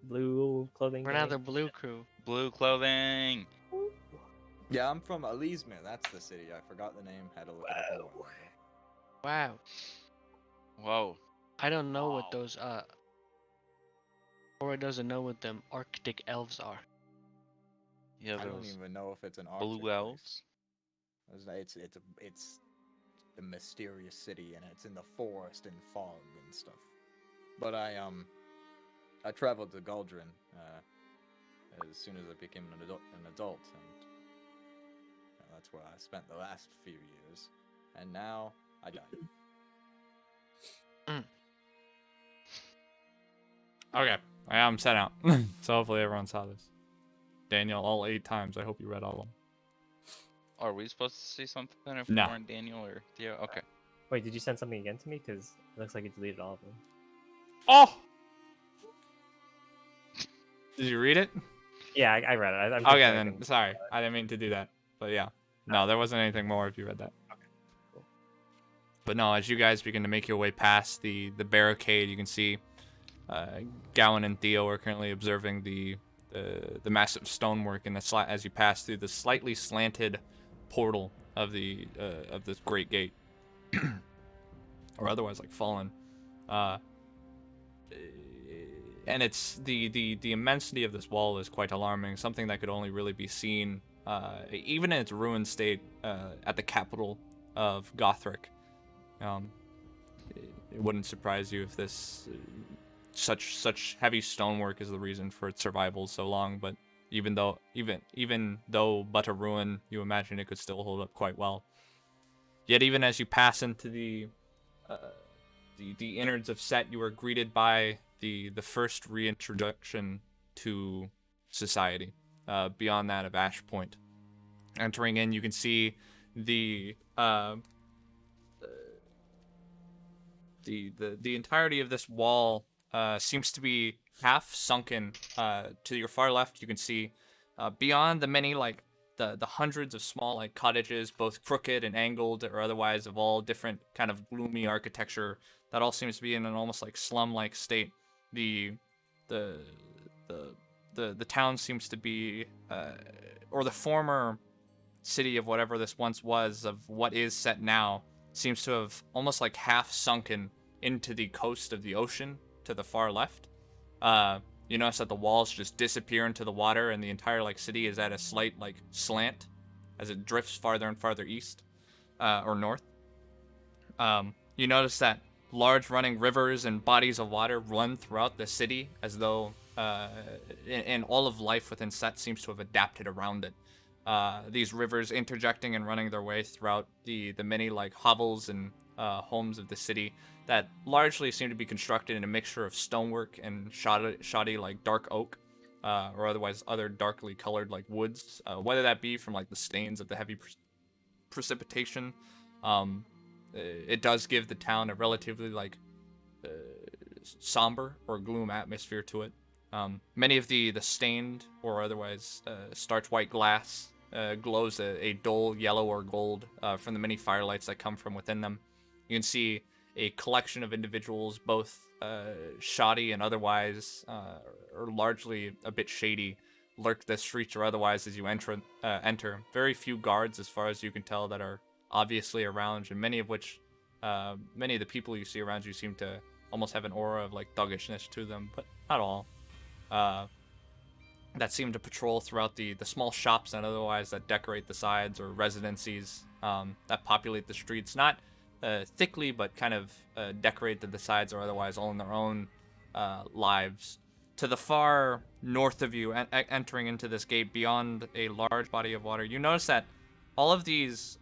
Blue clothing. We're gang. not the blue crew. Blue clothing! Yeah, I'm from Alizme. That's the city. I forgot the name. Had to look it up a while ago. Wow. Whoa. I don't know what Wow. those Or doesn't know what them Arctic elves are. Yeah, I don't those even know if it's an Arctic blue place. elves. It's the mysterious city, and it's in the forest and fog and stuff. But I traveled to Galdrin as soon as I became an adult, and that's where I spent the last few years. And now I died. Okay, I am set out. So hopefully everyone saw this. Daniel, all 8 times. I hope you read all of them. Are we supposed to see something if No. we weren't Daniel or Theo? Okay. Wait, did you send something again to me? Because it looks like you deleted all of them. Oh! Did you read it? Yeah, I read it. I'm just Okay, checking. then sorry. I didn't mean to do that. But yeah. No, there wasn't anything more if you read that. Okay, cool. But no, as you guys begin to make your way past the barricade, you can see Gowan and Theo are currently observing the massive stonework in the as you pass through the slightly slanted portal of this great gate, or otherwise like fallen. And it's the immensity of this wall is quite alarming. Something that could only really be seen, even in its ruined state, at the capital of Gothric. It wouldn't surprise you if this such heavy stonework is the reason for its survival so long. But even though but a ruin, you imagine it could still hold up quite well. Yet even as you pass into the innards of Set, you are greeted by the first reintroduction to society, beyond that of Ash Point. Entering in, you can see the entirety of this wall seems to be half sunken. To your far left, you can see beyond the many the hundreds of small cottages, both crooked and angled, or otherwise of all different kind of gloomy architecture. That all seems to be in an almost slum-like state. The town seems to be, or the former city of whatever this once was, of what is Set now, seems to have almost half sunken into the coast of the ocean to the far left. You notice that the walls just disappear into the water, and the entire city is at a slight slant as it drifts farther and farther east, or north. You notice that large running rivers and bodies of water run throughout the city, as though and all of life within Set seems to have adapted around it. These rivers interjecting and running their way throughout the many hovels and homes of the city that largely seem to be constructed in a mixture of stonework and shoddy dark oak, or otherwise other darkly colored woods, whether that be from the stains of the heavy precipitation. It does give the town a relatively somber or gloom atmosphere to it. Many of the stained or otherwise starch white glass glows a dull yellow or gold from the many firelights that come from within them. You can see a collection of individuals, both shoddy and otherwise, or largely a bit shady, lurk the streets or otherwise as you enter. Very few guards, as far as you can tell, that are obviously around, and many of the people you see around you seem to almost have an aura of thuggishness to them, but not all. That seem to patrol throughout the small shops and otherwise that decorate the sides, or residencies that populate the streets, not thickly, but kind of decorated the sides or otherwise, all in their own lives. To the far north of you, entering into this gate beyond a large body of water, you notice that all of these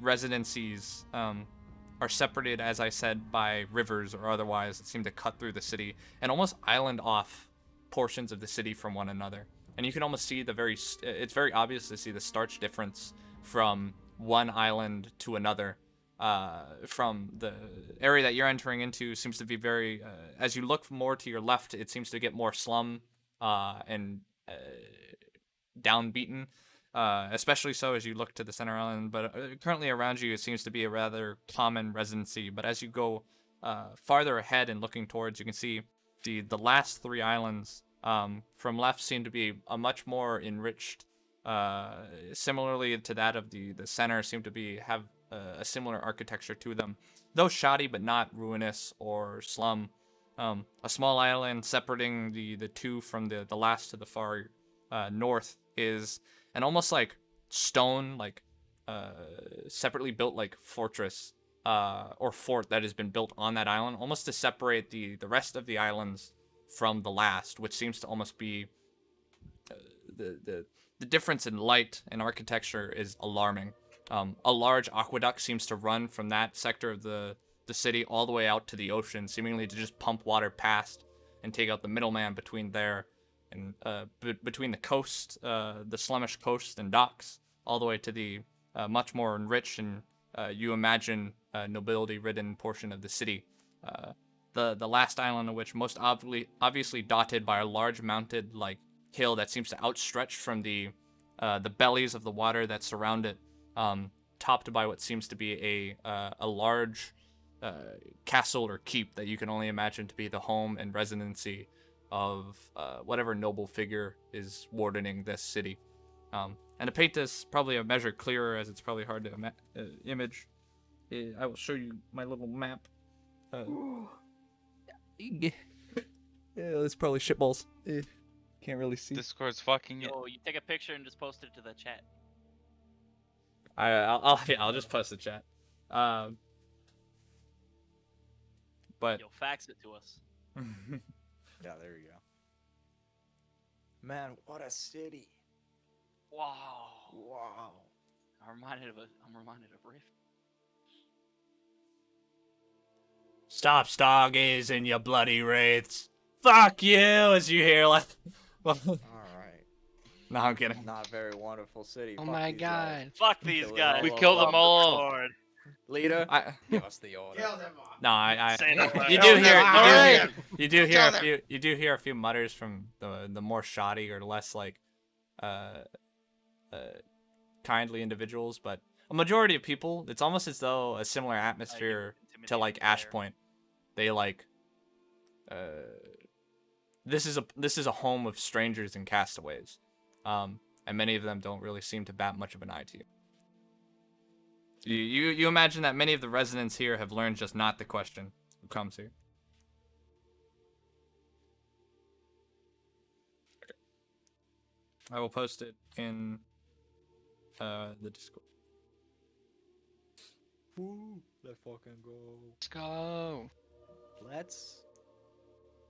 residencies are separated, as I said, by rivers or otherwise that seem to cut through the city and almost island off portions of the city from one another. And you can almost see it's very obvious to see the starch difference from one island to another. from the area that you're entering into seems to be very. As you look more to your left, it seems to get more slum and downbeaten. Especially so as you look to the center island, but currently around you it seems to be a rather common residency. But as you go farther ahead and looking towards, you can see the last 3 islands from left seem to be a much more enriched. Similarly to that of the center, seem to be have a similar architecture to them, though shoddy but not ruinous or slum. A small island separating the two from the last to the far north is an almost like stone, like separately built like fortress or fort that has been built on that island, almost to separate the rest of the islands from the last, which seems to almost be the difference in light and architecture is alarming. A large aqueduct seems to run from that sector of the city all the way out to the ocean, seemingly to just pump water past and take out the middleman between there and between the coast, the Slumish coast and docks, all the way to the much more enriched and you imagine nobility-ridden portion of the city. The last island of which most obviously dotted by a large mounted like hill that seems to outstretch from the bellies of the water that surround it, topped by what seems to be a large castle or keep that you can only imagine to be the home and residency of whatever noble figure is wardening this city. And to paint this probably a measure clearer, as it's probably hard to image, I will show you my little map. Yeah, it's probably shitballs. Can't really see. Discord's fucking it. Yo, you take a picture and just post it to the chat. I'll just post the chat. But Yo, fax it to us. Yeah, there you go. Man, what a city! Wow. Wow. I'm reminded of Rift. stop stargazing, you bloody wraiths. Fuck you, as you hear like. All right. No, I'm kidding. Not very wonderful city. Oh Fuck my these guys. god. Fuck these Kill it guys. We killed them all. Lord. Leader, I give us the order. no, I Say no more. you Kill do them hear all. you do hear a few a few mutters from the more shoddy or less like kindly individuals, but a majority of people, it's almost as though a similar atmosphere to like Ashpoint. They like this is a home of strangers and castaways. And many of them don't really seem to bat much of an eye to you. You imagine that many of the residents here have learned just not the question who comes here. Okay. I will post it in the Discord. Woo, let's fucking go. Let's go. Let's.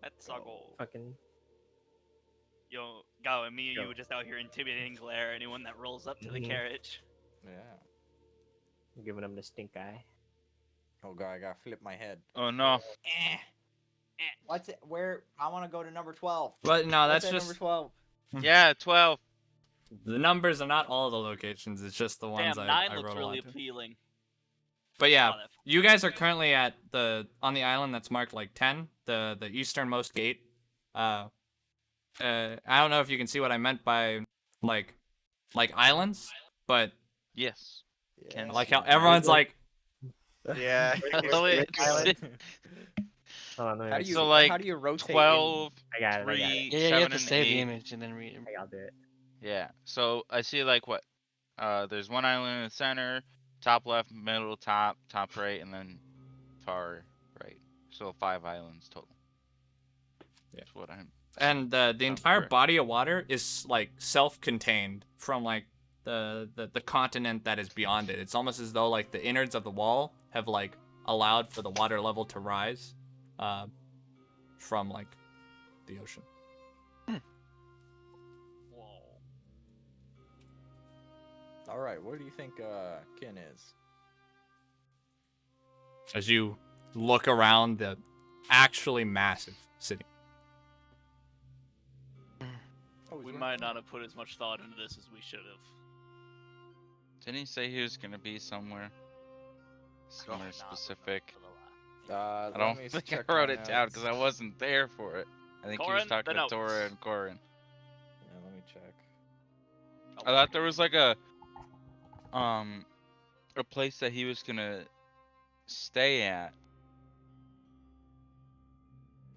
That's our goal. Fucking. Yo, Go and me and Go. you were just out here intimidating glare anyone that rolls up to the Mhm. carriage. Yeah. Giving them the stink eye. Oh god, I gotta flip my head. Oh no. What's it? Where? I want to go to number 12. But no, What's that's at just number 12. Yeah, 12. the numbers are not all the locations. It's just the ones Damn, I 9 looks wrote really onto. appealing. But yeah, Oh, that- you guys are currently at on the island that's marked like 10, the easternmost gate. I don't know if you can see what I meant by like islands, but Yes. Yeah. I like how everyone's like, Yeah. Oh, wait. Hold on, let me How do make you So, like, how do you rotate? 12, I got it. 3, Yeah, you 7, have to and save 8. the image and then read it. Hey, I'll do it. Yeah. So I see like what? There's one island in the center, top left, middle, top right, and then far right. So 5 islands total. Yeah. That's what I'm. and the Sounds entire correct. body of water is like self-contained from like the continent that is beyond it. It's almost as though like the innards of the wall have like allowed for the water level to rise from like the ocean. Whoa. All right, where do you think Kin is? As you look around the actually massive city. Oh, We might not have put as much thought into this as we should have. Didn't he say he was gonna be somewhere? Somewhere Nah, specific. for the laugh. I Let don't me think I check wrote my it down because I notes. wasn't there for it. I think he was Corin, talking the to Tora notes. and Corin. Yeah, let me check. I thought there was like a place that he was gonna stay at.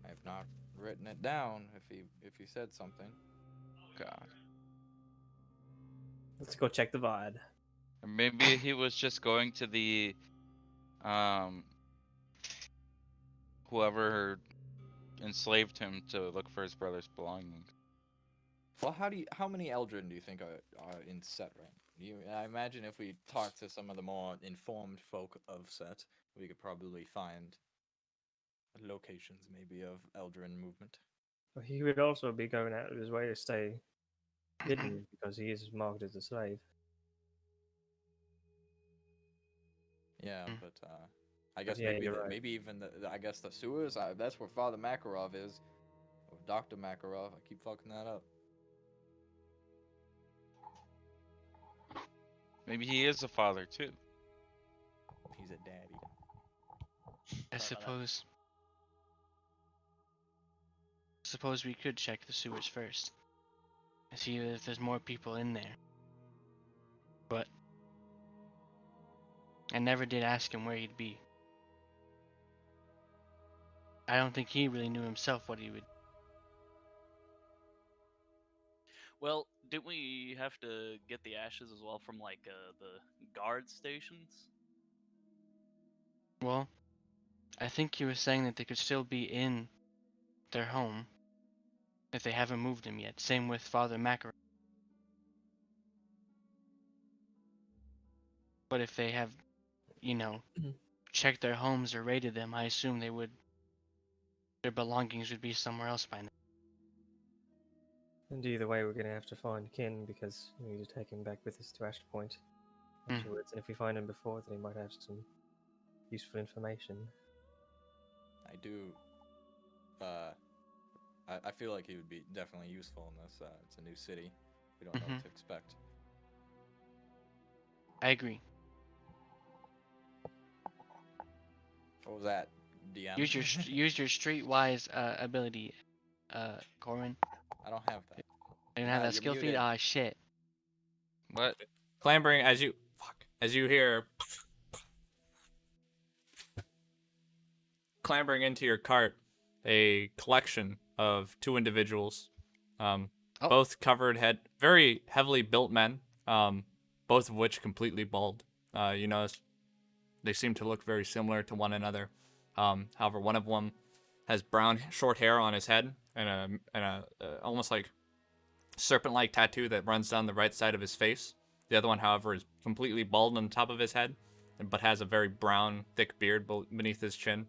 I have not written it down. If he said something. God. Let's go check the VOD. Or maybe he was just going to the whoever enslaved him to look for his brother's belongings. Well, how many Eldrin do you think are in Set right now? I imagine if we talk to some of the more informed folk of Set, we could probably find locations maybe of Eldrin movement. Well, he would also be going out of his way to stay hidden because he is marked as a slave. Yeah, Mm. but I guess yeah, maybe you're right. maybe even I guess the sewers. That's where Father Makarov is, or Doctor Makarov. I keep fucking that up. Maybe he is a father too. He's a daddy. I Sorry about that. suppose we could check the sewers first and see if there's more people in there. But I never did ask him where he'd be. I don't think he really knew himself what he would. Well, didn't we have to get the ashes as well from like the guard stations? Well, I think he was saying that they could still be in their home if they haven't moved him yet. Same with Father Macaron. But if they have, checked their homes or raided them, I assume their belongings would be somewhere else by now. And either way, we're going to have to find Kin because we need to take him back with us to Ash Point Mm. afterwards. And if we find him before, then he might have some useful information. I do. I feel like he would be definitely useful in this. It's a new city. We don't know what to expect. I agree. What was that, DM? Use your streetwise ability, Corin. I don't have that. I don't have that You're skill feed. muted. Ah, shit. What? Clambering as you hear clambering into your cart, a collection of two individuals, both covered very heavily built men, both of which completely bald. You notice they seem to look very similar to one another. However, one of them has brown short hair on his head and a almost like serpent-like tattoo that runs down the right side of his face. The other one, however, is completely bald on the top of his head, but has a very brown, thick beard beneath his chin,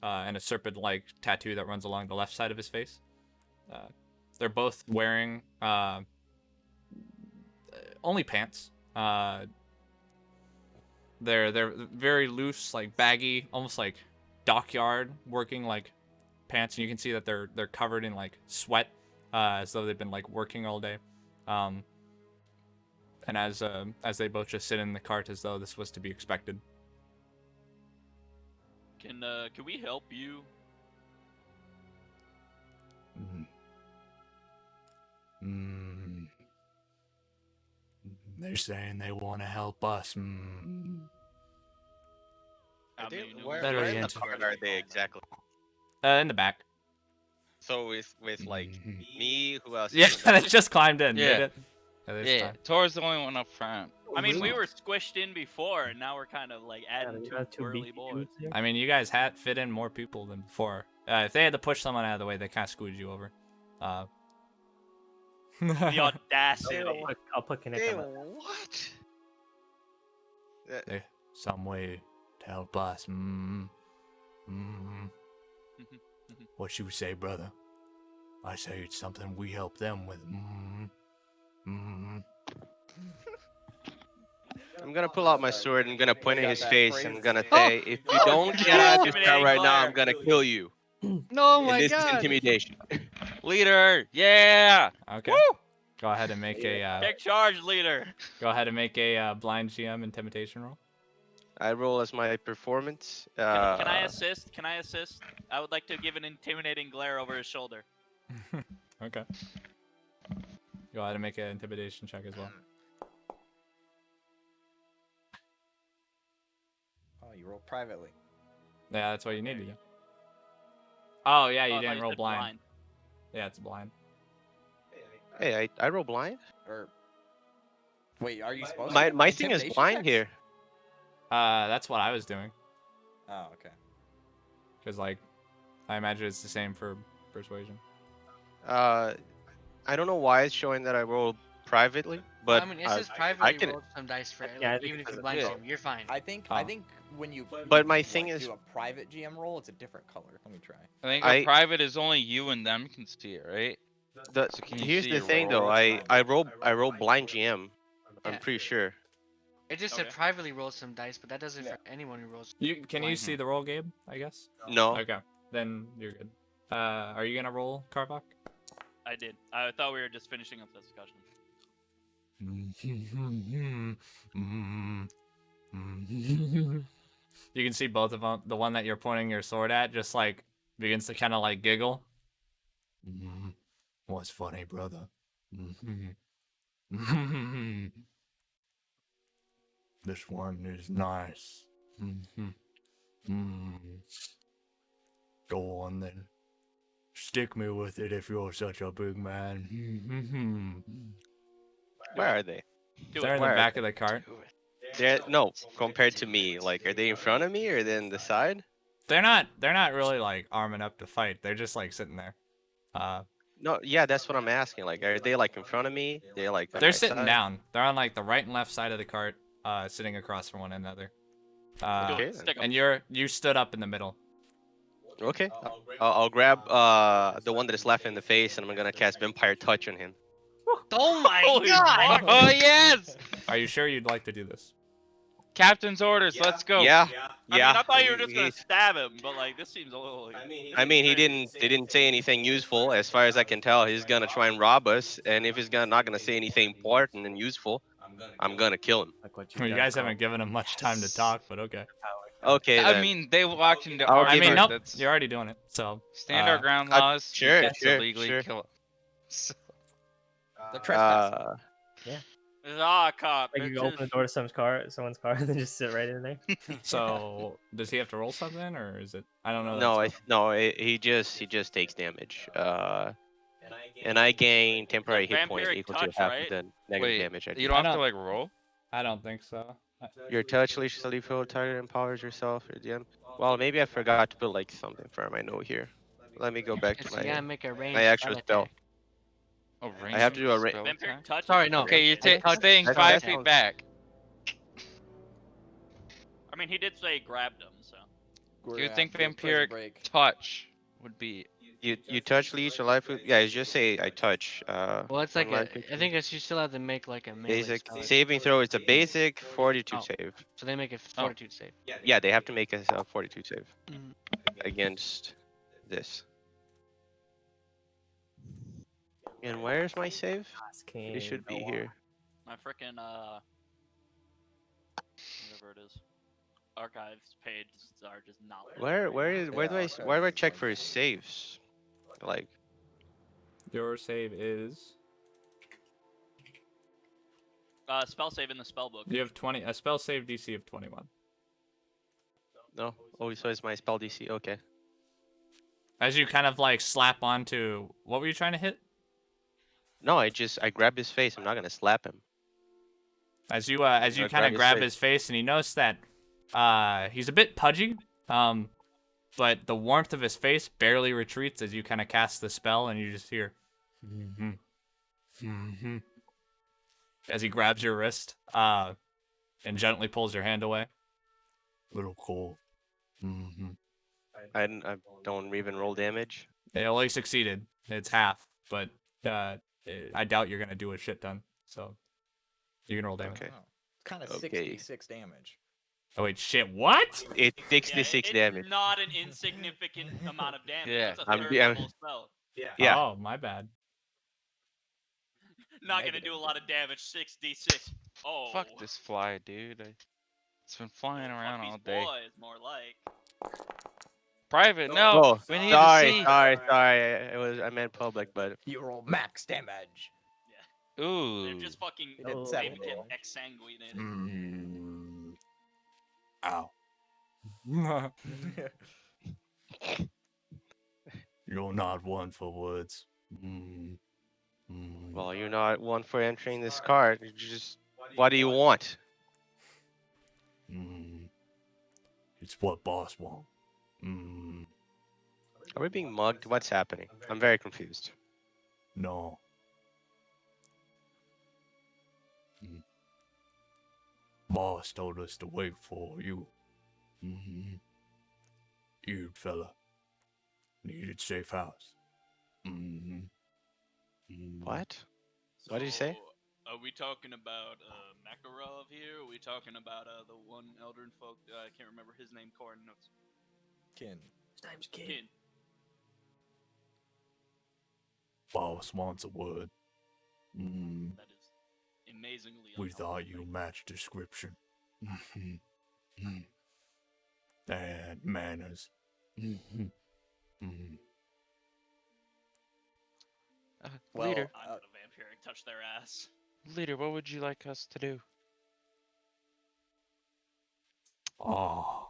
and a serpent-like tattoo that runs along the left side of his face. They're both wearing only pants. They're very loose, like baggy, almost like dockyard working like pants, and you can see that they're covered in like sweat, as though they've been like working all day. And as they both just sit in the cart as though this was to be expected. Can we help you? They're saying they want to help us. I Are they, mean, where Better where in the answer. card are they exactly? In the back. So with like me, who else? is Yeah, in the back? they just climbed in. Yeah. They did. this Yeah, time. Tor's the only one up front. I mean, we were squished in before, and now we're kind of like adding we two got two burly beefy boys. dudes here. I mean, you guys had fit in more people than before. If they had to push someone out of the way, they kind of scooted you over. The audacity. I'll put Kinect Hey, on that. what? There's some way to help us. What you say, brother? I say it's something we help them with. I'm gonna pull out my sword and gonna point at got his that face phrase. and gonna say, if you don't get out of this car right now, I'm gonna kill you. No, And my this is God. intimidation. Leader, yeah. Okay. Go ahead and make a Take charge, leader. go ahead and make a blind GM intimidation roll. I roll as my performance. Can I assist? Can I assist? I would like to give an intimidating glare over his shoulder. Okay. Go ahead and make an intimidation check as well. Oh, you roll privately. Yeah, that's what you need to do. Oh yeah, Oh, you I thought didn't roll said blind. Yeah, it's blind. Hey, I roll blind. Or wait, are you supposed My to? my thing is Intimidation blind checks? here. That's what I was doing. Oh, okay. Cause like, I imagine it's the same for persuasion. I don't know why it's showing that I rolled privately, but I mean, it says I privately can. roll some dice for it. Yeah, I Like, think even it if you says blind yeah. him, you're fine. I think Oh. when you But my like, thing is- do a private GM roll, it's a different color. Let me try. I think I- a private is only you and them can see it, right? The, So can you here's see the your thing roll? though. That's I fine. roll blind GM. I'm Yeah. pretty sure. It just said Okay. privately roll some dice, but that doesn't for anyone who rolls. Can you Blind. see the roll, Gabe? I guess. No. Okay, then you're good. Are you gonna roll, Karvok? I did. I thought we were just finishing up the discussion. You can see both of them. The one that you're pointing your sword at just like begins to kind of like giggle. What's funny, brother? This one is nice. Go on then. Stick me with it if you're such a big man. Where are they? Do They're it. in the Where are back of the cart. They're no compared to me. Like, are they in front of me or they in the side? They're not really like arming up to fight. They're just like sitting there. No, yeah, that's what I'm asking. Like, are they like in front of me? They're like on They're my sitting side? down. They're on like the right and left side of the cart, sitting across from one another. Do Okay, it. then. Stick 'em. And you stood up in the middle. Okay, I'll grab the one that is left in the face, and I'm gonna cast Vampire Touch on him. Oh my Holy god! fuck. Oh yes! Are you sure you'd like to do this? Captain's orders. Let's go. Yeah, I yeah. mean, I thought you were just gonna he's- stab him, but like this seems a little. Like, I mean, he didn't. They didn't say anything useful, as far as I can tell. He's gonna try and rob us, and if he's not gonna say anything important and useful, I'm gonna kill him. Like what You guys haven't given him much time to talk, but okay. Okay, I then. mean, they walked into I'll our I give mean, you- nope. cart. That's You're already doing it. So stand our ground uh, laws. sure, you get to sure, legally sure. kill it. The trespassing. cop. Like you can open the door to someone's car, and then just sit right in there. So does he have to roll something, or is it? I don't know. No, that's he just takes damage. And I gain temporary hit point vampiric equal touch, to half right? of the negative Wait, damage I do. you don't have I to don't- like roll. I don't think so. Your touch leash leave target empowers yourself or DM. Well, maybe I forgot to put like something for my note here. Let me go back to So you gotta my. make a range. my actual spell spell. attack. Oh, I have to do a ranged ra- spell Vampiric attack? touch. Sorry, no. Okay, you're I touched- staying that's- 5 that's feet all- back. I mean, he did say grabbed him, so. You would think Do a prison vampiric break. touch would be. You touch leash or life. Yeah, you just say I touch. Well, it's like one a. life I equal- think it's you still have to make like a melee basic spell. saving throw. It's a basic 42 Oh. save. So they make a Oh. fortitude save. Yeah, they have to make a 42 save Mhm. against this. And where's my save? It should be here. My frickin' whatever it is. Archives pages are just not. Where do I okay. where do I check for his saves? Like Your save is. Spell save in the spell book. You have a spell save DC of 21. no. Oh, so it's my spell DC. Okay. As you kind of like slap onto. What were you trying to hit? No, I grab his face. I'm not gonna slap him. As you I kind grab of his grab face. his face, and you notice that he's a bit pudgy, but the warmth of his face barely retreats as you kind of cast the spell, and you just hear, as he grabs your wrist, and gently pulls your hand away. Little cool. I don't even roll damage. It only succeeded. It's half, but I doubt you're gonna do a shit ton. So you can roll damage. Okay. Oh, kind of Okay. 66 damage. Oh wait, shit! What? It's Yeah, 66 it's damage. not an insignificant amount of damage. Yeah. It's a I'm- third yeah. level spell. Yeah. Oh, my bad. Not gonna do a lot of damage. 6d6. Oh. Fuck this fly, dude. It's been flying around all Puppy's day. boy is more like. Private, no. Oh, We need to sorry, see. sorry. I meant public, but You roll max damage. Yeah. Ooh. They're just fucking He did Oh. 7 baby damage. exsanguinated. Mm. Ow. You're not one for words. well, you're not one for entering this card. You just, what do you want? It's what boss want. Are we being mugged? What's happening? I'm very confused. No. Boss told us to wait for you. You fella. Needed safe house. What? What did you say? So, are we talking about Makarov here? Are we talking about the one Eldrin folk? I can't remember his name. Corin knows. Kin. His name's Kid. Kin. Boss wants a word. That is amazingly. We thought you matched description. And manners. Well, Leader, I'm gonna vampiric touch their ass. leader, what would you like us to do? Ah.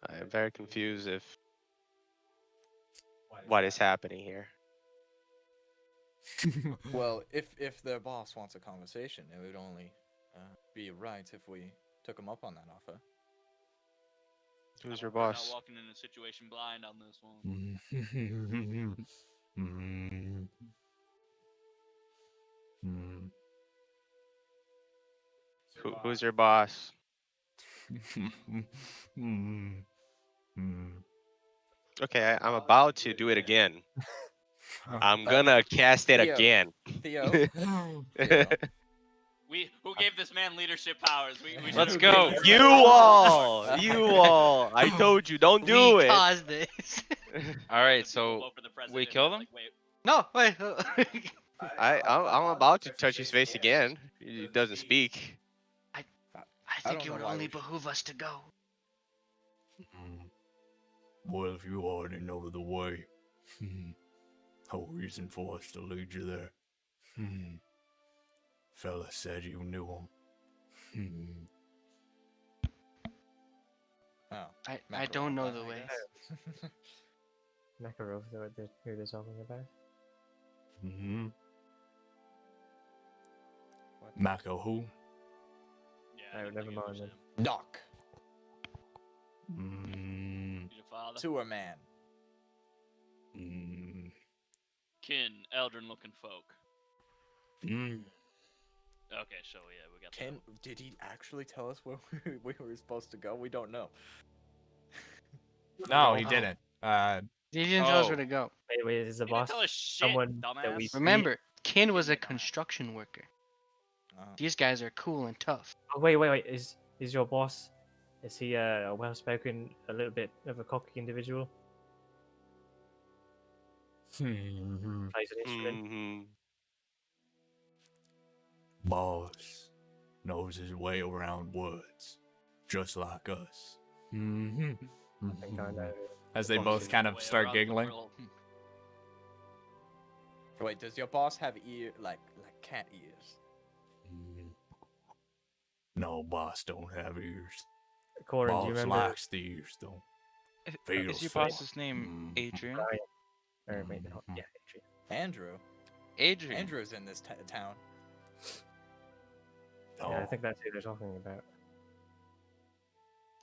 I'm very confused if what is happening here. Well, if their boss wants a conversation, it would only be right if we took him up on that offer. Who's your We're not boss? walking in a situation blind on this one. Who's your boss? Okay, I'm about to do it again. I'm gonna cast it Theo. again. Theo. Who gave this man leadership powers? We Let's should've go. given this You man- all! You all! I told you, don't do we it! caused this. All right, People so vote for the we president, kill they're them? like, wait, No, wait. I'm about to touch his face again. He doesn't speak. I don't think it know would why only we should- behoove us to go. Well, if you already know the way, no reason for us to lead you there. Fella said you knew him. Oh, I Makarov don't know then, the I way. guess. Makarov, who they're talking about. What? Mako who? yeah. I Oh, didn't never think it mind was then. him. Doc. He's your father. Sewer man. Kin, Eldrin looking folk. Okay, so yeah, we got that Ken, one. did he actually tell us where we were supposed to go? We don't know. No, he Oh. didn't. He didn't tell us Oh. where to go. Wait, is the He didn't boss tell us shit, someone that we dumbass. Remember, Kin was a Kid did not. construction worker. Oh. These guys are cool and tough. Oh, wait. Is your boss? Is he a well-spoken, a little bit of a cocky individual? Plays an instrument. Mm-hmm. Boss knows his way around woods, just like us. I think I know. As the they boss both is. kind of Way start around the giggling. world. Wait, does your boss have like cat ears? No, boss don't have ears. Corin, do you Boss remember? likes the ears though. Is Feels your for it. boss's name Adrian? Brian? Or maybe not. Yeah, Adrian. Andrew. Adrian. Andrew's in this town. Oh, Yeah, I think that's who they're talking about.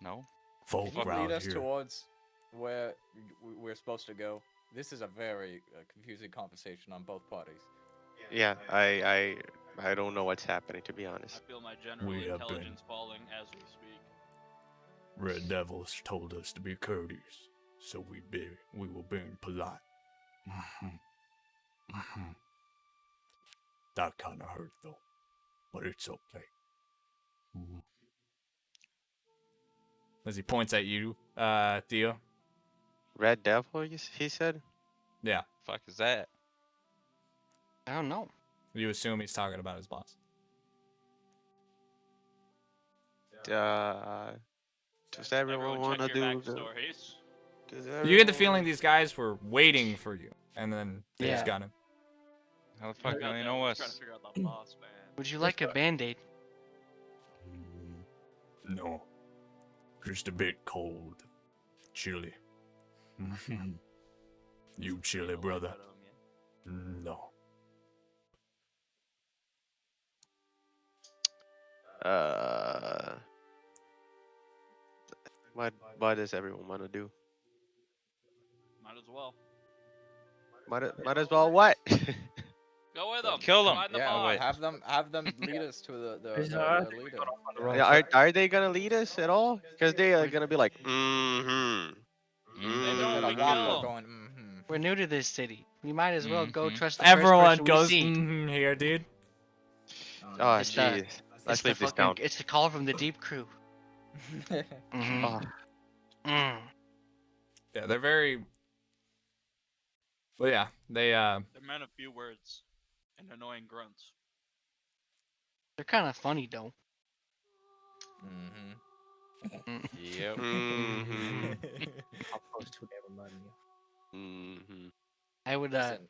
No. folk Can you around lead us here. towards where we're supposed to go? This is a very confusing conversation on both parties. Yeah, I don't know what's happening, to be I honest. feel my general We have been- intelligence falling as we speak. Red Devils told us to be courteous, so we were being polite. That kind of hurt though, but it's okay. As he points at you, Theo. Red Devil, he said? Yeah. Fuck is that? I don't know. You assume he's talking about his boss. Does everyone want to check your do the? backstories. Does You get the everyone feeling wanna- these guys were waiting for you, and then they just Yeah. got him. How the fuck do Goddamn, they know I was trying to us? figure out the boss, man. Would you like a band-aid? No, just a bit cold, chilly. You chilly, brother? No. Uh, what does everyone want to do? Might as well. Might as well what? Go with them. Kill 'em. Find the Yeah, Oh, boss. wait. have them lead us to the Is, leader. on the wrong Yeah, foot. are they gonna lead us at all? Because they are gonna be like, They They're don't gonna we walk kill. up going, mm-hmm. We're new to this city. We might as well go Mhm. trust the first Everyone person we goes see. here, dude. Oh It's the- jeez, It's let's the leave this fucking. down. It's the call from the deep crew. Mm-hmm. Oh, Yeah, they're very. Well, yeah, they They're men of few words and annoying grunts. They're kind of funny though. Mm-hmm. Yep. mhm, How close to their money. mhm. I would. Listen,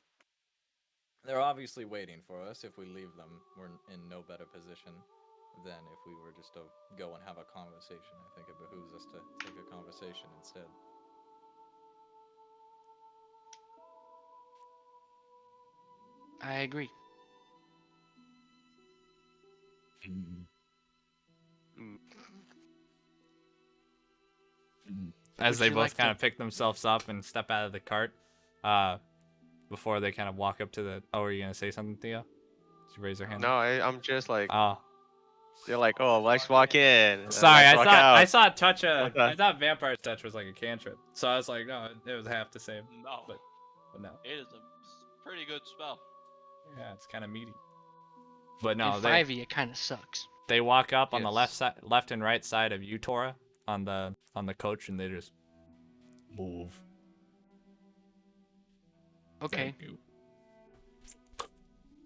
they're obviously waiting for us. If we leave them, we're in no better position than if we were just to go and have a conversation. I think it behooves us to take a conversation instead. I agree. Mm. as Would they you both like kind to- of pick themselves up and step out of the cart, before they kind of walk up to the. Oh, are you gonna say something, Theo? Did you raise your hand? No, I'm just like, Oh, they're like, oh, let's walk in. sorry. let's I walk thought out. I saw touch a. Okay. I thought vampire's touch was like a cantrip, so I was like, no, it was half the same. No, But no, it is a pretty good spell. yeah, it's kind of meaty. But In no, 5e, it kind of sucks. they walk up on the Yes. left and right side of you, Tora, on the coach, and they just move. Okay. Thank you.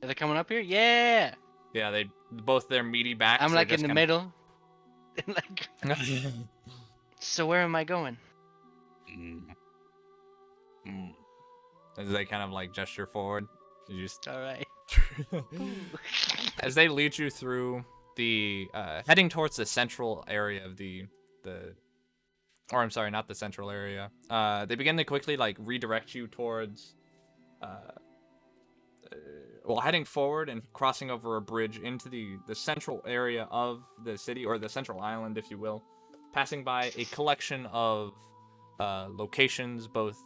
Are they coming up here? Yeah. Yeah, they both their meaty backs. I'm they're like in just the kinda- middle. Like. So where am I going? As they kind of like gesture forward, you just All right. as they lead you through the heading towards the central area of the or I'm sorry, not the central area. They begin to quickly like redirect you towards well, heading forward and crossing over a bridge into the central area of the city, or the central island, if you will, passing by a collection of locations, both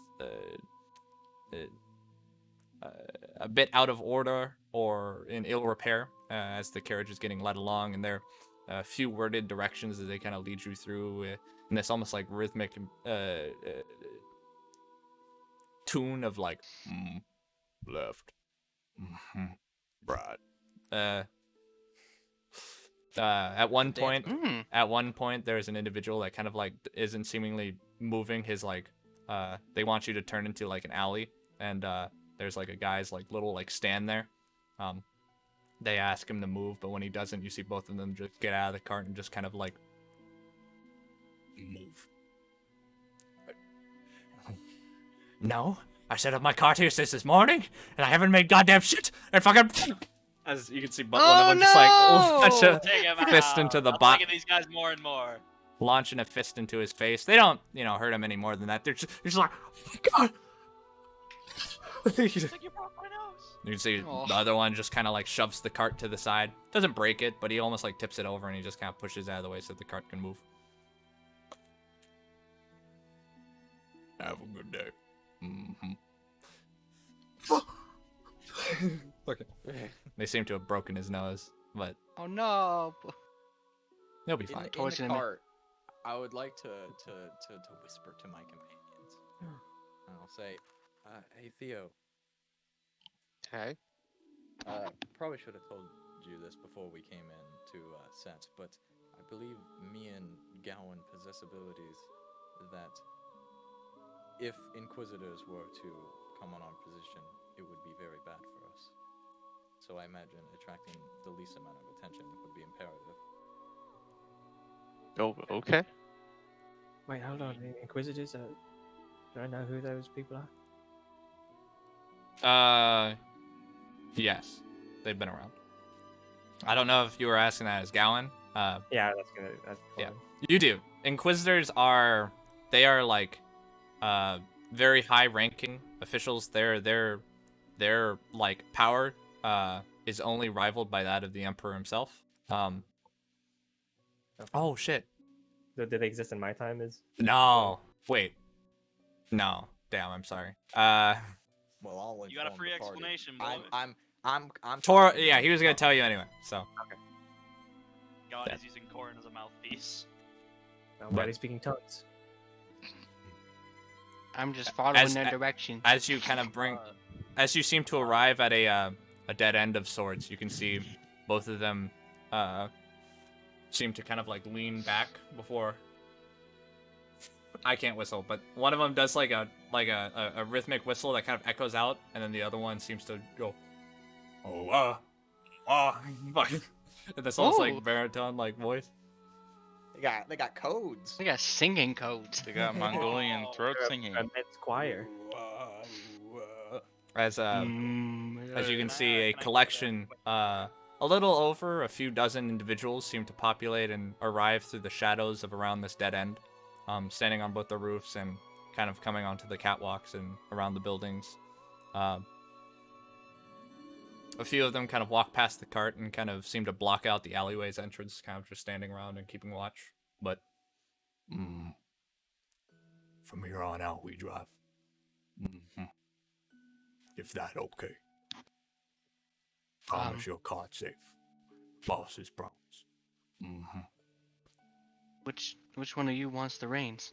a bit out of order or in ill repair, as the carriage is getting led along, and there are a few worded directions as they kind of lead you through in this almost like rhythmic tune of like left, right. At one point, there's an individual that kind of like isn't seemingly moving his like. They want you to turn into like an alley, and there's like a guy's like little like stand there. They ask him to move, but when he doesn't, you see both of them just get out of the cart and just kind of like move. No, I set up my cart here since this morning, and I haven't made goddamn shit. And fucking. As you can see, one of them just like launch a Take him fist out. into the I'm bot, liking these guys more and more. launching a fist into his face. They don't, hurt him any more than that. They're just like, oh my god. It's like you broke my nose. You can see Aw. the other one just kind of like shoves the cart to the side. Doesn't break it, but he almost like tips it over and he just kind of pushes it out of the way so the cart can move. Have a good day. Okay. They seem to have broken his nose, but Oh no. he'll be In, fine. in Towards the him. cart, I would like to whisper to my companions, and I'll say, "Hey Theo, Hey. probably should have told you this before we came in to sense, but I believe me and Gowan possess abilities that, if Inquisitors were to come on our position, it would be very bad for us. so I imagine attracting the least amount of attention would be imperative. Oh, okay. Wait, hold on. The Inquisitors? Do I know who those people are? Yes, they've been around. I don't know if you were asking that as Gowan. Yeah, that's Yeah. fine. You do. Inquisitors are like very high ranking officials. Their like power is only rivaled by that of the emperor himself. Okay. Oh shit. Did they exist in my time? No. Wait. No. Damn, I'm sorry. Well, I'll You got a inform free the party. explanation, boy. I'm Tor talking yeah, to he was going Tor. to tell you anyway. So, God Yeah. is using Corin as a mouthpiece. Why are Right. they speaking tongues? I'm just following As- their direction. as you kind of bring as you seem to arrive at a dead end of sorts, you can see both of them seem to kind of like lean back before. I can't whistle, but one of them does like a rhythmic whistle that kind of echoes out, and then the other one seems to go, oh and this almost Ooh. like baritone like voice. They got codes. We got singing codes. They got Mongolian throat singing. A men's choir. As you can see, a Can I- collection, a little over a few dozen individuals seem to populate and arrive through the shadows of around this dead end, standing on both the roofs and kind of coming onto the catwalks and around the buildings. A few of them kind of walk past the cart and kind of seem to block out the alleyway's entrance, kind of just standing around and keeping watch. But from here on out, we drive. If that okay. Promise your car's safe. Boss's promise. Which one of you wants the reins?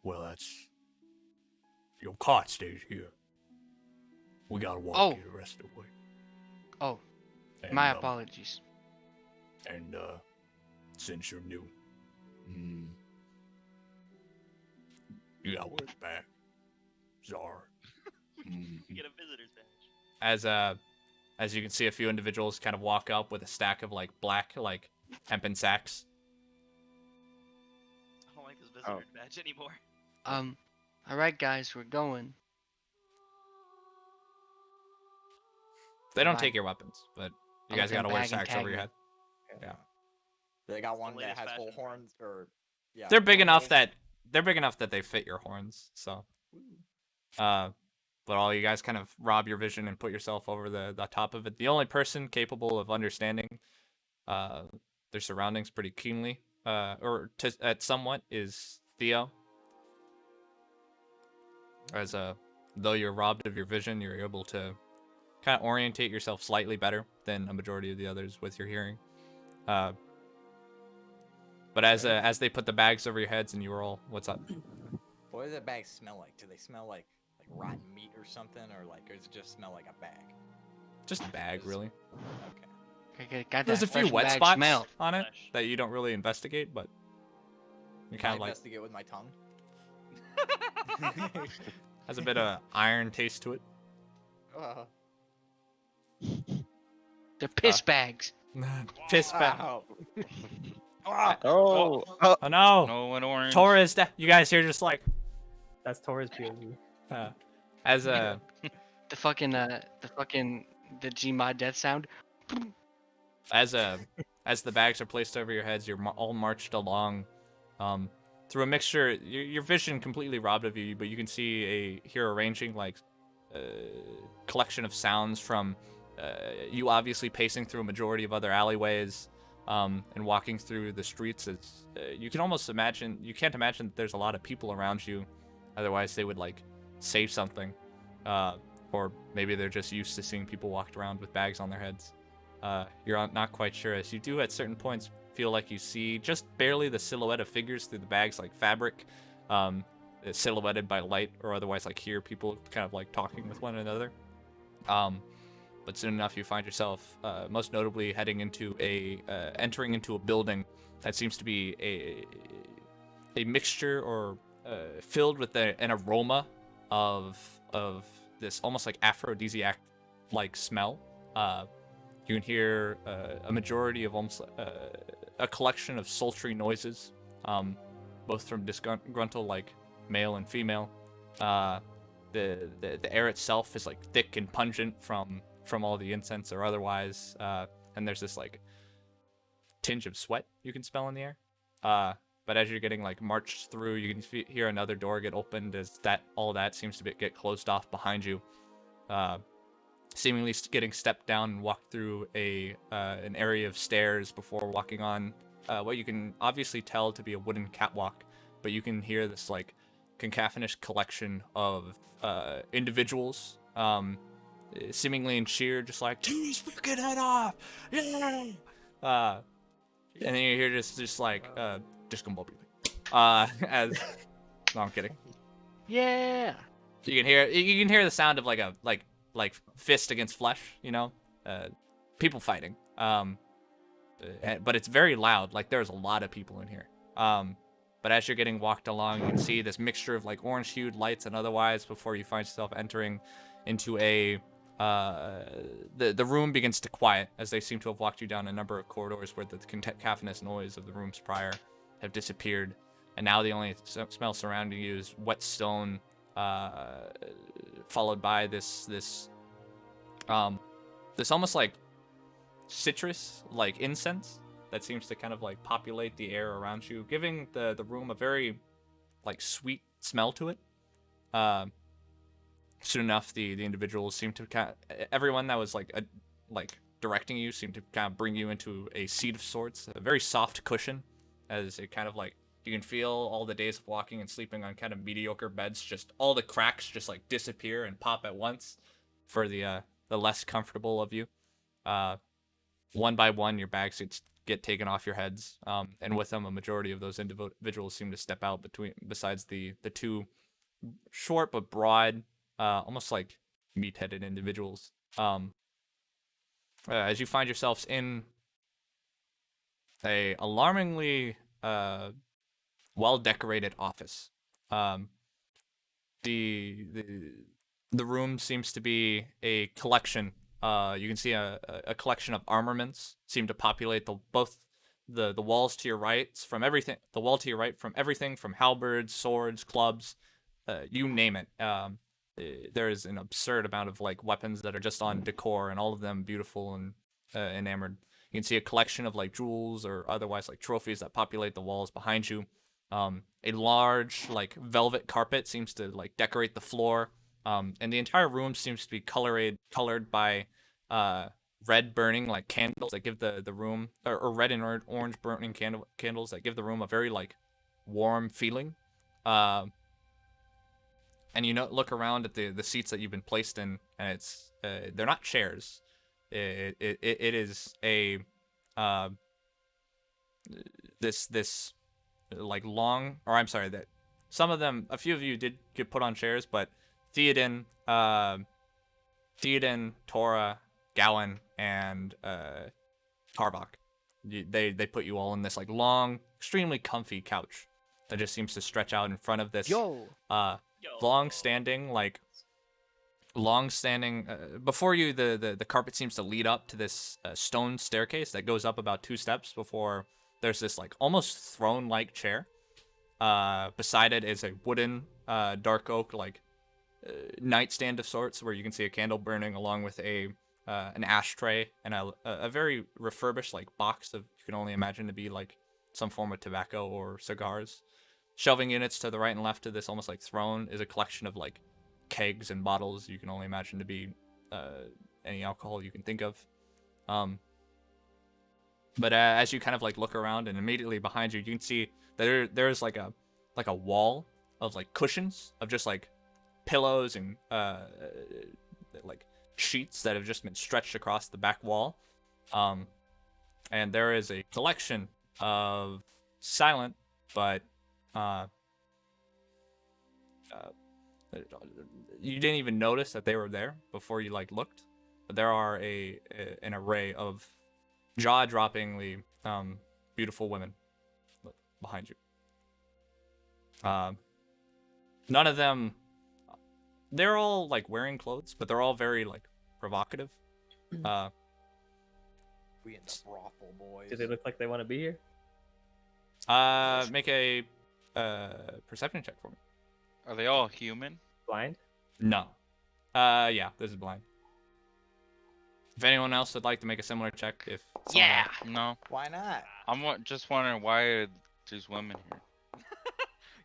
Well, that's... Your cart stays here. We gotta walk Oh. you the rest of the way. Oh, And, my apologies. And, since you're new, you gotta wear it back. Czar. You get a visitor's badge. As you can see, a few individuals kind of walk up with a stack of, like, black, like, hempen sacks. I don't like this visitor's badge anymore. Alright guys, we're going. They don't Fine. take your weapons, but you I'll guys let them gotta wear bag and sacks tag over your me. head. Yeah. They got the one that latest has whole fashion horns, or yeah. They're big one enough whole- that they fit your horns, so. But all you guys kind of rob your vision and put yourself over the top of it. The only person capable of understanding their surroundings pretty keenly, at somewhat, is Theo. As though you're robbed of your vision, you're able to kind of orientate yourself slightly better than a majority of the others with your hearing. But as they put the bags over your heads and you roll, what's up? What does that bag smell like? Do they smell like rotten meat or something, or like does it just smell like a bag? Just a bag, really. Okay. Got There's that a few fresh wet bag spots smell. on it Fresh. that you don't really investigate, but you Can kind I of like investigate with my tongue? has a bit of iron taste to it. They're piss bags. Piss bag. Ow. Oh, Oh no! No one orange. Torres, you guys here just like That's Torres POV. as a The fucking the Gmod death sound. as the bags are placed over your heads, you're all marched along through a mixture. Your vision completely robbed of you, but you can see here arranging like collection of sounds from you obviously pacing through a majority of other alleyways and walking through the streets. It's you can't imagine that there's a lot of people around you, otherwise they would like say something, or maybe they're just used to seeing people walked around with bags on their heads. You're not quite sure, as you do at certain points feel like you see just barely the silhouette of figures through the bags, like fabric, silhouetted by light, or otherwise like hear people kind of like talking with one another. But soon enough you find yourself most notably entering into a building that seems to be a mixture or filled with an aroma of this almost like aphrodisiac like smell. You can hear a majority of almost a collection of sultry noises, both from disgruntled like male and female. The air itself is like thick and pungent from all the incense or otherwise, and there's this like tinge of sweat you can smell in the air. But as you're getting like marched through, you can hear another door get opened as all that seems to get closed off behind you. Seemingly getting stepped down and walked through an area of stairs before walking on what you can obviously tell to be a wooden catwalk, but you can hear this like cacophonous collection of individuals, seemingly in cheer, just like "Take his fucking head off!" Yeah! And then you hear just like just come as no, I'm kidding. Yeah. You can hear the sound of like a like fist against flesh, people fighting. But it's very loud. Like there's a lot of people in here. But as you're getting walked along, you can see this mixture of like orange-hued lights and otherwise before you find yourself entering into the room begins to quiet as they seem to have walked you down a number of corridors where the cacophonous noise of the rooms prior have disappeared, and now the only smell surrounding you is wet stone, followed by this almost like citrus like incense that seems to kind of like populate the air around you, giving the room a very like sweet smell to it. Soon enough, the individuals seem to everyone that was like directing you seemed to kind of bring you into a seat of sorts, a very soft cushion, as it kind of like you can feel all the days of walking and sleeping on kind of mediocre beds, just all the cracks just like disappear and pop at once for the less comfortable of you. One by one, your bags get taken off your heads, and with them, a majority of those individuals seem to step out besides the two short but broad, almost like meat-headed individuals. As you find yourselves in a alarmingly well-decorated office. The room seems to be a collection. You can see a collection of armaments seem to populate both the walls to your right from everything. The wall to your right from everything from halberds, swords, clubs, you name it. There is an absurd amount of like weapons that are just on decor, and all of them beautiful and enamored. You can see a collection of like jewels or otherwise like trophies that populate the walls behind you. A large like velvet carpet seems to like decorate the floor. And the entire room seems to be colored by red burning like candles that give the room, or red and orange burning candles that give the room a very like warm feeling. And look around at the seats that you've been placed in, and it's they're not chairs. It is a this like long, or I'm sorry, that some of them, a few of you did get put on chairs, but Theoden, Tora, Gowan, and Tarbach, they put you all in this like long, extremely comfy couch that just seems to stretch out in front of this long-standing before you. The carpet seems to lead up to this stone staircase that goes up about 2 steps before there's this like almost throne-like chair. Beside it is a wooden dark oak like nightstand of sorts where you can see a candle burning along with an ashtray and a very refurbished like box of, you can only imagine to be like some form of tobacco or cigars. Shelving units to the right and left of this almost like throne is a collection of like kegs and bottles you can only imagine to be any alcohol you can think of. But as you kind of like look around, and immediately behind you, you can see that there's like a wall of like cushions of just like pillows and like sheets that have just been stretched across the back wall. And there is a collection of silent but you didn't even notice that they were there before you like looked. But there are an array of jaw-droppingly beautiful women behind you. None of them they're all like wearing clothes, but they're all very like provocative. We in the brothel, boys. Do they look like they want to be here? Make a perception check for me. Are they all human? Blind? No. Yeah, this is blind. If anyone else would like to make a similar check, if someone Yeah. else- No. Why not? I'm just wondering why are these women here?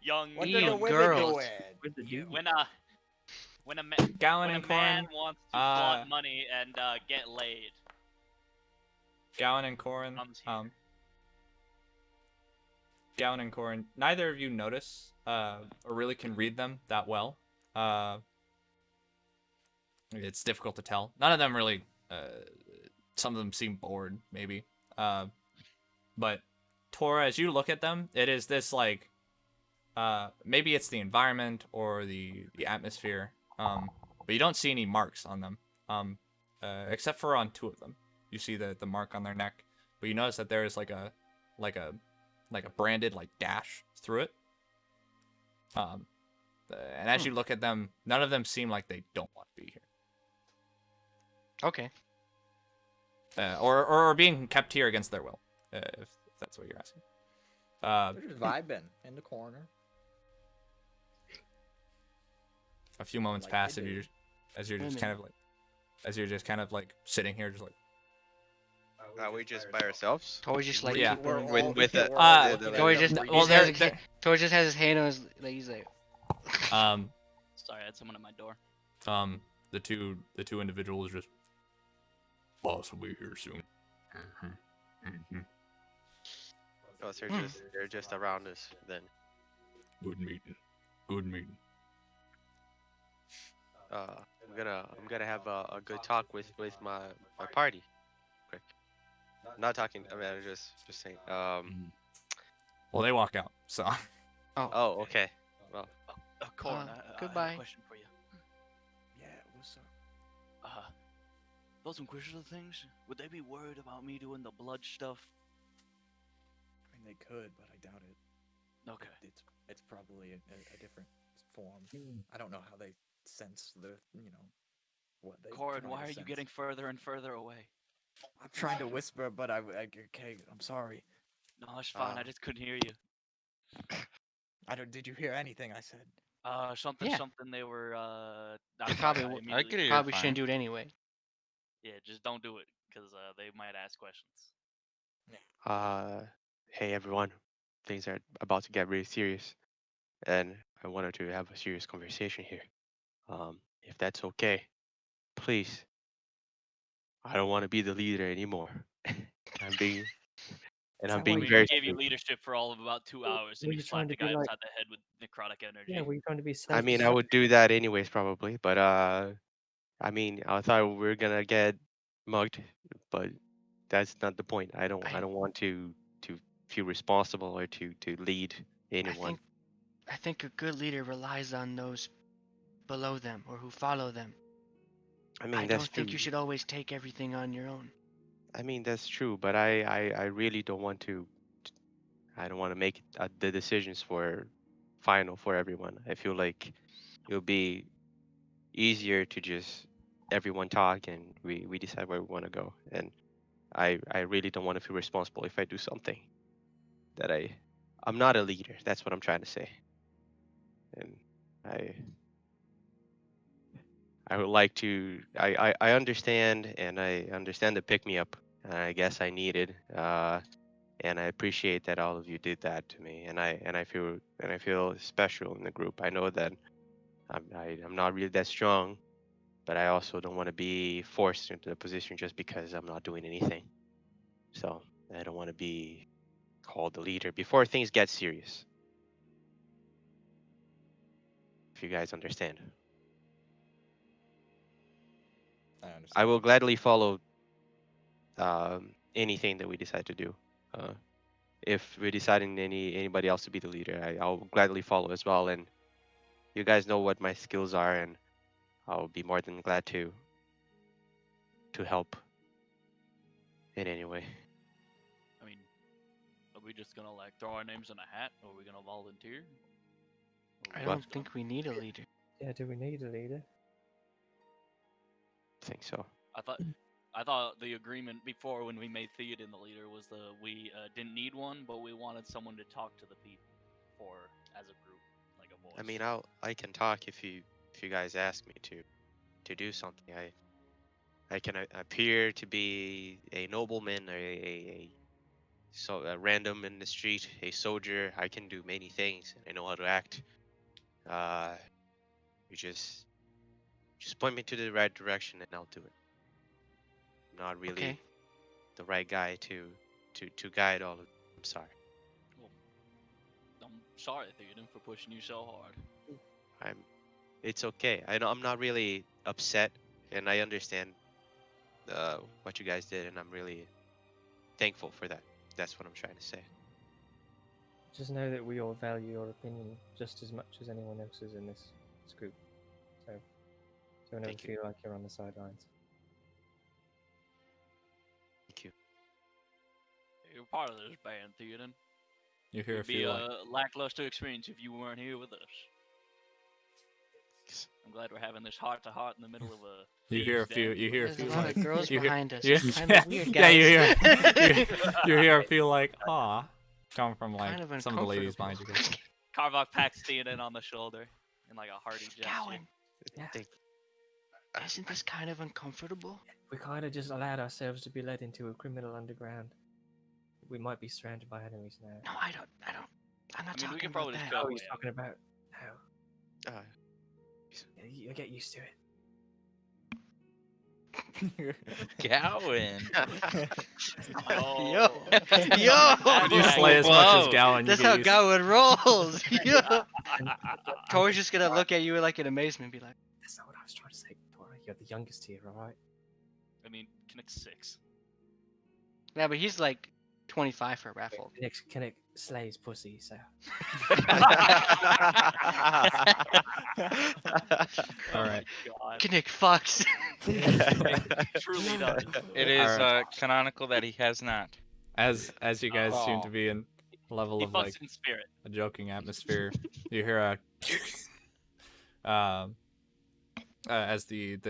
Young, What Ew, did the young women girls. doing? Where's the dude? When a Gallon when a and man Corin, wants to flaunt money and get laid, Gowan and Corin, comes here. Gowan and Corin, neither of you notice or really can read them that well. It's difficult to tell. None of them really. Some of them seem bored, maybe. But Tora, as you look at them, it is this like. Maybe it's the environment or the atmosphere. But you don't see any marks on them. Except for on two of them. You see the mark on their neck, but you notice that there is like a branded like dash through it. And as you look at them, none of them seem like they don't want to be here. Okay. Or are being kept here against their will, if that's what you're asking. They're just vibing in the corner. A few moments Like pass, they and do. as you're just kind of like sitting here, just like. Are we just by ourselves? Tori just like Yeah. keep doing With- that. with the- we're all Uh, looking at Tori them just, breathing. well, just has they're- his, Tori just has his hand on his, like he's like, Sorry, I had someone at my door. the two individuals just. Boss will be here soon. Oh, so they're just around us then. Good meeting. Good meeting. I'm gonna have a good talk with my party. Quick. I'm not talking. I mean, I'm just saying. Well, they walk out, so. Oh, okay. Well, Corin, I have goodbye. a question for you. Yeah, what's up? Those Inquisitor things, would they be worried about me doing the blood stuff? I mean, they could, but I doubt it. Okay. It's probably a different form. I don't know how they sense the what they. Corin, try why to are you sense. getting further and further away? I'm trying to whisper, but okay. I'm sorry. No, it's fine. I Uh, just couldn't hear you. I don't. Did you hear anything I said? Something, Yeah. something. They were. I'm They sorry, probably I would- immediately could hear forgot. probably fine. shouldn't do it anyway. Yeah, just don't do it, because they might ask questions. hey everyone, things are about to get really serious, and I wanted to have a serious conversation here. If that's okay, please. I don't want to be the leader anymore. I'm being, and I'm that being why We very gave you serious. leadership for all of about 2 hours, Were and you you trying slapped the to be guy like- upside the head with necrotic energy. Yeah, were you trying to be I mean, I would do that anyways, probably, but I mean, I thought we were gonna get mugged, but that's not the point. I don't want to feel responsible or to lead anyone. I think a good leader relies on those below them or who follow them. I mean, I that's don't think true. you should always take everything on your own. I mean, that's true, but I really don't want to. I don't want to make the decisions for final for everyone. I feel like it'll be easier to just everyone talk and we decide where we want to go. And I really don't want to feel responsible if I do something that I'm not a leader. That's what I'm trying to say. And I would like to. I understand, and I understand the pick me up. And I guess I needed. And I appreciate that all of you did that to me. And I feel special in the group. I know that I'm not really that strong, but I also don't want to be forced into the position just because I'm not doing anything. So I don't want to be called the leader before things get serious. If you guys understand. I understand. I will gladly follow anything that we decide to do. If we're deciding anybody else to be the leader, I'll gladly follow as well. And you guys know what my skills are, and I'll be more than glad to help in any way. I mean, are we just gonna like throw our names in a hat, or are we gonna volunteer? Or I we don't just think we need a leader. Yeah, do we need a leader? I think so. I thought the agreement before when we made Theoden the leader was we didn't need one, but we wanted someone to talk to the people for as a group, like a voice. I mean, I can talk if you guys ask me to do something. I can appear to be a nobleman or a random in the street, a soldier. I can do many things, and I know how to act. You just point me to the right direction, and I'll do it. I'm not really Okay. the right guy to guide all of. I'm sorry. Well, I'm sorry, Theoden, for pushing you so hard. It's okay. I know I'm not really upset, and I understand what you guys did, and I'm really thankful for that. That's what I'm trying to say. Just know that we all value your opinion just as much as anyone else's in this group. So don't ever Thank you. feel like you're on the sidelines. Thank you. You're part of this band, Theoden. You hear a It'd be few a like lackluster experience if you weren't here with us. I'm glad we're having this heart-to-heart in the middle of a. you hear a thieves' few den. you hear a There's few a lot like of girls you hear- behind us. you- It's kind of weird, yeah, you guys. you hear a few like aw come from like Kind of some of the ladies behind you guys. Carvok pats Theoden on the shoulder in like a hearty gesture. Gowan, Yeah. Thank isn't this kind of uncomfortable? We kind of just allowed ourselves to be led into a criminal underground. We might be surrounded by enemies now. No, I don't. I'm not I mean, we talking could about probably just that. cut Oh, away. he's talking about how Uh, you get used to it. Gowan. Yo. Yo. Would you slay as much as Whoa. Gowan? That's you how get used- Gowan rolls. Yo. Tori's just gonna look at you like in amazement, and be like, That's not what I was trying to say, Tori. You're the youngest here, all right? I mean, Connect 6. "Yeah, but he's like 25 for a raffle." Kinnick slays pussy, so All right. God. Kinnick fucks. Truly does. It is Alright. canonical that he has not. As you guys seem Aw. to be in a level He of fucks like in spirit. a joking atmosphere, you hear a as the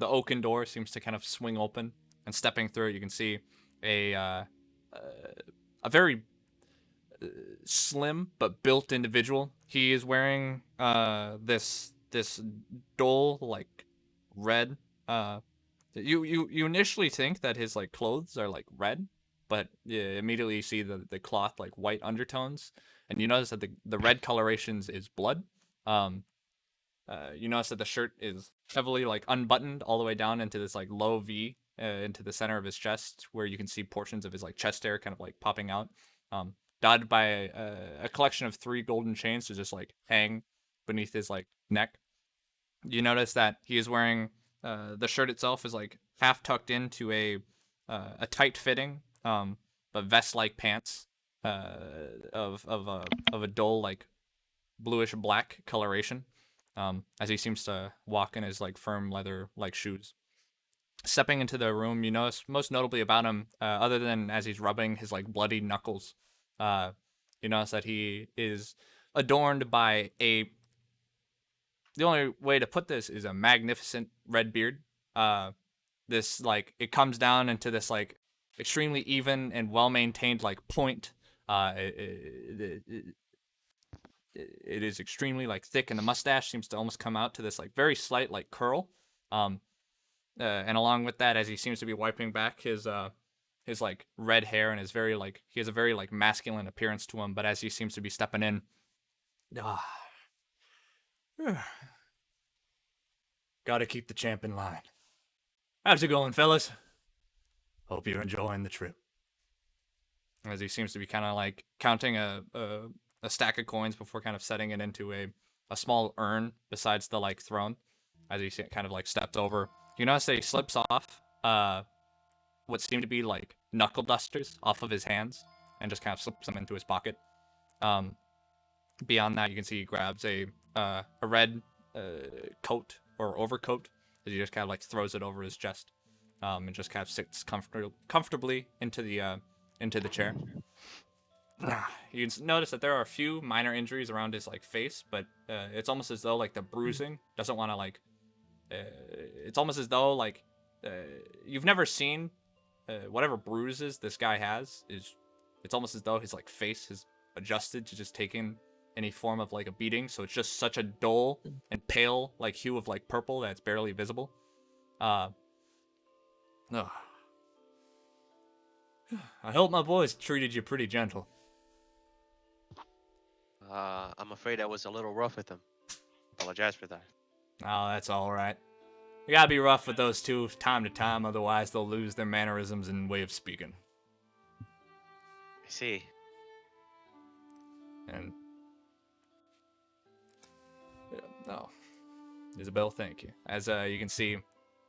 oaken door seems to kind of swing open, and stepping through it, you can see a very slim but built individual. He is wearing this dull like red. You initially think that his like clothes are like red, but you immediately see the cloth like white undertones, and you notice that the red colorations is blood. You notice that the shirt is heavily like unbuttoned all the way down into this like low V into the center of his chest, where you can see portions of his like chest hair kind of like popping out, dotted by a collection of 3 golden chains to just like hang beneath his like neck. You notice that he is wearing the shirt itself is like half tucked into a tight fitting but vest like pants of a dull like bluish black coloration, as he seems to walk in his like firm leather like shoes. Stepping into the room, you notice most notably about him, other than as he's rubbing his like bloody knuckles, you notice that he is adorned by the only way to put this is a magnificent red beard. This like it comes down into this like extremely even and well maintained like point. It is extremely like thick, and the mustache seems to almost come out to this like very slight like curl. And along with that, as he seems to be wiping back his like red hair, and his very like he has a very like masculine appearance to him. But as he seems to be stepping in, gotta keep the champ in line. How's it going, fellas? Hope you're enjoying the trip. As he seems to be kind of like counting a stack of coins before kind of setting it into a small urn besides the like throne, as he kind of like steps over. You notice that he slips off what seem to be like knuckle dusters off of his hands and just kind of slips them into his pocket. Beyond that, you can see he grabs a red coat or overcoat, as he just kind of like throws it over his chest, and just kind of sits comfortably into the chair. You can notice that there are a few minor injuries around his like face, but it's almost as though like the bruising doesn't want to like. It's almost as though like you've never seen whatever bruises this guy has is. It's almost as though his like face has adjusted to just taking any form of like a beating, so it's just such a dull and pale like hue of like purple that's barely visible. Ugh. I hope my boys treated you pretty gentle. I'm afraid I was a little rough with them. Apologize for that. Oh, that's all right. You gotta be rough with those two time to time, otherwise they'll lose their mannerisms and way of speaking. I see. And oh, Isabel, thank you. As you can see,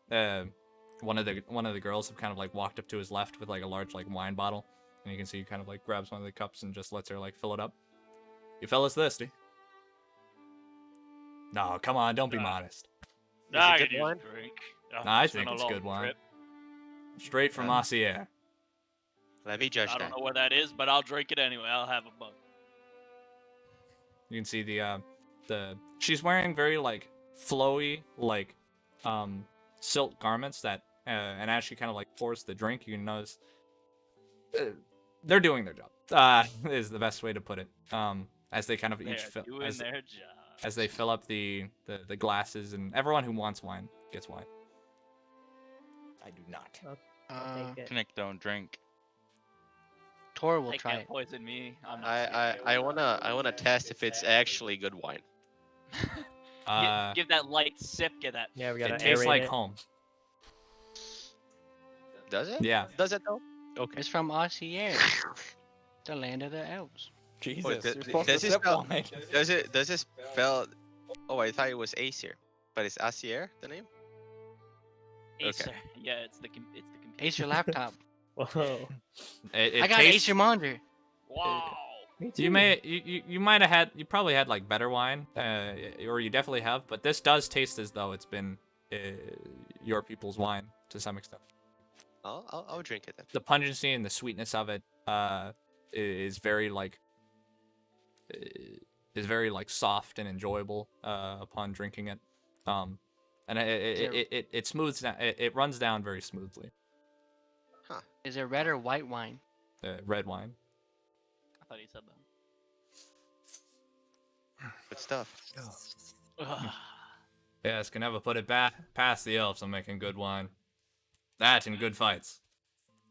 one of the girls have kind of like walked up to his left with like a large like wine bottle, and you can see he kind of like grabs one of the cups and just lets her like fill it up. You fellas thirsty? No, come on, don't be modest. I good could use wine? a drink. Nah, I It's been think a it's long good wine. trip. Straight from Massiere. Let me judge I that. don't know what that is, but I'll drink it anyway. I'll have a bug. You can see the she's wearing very like flowy like silk garments that and as she kind of like pours the drink, you can notice they're doing their job. Is the best way to put it. As they kind of each They're doing as, their job. as they fill up the glasses, and everyone who wants wine gets wine. I do not. I'll take it. Nick, don't drink. Tor will They try can't it. poison me. I'm not I wanna test if it's actually good wine. give that light sip. Get that. Yeah, we gotta It tastes aerate like it. home. Does it? Yeah. Does it though? Okay. It's from Ossier, the land of the elves. Jesus, Wait, you're th- supposed to does it sip spell- wine. Does it spell? Oh, I thought it was Aesir, but it's Asier the name. Acer. Yeah, it's the computer. Ace your laptop. Whoa. It I got tastes, Ace your monitor. Wow. Me too. you might have had, you probably had like better wine, or you definitely have, but this does taste as though it's been your people's wine to some extent. I'll drink it then. The pungency and the sweetness of it is very like soft and enjoyable upon drinking it, and it smooths down. It runs down very smoothly. Is it red or white wine? Red wine. I thought he said Good stuff. that. Ugh. Yes, can never put it past the elves on making good wine. That and good fights.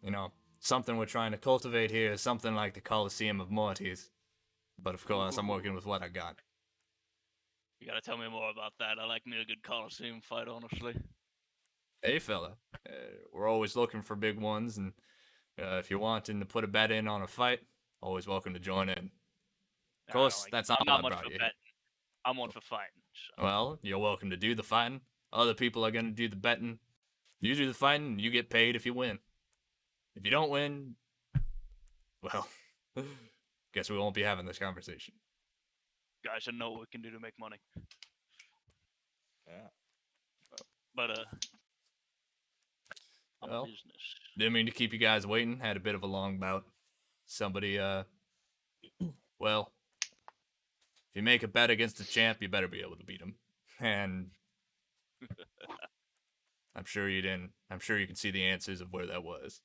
You know, something we're trying to cultivate here is something like the Colosseum of Mortis. But of course, I'm working with what I got. You gotta tell me more about that. I like me a good Coliseum fight, honestly. Hey, fella, we're always looking for big ones, and if you're wanting to put a bet in on a fight, always welcome to join in. Of course, that's not I'm all not I much brought for you. betting. I'm one for fighting. So. Well, you're welcome to do the fighting. Other people are gonna do the betting. You do the fighting, and you get paid if you win. If you don't win, well, guess we won't be having this conversation. Guys should know what we can do to make money. Yeah. But I'm Well, business. Didn't mean to keep you guys waiting. Had a bit of a long bout. Somebody, well, if you make a bet against a champ, you better be able to beat him. And I'm sure you didn't. I'm sure you can see the answers of where that was.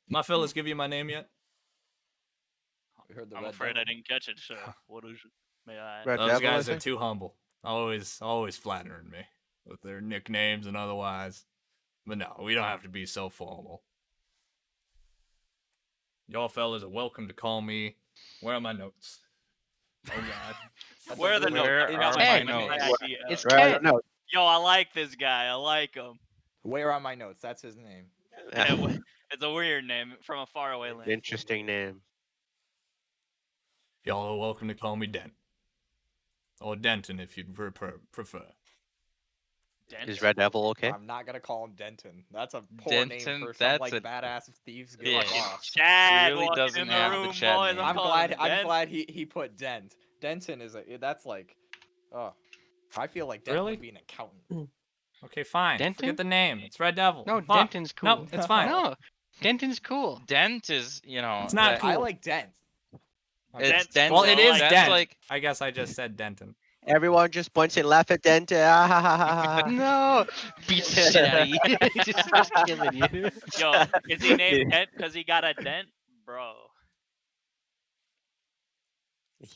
My fellas give you my name yet? We heard the I'm red afraid devil. I didn't catch it. So what is it? May I? Red Those Devil, I guys are think? too humble. Always flattering me with their nicknames and otherwise. But no, we don't have to be so formal. Y'all fellas are welcome to call me. Where are my notes? Oh God. That's Where a are the really- Where notes? are my notes? Idea. It's Right, Ken. no. Yo, I like this guy. I like him. Where are my notes? That's his name. Yeah, it's a weird name from a faraway land. Interesting name. Y'all are welcome to call me Dent. Or Denton if you'd prefer. Dent? Is Red Devil okay? I'm not gonna call him Denton. That's a poor name Denton, for some that's like a- badass thieves Yeah. guild boss. Chad really walking doesn't in the have the room, Chad boys. name. I'm calling glad. him I'm Dent. glad he put Dent. Denton is that's like, oh, I feel like Dent Really? would be an accountant. Okay, fine. Denton? Forget the name. It's Red Devil. No, Fuck. Denton's cool. No, it's fine. No, Denton's cool. Dent is, you know, It's not that- cool. I like Dent. It's Dent's Dent. Well, cool, it I is like Dent's Dent. like I guess I just said Denton. Everyone just points and laugh at Dent. Ah, ha, ha, ha, ha, ha. No, beats the shit out of you. Just starts killing you. Yo, is he named Dent because he got a dent, bro?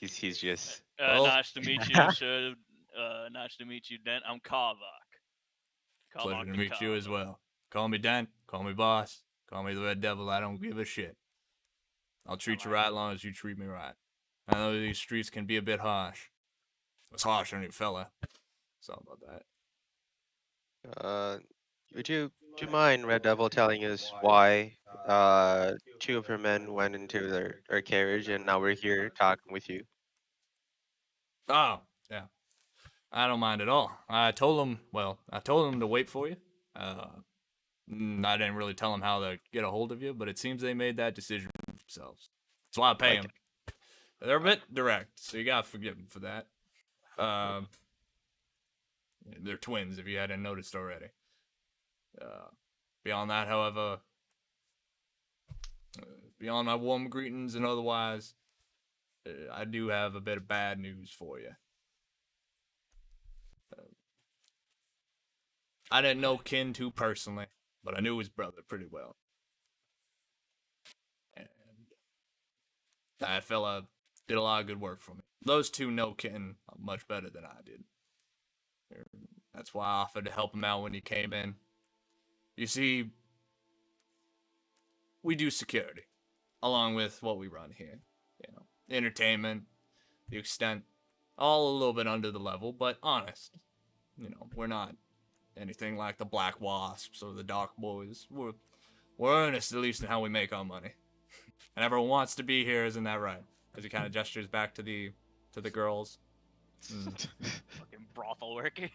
He's just. Well- Nice to meet you, sir. Nice to meet you, Dent. I'm Karvok. Pleasure to the meet you as Karvok. well. Call me Dent. Call me boss. Call me the Red Devil. I don't give a shit. I'll treat you right as long as you treat me right. I know these streets can be a bit harsh. It's harsh on you, fella. Sorry about that. Would you do you mind, Red Devil, telling us why two of your men went into their carriage and now we're here talking with you? Oh, yeah. I don't mind at all. I told them to wait for you. I didn't really tell them how to get a hold of you, but it seems they made that decision for themselves. That's why I pay Like- them. They're a bit direct, so you gotta forgive them for that. They're twins, if you hadn't noticed already. Beyond that, however, beyond my warm greetings and otherwise, I do have a bit of bad news for you. I didn't know Kin too personally, but I knew his brother pretty well. And that fella did a lot of good work for me. Those two know Kin much better than I did. That's why I offered to help him out when he came in. You see, we do security, along with what we run here. You know, entertainment, the extent, all a little bit under the level, but honest. You know, we're not anything like the Black Wasps or the Dark Boys. We're earnest, at least in how we make our money. And everyone wants to be here, isn't that right? As he kind of gestures back to the girls. Fucking brothel workers.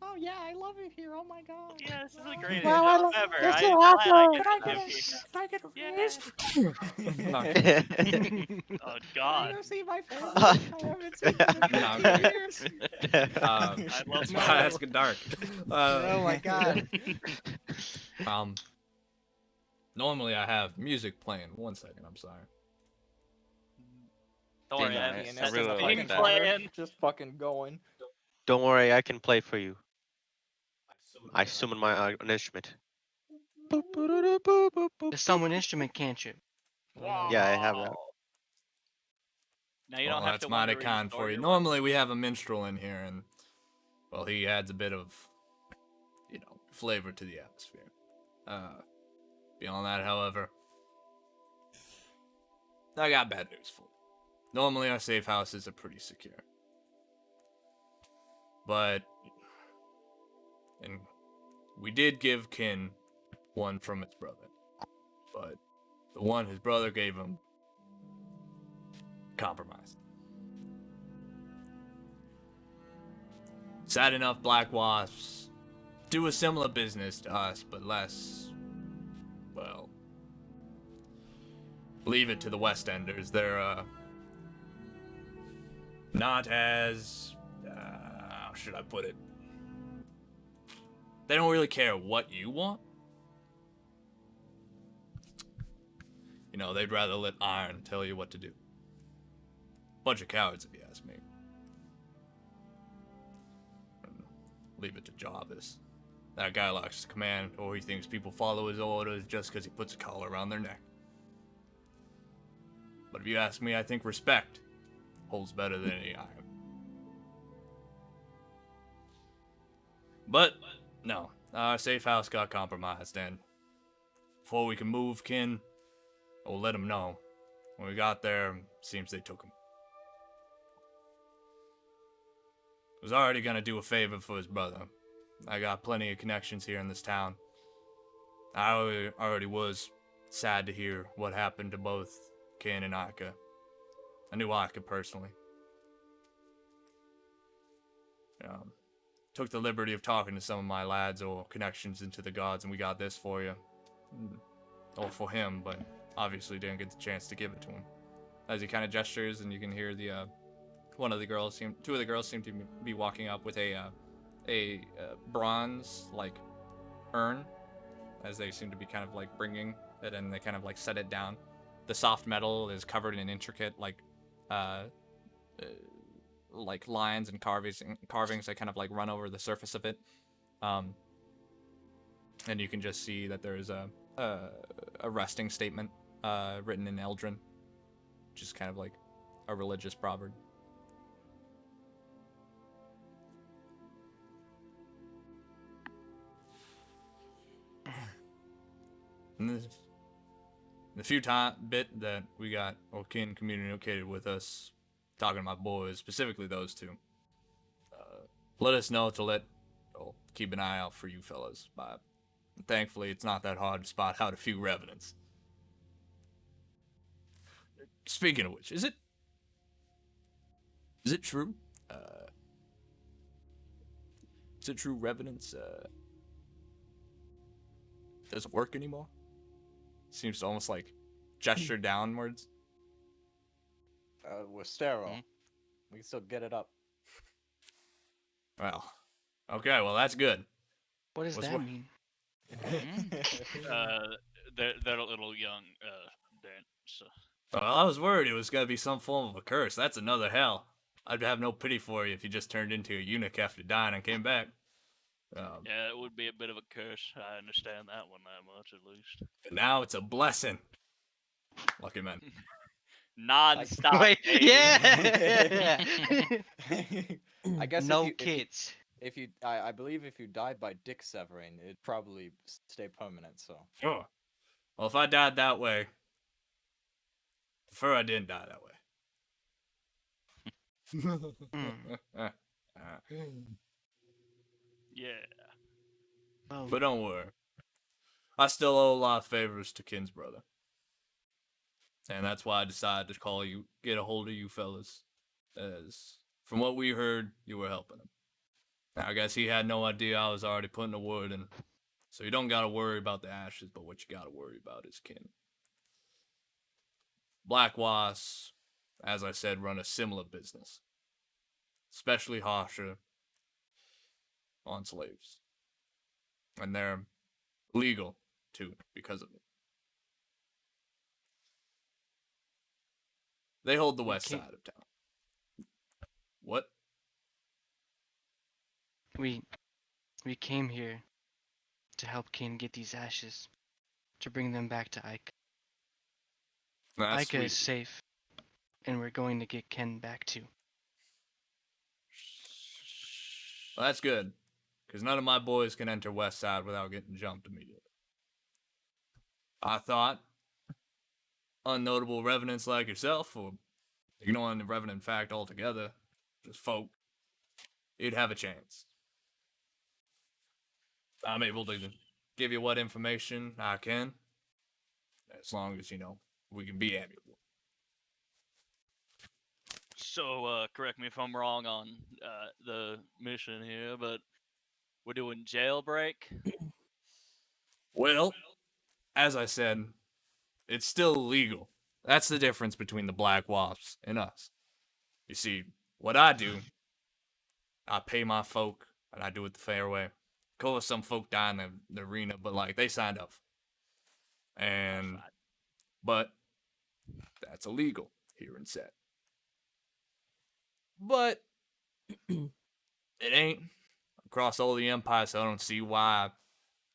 Oh yeah, I love it here. Oh my god. Yeah, this is the greatest Wow, job ever. I'm glad I get to live here. Oh God. see my family. I haven't seen them in No, 15 okay. years. I love It's my that's good dark. Oh my god. Normally I have music playing. 1 second, I'm sorry. Don't worry, Dang, I I have really the like theme that. playing. Just fucking going. Don't worry, I can play for you. I summon my an instrument. The summon instrument, can't you? Yeah, I have that. Now you Well, don't have that's to mighty wonder kind for you. Normally, Normally we have a minstrel in here, and well, he adds a bit of, flavor to the atmosphere. Beyond that, however, I got bad news for you. Normally our safe houses are pretty secure, but and we did give Kin one from his brother, but the one his brother gave him compromised. Sad enough, Black Wasps do a similar business to us, but less, well, leave it to the West Enders. They're, not as, how should I put it? They don't really care what you want. You know, they'd rather let Iron tell you what to do. Bunch of cowards, if you ask me. Leave it to Jarvis. That guy likes to command, or he thinks people follow his orders just because he puts a collar around their neck. But if you ask me, I think respect holds better than any iron. But, no, our safe house got compromised, and before we can move Kin, we'll let him know. When we got there, seems they took him. Was already gonna do a favor for his brother. I got plenty of connections here in this town. I already was sad to hear what happened to both Ken and Ika. I knew Ika personally. Took the liberty of talking to some of my lads or connections into the gods, and we got this for you. Or for him, but obviously didn't get the chance to give it to him. As he kind of gestures, and you can hear the two of the girls seem to be walking up with a bronze like urn as they seem to be kind of like bringing it, and they kind of like set it down. The soft metal is covered in intricate uh, like lines and carvings that kind of like run over the surface of it. Um, and you can just see that there is a resting statement written in Eldrin, which is kind of like a religious proverb. And the few bit that we got Orkin communicated with us, talking to my boys, specifically those two, let us know to keep an eye out for you fellas. But thankfully, it's not that hard to spot out a few revenants. Speaking of which, is it true? Is it true revenants doesn't work anymore? Seems to almost like gesture downwards. We're sterile. Mhm. We can still get it up. Well, okay, well that's good. What does What's that what- mean? They're a little young, then. So Well, I was worried it was gonna be some form of a curse. That's another hell. I'd have no pity for you if you just turned into a eunuch after dying and came back. yeah, it would be a bit of a curse. I understand that one that much, at least. But now it's a blessing. Lucky man. Non-stop. Wait, baby. yeah. I guess No if you, kids. I believe if you died by dick severing, it'd probably stay permanent. So Oh. Well, if I died that way, prefer I didn't die that way. Yeah. Oh, But don't worry. I still owe a lot of favors to Kin's brother. And that's why I decided to get a hold of you fellas. As from what we heard, you were helping him. Now, I guess he had no idea I was already putting a word in. So you don't gotta worry about the ashes, but what you gotta worry about is Kin. Black Wasps, as I said, run a similar business. Especially harsher on slaves. And they're legal, too, because of it. They hold the west can't- side of town. What? we came here to help Kane get these ashes, to bring them back to Ike. That's Ika is sweet. safe, and we're going to get Ken back too. Well, that's good. Because none of my boys can enter west side without getting jumped immediately. I thought unnotable revenants like yourself, or ignoring the revenant fact altogether, just folk, you'd have a chance. I'm able to give you what information I can, as long as, we can be amiable. So, correct me if I'm wrong on the mission here, but we're doing jailbreak. Well, as I said, it's still illegal. That's the difference between the Black Wasps and us. You see, what I do, I pay my folk, and I do it the fair way. Of course, some folk die in the arena, but they signed up. And Fine. but that's illegal here in Set. But it ain't across all the empire, so I don't see why,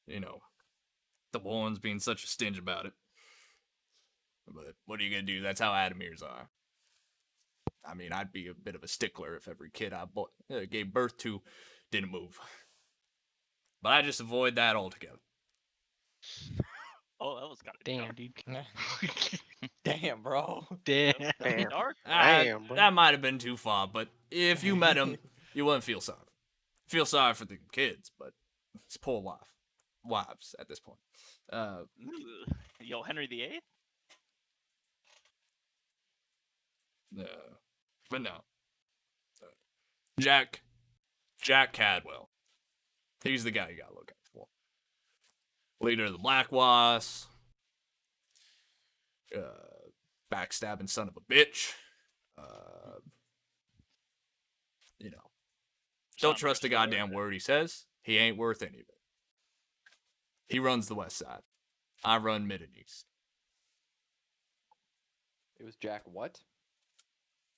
the Warrens being such a stinge about it. But what are you gonna do? That's how Adamirs are. I mean, I'd be a bit of a stickler if every kid I gave birth to didn't move. But I just avoid that altogether. Oh, that was kind of Damn, dude. damn, bro. Damn. Damn. dark. Damn, bro. That might have been too far, but if you met him, you wouldn't feel sorry. Feel sorry for the kids, but it's poor wives at this point. Ugh. Yo, Henry VIII? But no. Jack Cadwell. He's the guy you gotta look out for. Leader of the Black Wasps. Backstabbing son of a bitch. Don't trust a goddamn word he says. He ain't worth any of it. He runs the west side. I run mid and east. It was Jack what?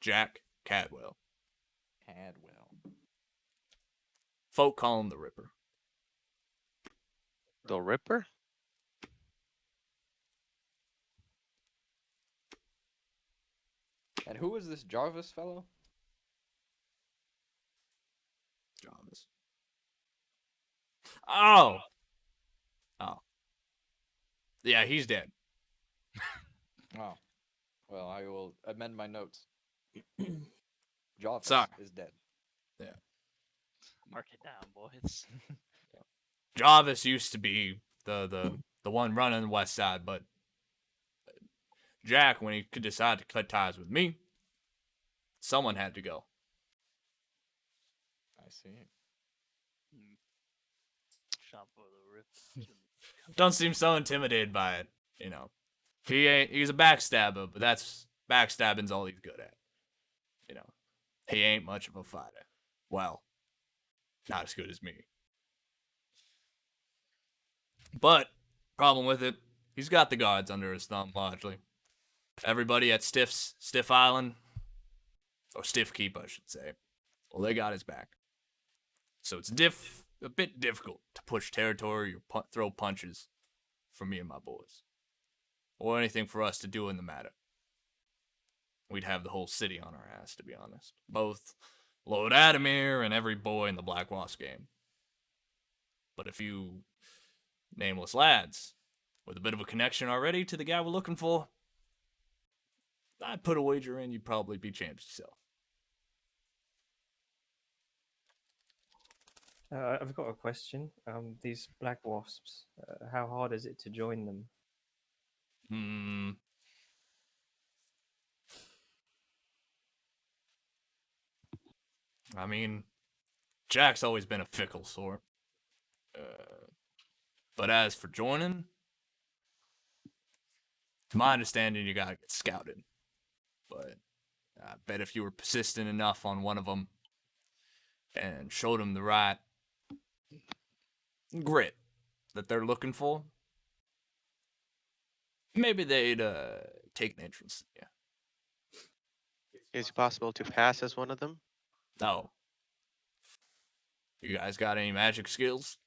Jack Cadwell. Cadwell. Folk call him the Ripper. The Ripper? And who is this Jarvis fellow? Jarvis. Oh. Oh. Yeah, he's dead. Oh. Well, I will amend my notes. Jarvis Sorry. is dead. Mark it down, boys. Jarvis used to be the one running the west side, but Jack, when he could decide to cut ties with me, someone had to go. I see. Shop for the rip. Don't seem so intimidated by it, you know. He's a backstabber, but that's backstabbing's all he's good at. You know. He ain't much of a fighter. Well, not as good as me. But problem with it, he's got the guards under his thumb largely. Everybody at Stiff Island, or Stiff Keep, I should say. Well, they got his back. So it's a bit difficult to push territory or throw punches for me and my boys. Or anything for us to do in the matter. We'd have the whole city on our ass, to be honest. Both Lord Adamir and every boy in the Black Wasp game. But a few nameless lads with a bit of a connection already to the guy we're looking for, I'd put a wager in you'd probably be champs yourself. I've got a question. These black wasps, how hard is it to join them? I mean, Jack's always been a fickle sort. But as for joining, to my understanding, you gotta get scouted. But I bet if you were persistent enough on one of them and showed them the right grit that they're looking for, maybe they'd take an interest in you. Is it possible to pass as one of them? No. You guys got any magic skills?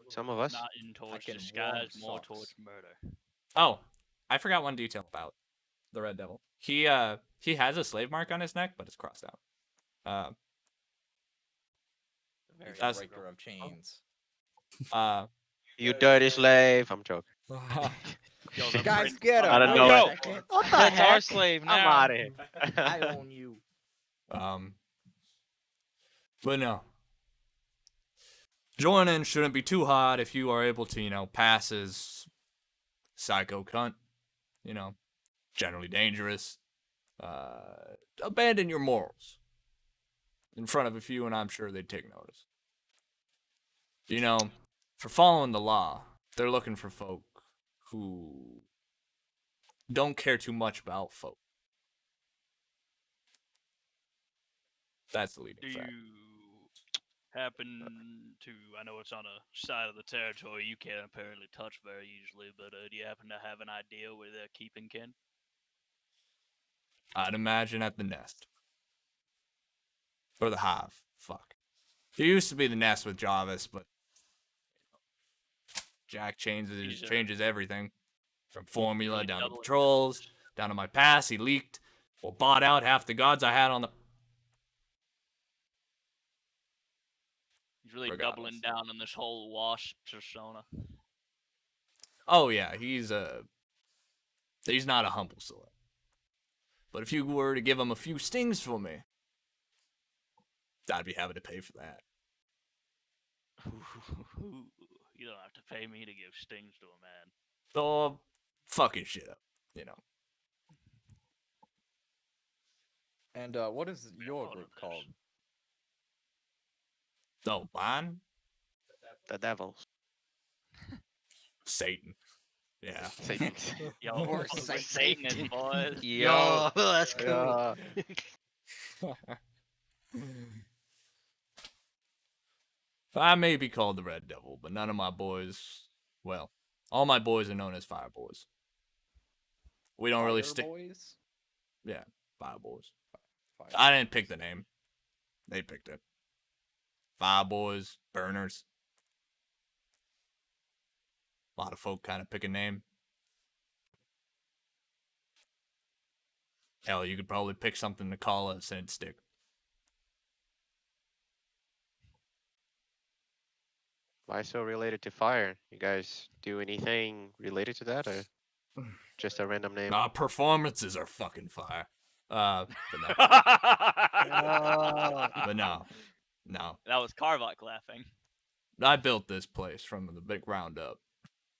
Some of us. Not in towards can disguise, warm more socks. towards murder. Oh, I forgot one detail about the Red Devil. He has a slave mark on his neck, but it's crossed out. Very That's- breaker of chains. You dirty slave. I'm joking. Yo, the Guys, prince- get him! I don't Wait know a it. second. What the That's our heck? slave I'm now. out of here. I own you. But no. Joining shouldn't be too hard if you are able to, pass as psycho cunt. Generally dangerous. Abandon your morals in front of a few, and I'm sure they'd take notice. For following the law, they're looking for folk who don't care too much about folk. That's the leading Do fact. you happen to? I know it's on a side of the territory you can't apparently touch very easily, but do you happen to have an idea where they're keeping kin? I'd imagine at the nest. Or the hive. Fuck. It used to be the nest with Jarvis, but Jack changes everything. From formula Really down to doubling patrols, down. down to my pass. He leaked or bought out half the gods I had on the. He's really Regardless. doubling down on this whole wasp persona. Oh yeah, he's not a humble sort. But if you were to give him a few stings for me, I'd be happy to pay for that. You don't have to pay me to give stings to a man. Or fucking shit up, And what is your thought group of this. called? Oh, mine? The devils. Satan. Yeah. Satan. Yo, Or we're Satan. Satanists, boys. Yo. that's cool. Yeah. I may be called the Red Devil, but none of my boys, well, all my boys are known as Fire Boys. We don't really Fire stick. boys. Yeah, Fire Boys. Fire I didn't boys. pick the name. They picked it. Fire Boys, Burners. A lot of folk kind of pick a name. Hell, you could probably pick something to call us and it'd stick. Why so related to fire? You guys do anything related to that, or just a random name? Our performances are fucking fire. But no. Oh. But no. No. That was Karvok laughing. I built this place from the big ground up.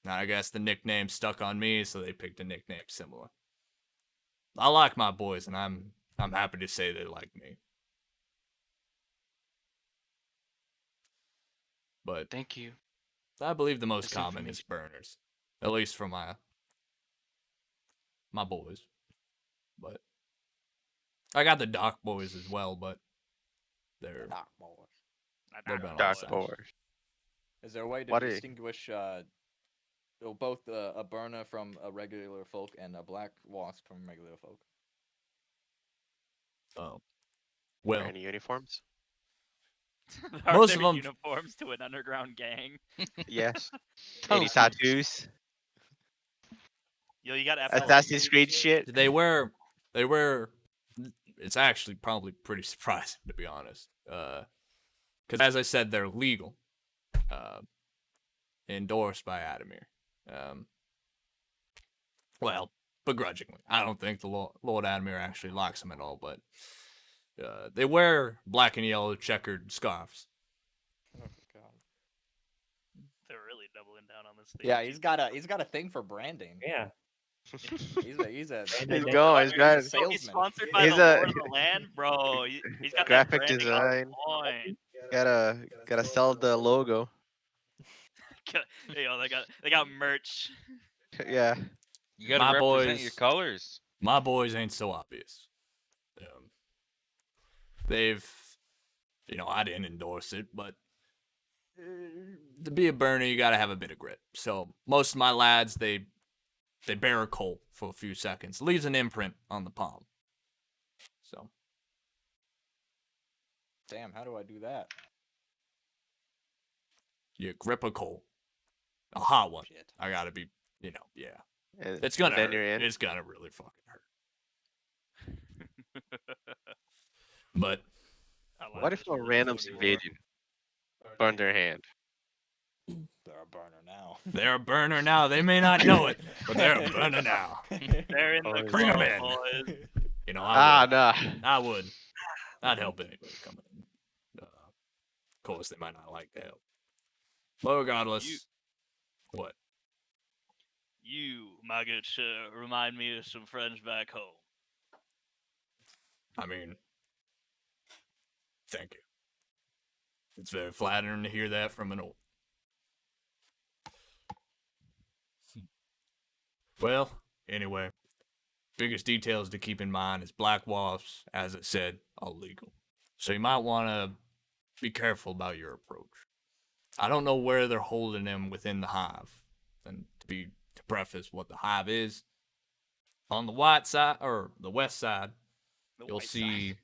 Now I guess the nickname stuck on me, so they picked a nickname similar. I like my boys, and I'm happy to say they like me. But Thank you. I believe the most This common is burners, at least for my boys. But I got the dock boys as well, but they're Doc boys. they've been on Dark the side. Boar. Is there a way to What are- distinguish both a burner from a regular folk and a black wasp from regular folk? Oh, Wear well, any uniforms? Are Most there of 'em- uniforms to an underground gang? Yes. Tell Any us more. tattoos? Yo, you got Assassin's Creed shit? they wear. It's actually probably pretty surprising, to be honest. Because as I said, they're legal. Endorsed by Adamir. Well, begrudgingly. I don't think the Lord Adamir actually likes them at all, but they wear black and yellow checkered scarves. Oh god. They're really doubling down on this thing. Yeah, he's got a thing for branding. Yeah. He's a He's They- going. He's got he's a Oh, he's salesman. sponsored by He's the a- Lord of the Land, bro. He's got Graphic that branding on design. point. gotta sell the logo. Yo, they got merch. Yeah. You gotta My represent your boys- colors. My boys ain't so obvious. They've, I didn't endorse it, but to be a burner, you gotta have a bit of grit. So most of my lads, they bear a coal for a few seconds, leaves an imprint on the palm. So Damn, how do I do that? you grip a coal, a hot one. Shit. I gotta be, yeah. And It's gonna then hurt. you're in. It's gonna really fucking hurt. But I like What if this a really random funny civilian burned their hand? They're a burner now. they're a burner now. They may not know it, but they're a burner now. They're in the Oh, bring 'em club, in. boys. I would. Nah. I would. I'd help anybody coming in. Of course, they might not like the help. But regardless, You- what? You, my good sir, remind me of some friends back home. I mean, thank you. It's very flattering to hear that from an old. Well, anyway, biggest details to keep in mind is black wasps, as I said, are legal. So you might want to be careful about your approach. I don't know where they're holding them within the hive. And to preface what the hive is, on the white side or the west side, The you'll white see side.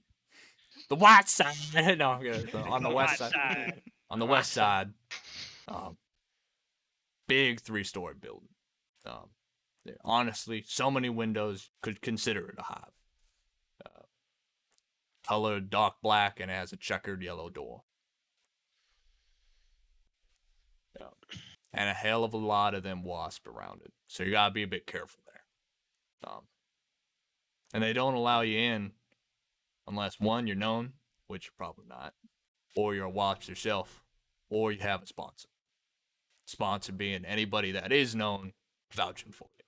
the white side. No, I'm good. On the The west white side. side. On the west side, big 3-story building. Honestly, so many windows, could consider it a hive. Colored dark black and has a checkered yellow door. And a hell of a lot of them wasps around it. So you gotta be a bit careful there. And they don't allow you in unless one, you're known, which you're probably not, or you're a wasp yourself, or you have a sponsor. Sponsor being anybody that is known vouching for you.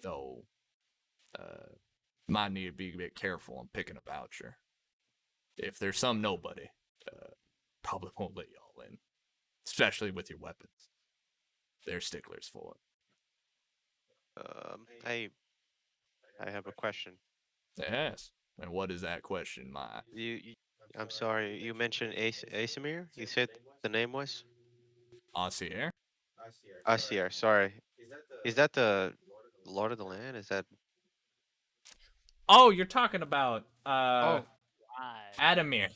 So, might need to be a bit careful on picking a voucher. If there's some nobody, probably won't let y'all in, especially with your weapons. They're sticklers for it. I have a question. Yes. And what is that question, my? You I'm sorry. You mentioned Asimir. You said the name was Asier? Asir. Sorry. Is that the Lord of the Land? Is that Oh, you're talking about Right. Adamir.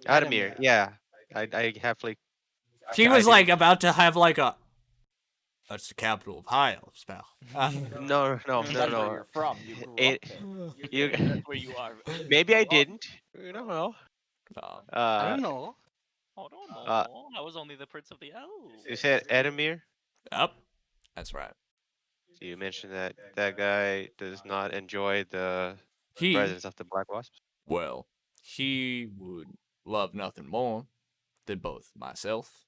Adamir? Yeah. I have like He I was didn't. like about to have like a. That's the capital of High Elf spell. No, no, no, That's where no. you're from. You grew It. up there. You. That's where you are. Maybe I Grow up. didn't. You don't know. I Uh. don't know. I don't Uh. know. I was only the prince of the elves. You said Adamir. Yep, that's right. You mentioned that that guy does not enjoy the He, presence of the black wasps. well, he would love nothing more than both myself,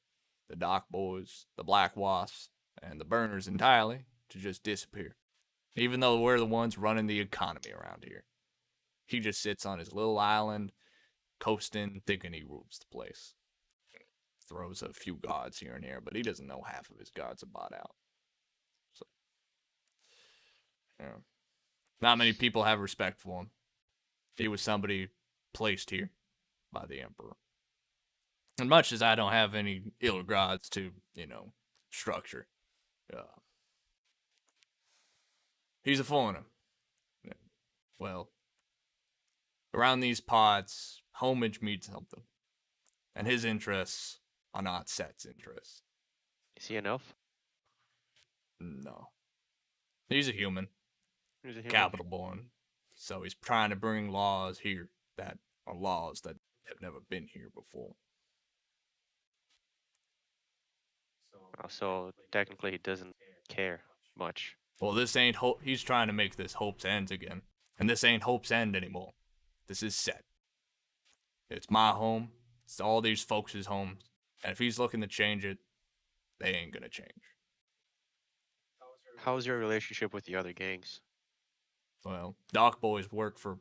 the Dock Boys, the Black Wasps, and the Burners entirely to just disappear. Even though we're the ones running the economy around here. He just sits on his little island, coasting, thinking he rules the place. Throws a few gods here and there, but he doesn't know half of his gods are bought out. So, yeah. Not many people have respect for him. He was somebody placed here by the Emperor. And much as I don't have any ill gods to, structure, he's a foreigner. Well, around these parts, homage means something. And his interests are not Set's interests. Is he an elf? No. He's a human, He's a human. capital born. So he's trying to bring laws here that are laws that have never been here before. So technically, he doesn't care much. Well, this ain't Hope. He's trying to make this Hope's End again. And this ain't Hope's End anymore. This is Set. It's my home. It's all these folks' homes. And if he's looking to change it, they ain't gonna change. How's your relationship with the other gangs? Well, Dock Boys work for.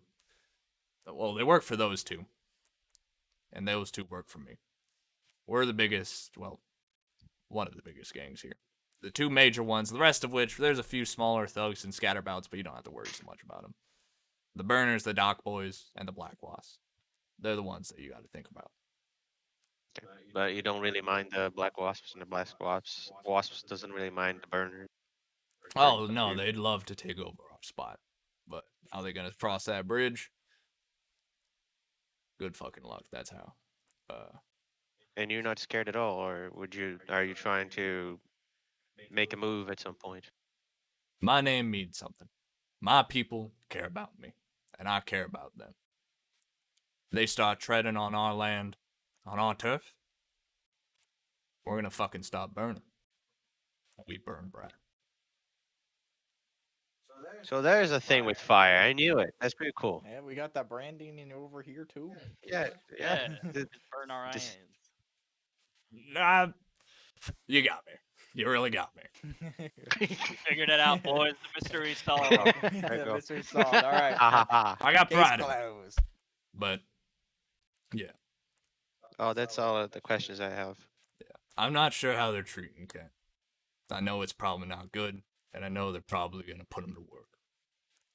Well, they work for those two. And those two work for me. We're the biggest, well, one of the biggest gangs here. The two major ones, the rest of which, there's a few smaller thugs and scatterbouts, but you don't have to worry so much about them. The Burners, the Dock Boys, and the Black Wasps. They're the ones that you got to think about. Okay. But you don't really mind the black wasps, and the black wasps doesn't really mind the burner. Oh, no, they'd love to take over our spot. But how they going to cross that bridge? Good fucking luck, that's how. And you're not scared at all, or would you? Are you trying to make a move at some point? My name means something. My people care about me, and I care about them. They start treading on our land, on our turf, we're gonna fucking stop burning. We burn bright. So there's a thing with fire. I knew it. That's pretty cool. Yeah, we got that branding in over here too. Yeah, yeah. Just burn our This- hands. Nah, you got me. You really got me. We figured it out, boys. The mystery solved. There you go. Mystery solved. All right. Ha ha ha. I got Case pride in it. closed. But, yeah. Oh, that's all the questions I have. I'm not sure how they're treating Ken. I know it's probably not good, and I know they're probably gonna put him to work.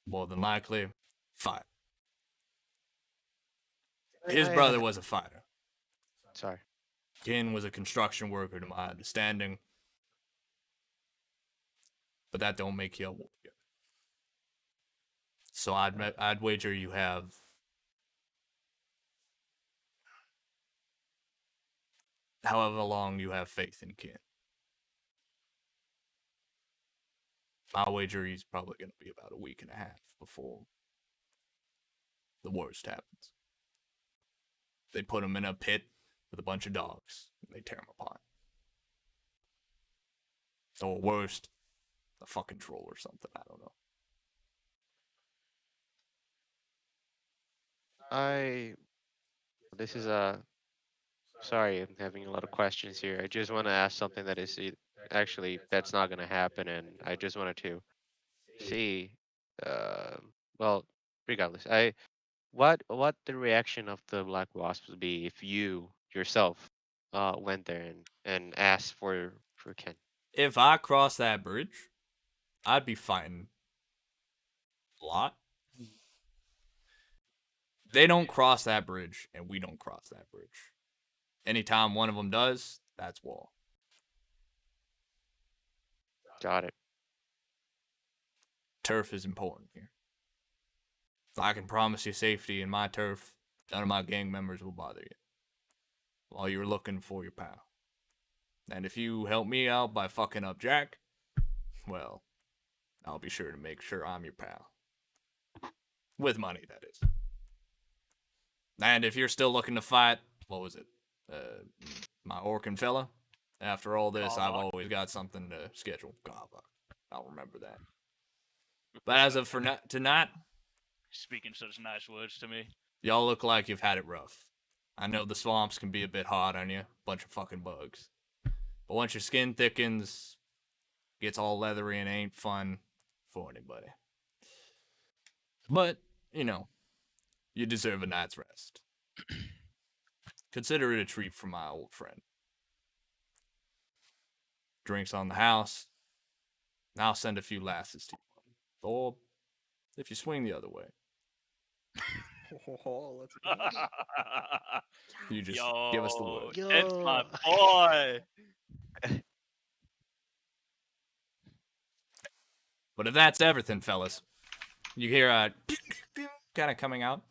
More than likely, fight. His I- brother was a fighter. Sorry. Ken was a construction worker, to my understanding. But that don't make you a warrior. So I'd wager you have however long you have faith in Ken. My wager he's probably going to be about a week and a half before the worst happens. They put him in a pit with a bunch of dogs, and they tear him apart. Or worst, a fucking troll or something, I don't know. This is a. Sorry, I'm having a lot of questions here. I just want to ask something that is actually that's not gonna happen, and I just wanted to see. Uh, well, regardless, what the reaction of the black wasps would be if you yourself went there and asked for Ken. If I cross that bridge, I'd be fighting a lot. They don't cross that bridge, and we don't cross that bridge. Anytime one of them does, that's war. Got it. Turf is important here. If I can promise you safety in my turf, none of my gang members will bother you while you're looking for your pal. And if you help me out by fucking up Jack, well, I'll be sure to make sure I'm your pal. With money, that is. And if you're still looking to fight, what was it? My Orkin fella? After all this, I've Kavak. always got something to schedule. Kavak. I'll remember that. But as of for tonight, Speaking such nice words to me. y'all look like you've had it rough. I know the swamps can be a bit hard on you, bunch of fucking bugs. But once your skin thickens, gets all leathery and ain't fun for anybody. But, you know, you deserve a night's rest. Consider it a treat from my old friend. Drinks on the house. I'll send a few lasses to you. Or if you swing the other way, Oh, let's go. you just give us the word. It's my Yo. boy. But if that's everything, fellas, you hear kind of coming out.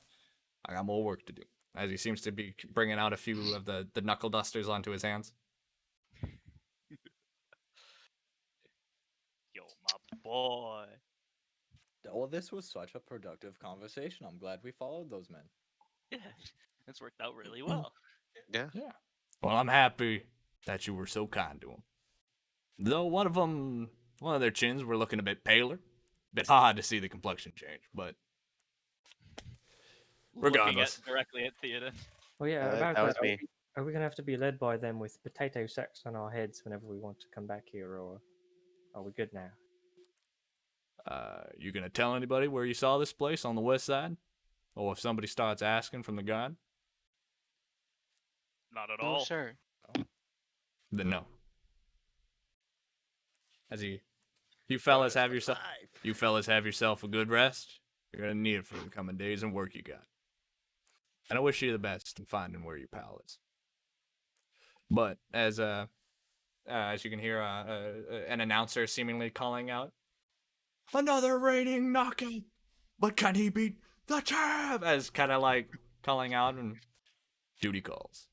I got more work to do, as he seems to be bringing out a few of the knuckle dusters onto his hands. Yo, my boy. Well, this was such a productive conversation. I'm glad we followed those men. Yeah, it's worked out really well. Yeah. Yeah. Well, I'm happy that you were so kind to him. Though one of their chins were looking a bit paler. Bit hard to see the complexion change, but regardless. Looking directly at Theoden. Oh yeah, that about was that. me. Are we gonna have to be led by them with potato sacks on our heads whenever we want to come back here, or are we good now? You gonna tell anybody where you saw this place on the west side? Or if somebody starts asking from the guard? Not at No, all. sir. Then no. You fellas have yourself a good rest. You're gonna need it for the coming days and work you got. And I wish you the best in finding where your pal is. But as you can hear, an announcer seemingly calling out, "Another reigning knockout, but can he beat the champ?" As kind of like calling out, and duty calls.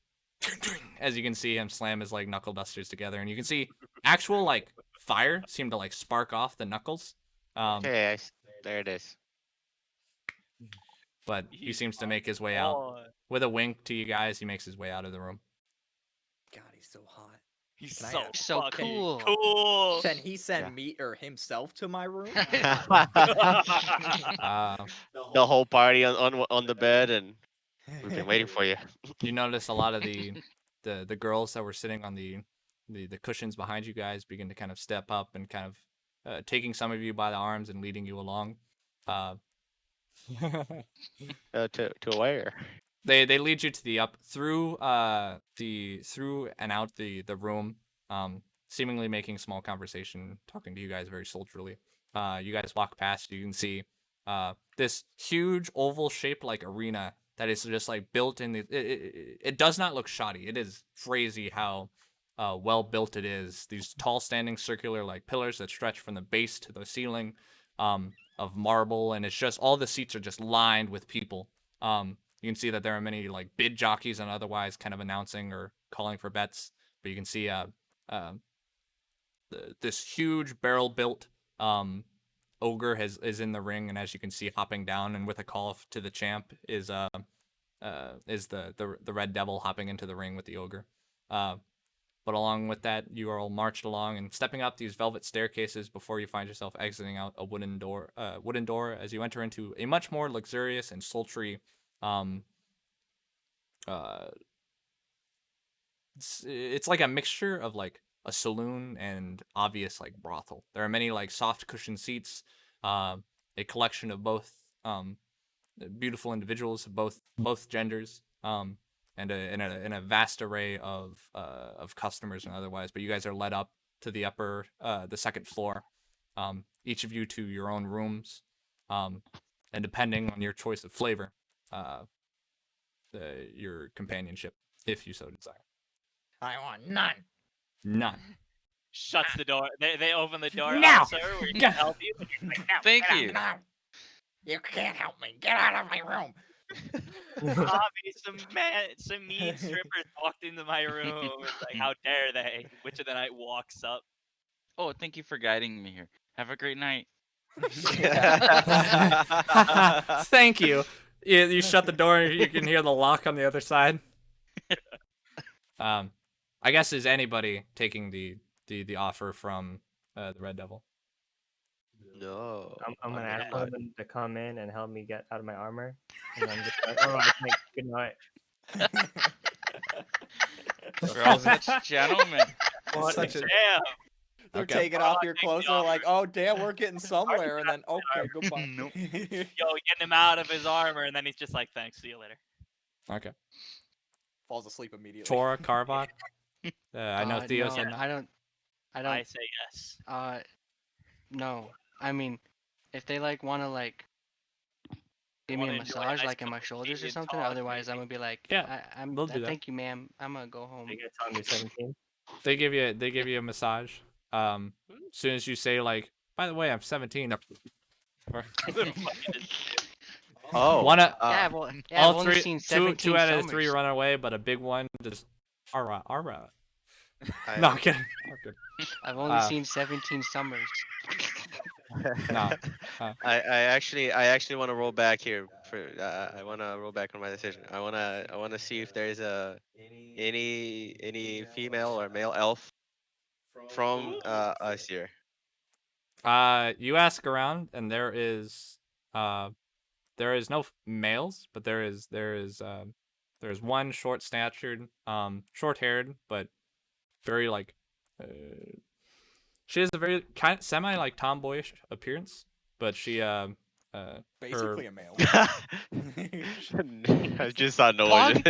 As you can see him slam his like knuckle dusters together, and you can see actual like fire seem to like spark off the knuckles. Okay, there it is. But he He's seems to my make his way out. boy. With a wink to you guys, he makes his way out of the room. God, he's so hot. He's Can I so, have- So fucking cool. cool. Can he send Yeah. me or himself to my room? Uh, The whole party on the bed, and we've been waiting for you. you notice a lot of the girls that were sitting on the cushions behind you guys begin to kind of step up and kind of taking some of you by the arms and leading you along. To where? They lead you to the up through and out the room, seemingly making small conversation, talking to you guys very soldierly. You guys walk past, you can see this huge oval shaped like arena that is just like built in it does not look shoddy. It is crazy how well built it is. These tall standing circular like pillars that stretch from the base to the ceiling, of marble, and it's just all the seats are just lined with people. You can see that there are many like bid jockeys and otherwise kind of announcing or calling for bets. But you can see this huge barrel built ogre is in the ring, and as you can see hopping down and with a call to the champ is the red devil hopping into the ring with the ogre. But along with that, you are all marched along and stepping up these velvet staircases before you find yourself exiting out a wooden door as you enter into a much more luxurious and sultry it's like a mixture of like a saloon and obvious like brothel. There are many like soft cushioned seats, a collection of both beautiful individuals of both genders, and a vast array of customers and otherwise. But you guys are led up to the the second floor, each of you to your own rooms, and depending on your choice of flavor, your companionship, if you so desire. I want none. None. Shuts the door. They open the door. No! Sir, we can help you. And he's like, no, Thank get out, you. get out. You can't help me. Get out of my room. Bobby, some mean strippers walked into my room. It's like, how dare they? Witch of the Night walks up. Oh, thank you for guiding me here. Have a great night. Thank you. You shut the door and you can hear the lock on the other side. I guess is anybody taking the offer from the Red Devil? No. I'm gonna never ask mind. them to come in and help me get out of my armor. And I'm just like, all right, thanks, good night. We're all such gentlemen. What? Such a- Damn. They're Okay. taking off your take the clothes. They're like, offer. oh, damn, we're getting somewhere. And then, okay, goodbye. Nope. Yo, getting him out of his armor, and then he's just like, thanks, see you later. Okay. Falls asleep immediately. Tora, Karvok. I know Theo no, said no. I don't. I say yes. No. I mean, if they like want to like give me Wanna a enjoy a massage nice like in cup my of shoulders tea or and something, talk, otherwise I'm maybe. gonna be like, Yeah, I'm. they'll do that. Thank you, ma'am. I'm gonna go home. They get telling me 17. They give you a massage. As soon as you say like, by the way, I'm 17. Oh. Wanna Yeah, well, yeah, all I've only three, seen two 17 out of summers. the three run away, but a big one just all right. I- No, I'm kidding. I'm kidding. I've only seen 17 summers. No. I actually want to roll back here. I want to roll back on my decision. I want to see if there's any female or male elf from us here. You ask around, and there is no males, but there's one short-statured, short-haired, but very like, she has a very kind semi like tomboyish appearance, but she Basically a male. I just saw no one.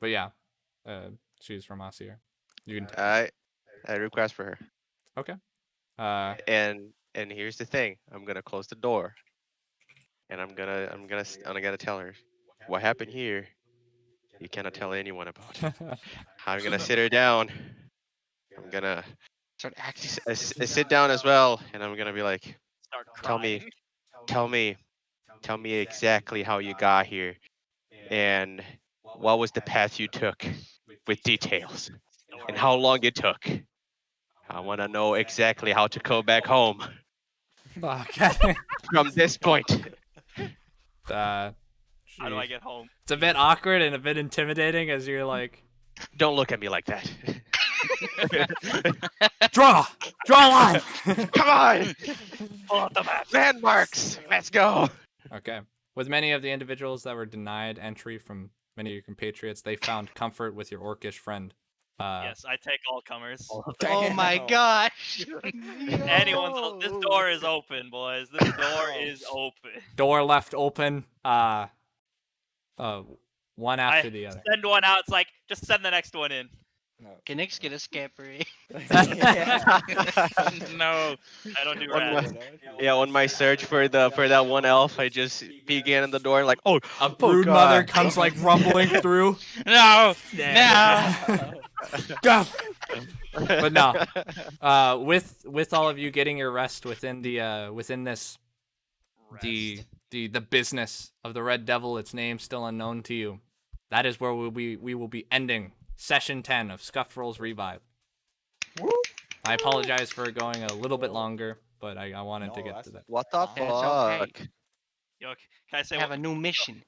but yeah, she's from Asir. You can I request for her. okay. And here's the thing. I'm gonna close the door. And I'm gonna tell her what happened here. You cannot tell anyone about. I'm gonna sit her down. I'm gonna Start acting. sit down as well, and I'm gonna be like, Start Tell crying. me, tell me exactly how you got here, and what was the path you took, with details, and how long it took. I want to know exactly how to go back home Okay. from this point. How do I get home? It's a bit awkward and a bit intimidating as you're like, Don't look at me like that. draw a line. Come on, Pull out the map. landmarks. Let's go. Okay. With many of the individuals that were denied entry from many of your compatriots, they found comfort with your orcish friend. Yes, I take all comers. Oh my Damn. gosh! This door is open, boys. This door is open. Door left open. One after the other. Send one out. It's like, just send the next one in. No. Can Nix get a scampery? No. I don't do On rats. Yeah, on my search for that one elf, I just peek in at the door like, A brood mother God. comes like rumbling through. No. Go. But no. With all of you getting your rest within this the business of the Red Devil, its name still unknown to you. That is where we will be ending session 10 of Scuffed Rolls Revive. Woo. I apologize for going a little bit longer, but I wanted to No, get that's- to that. What the It's okay. fuck? Yo, can I say I have what? a new mission.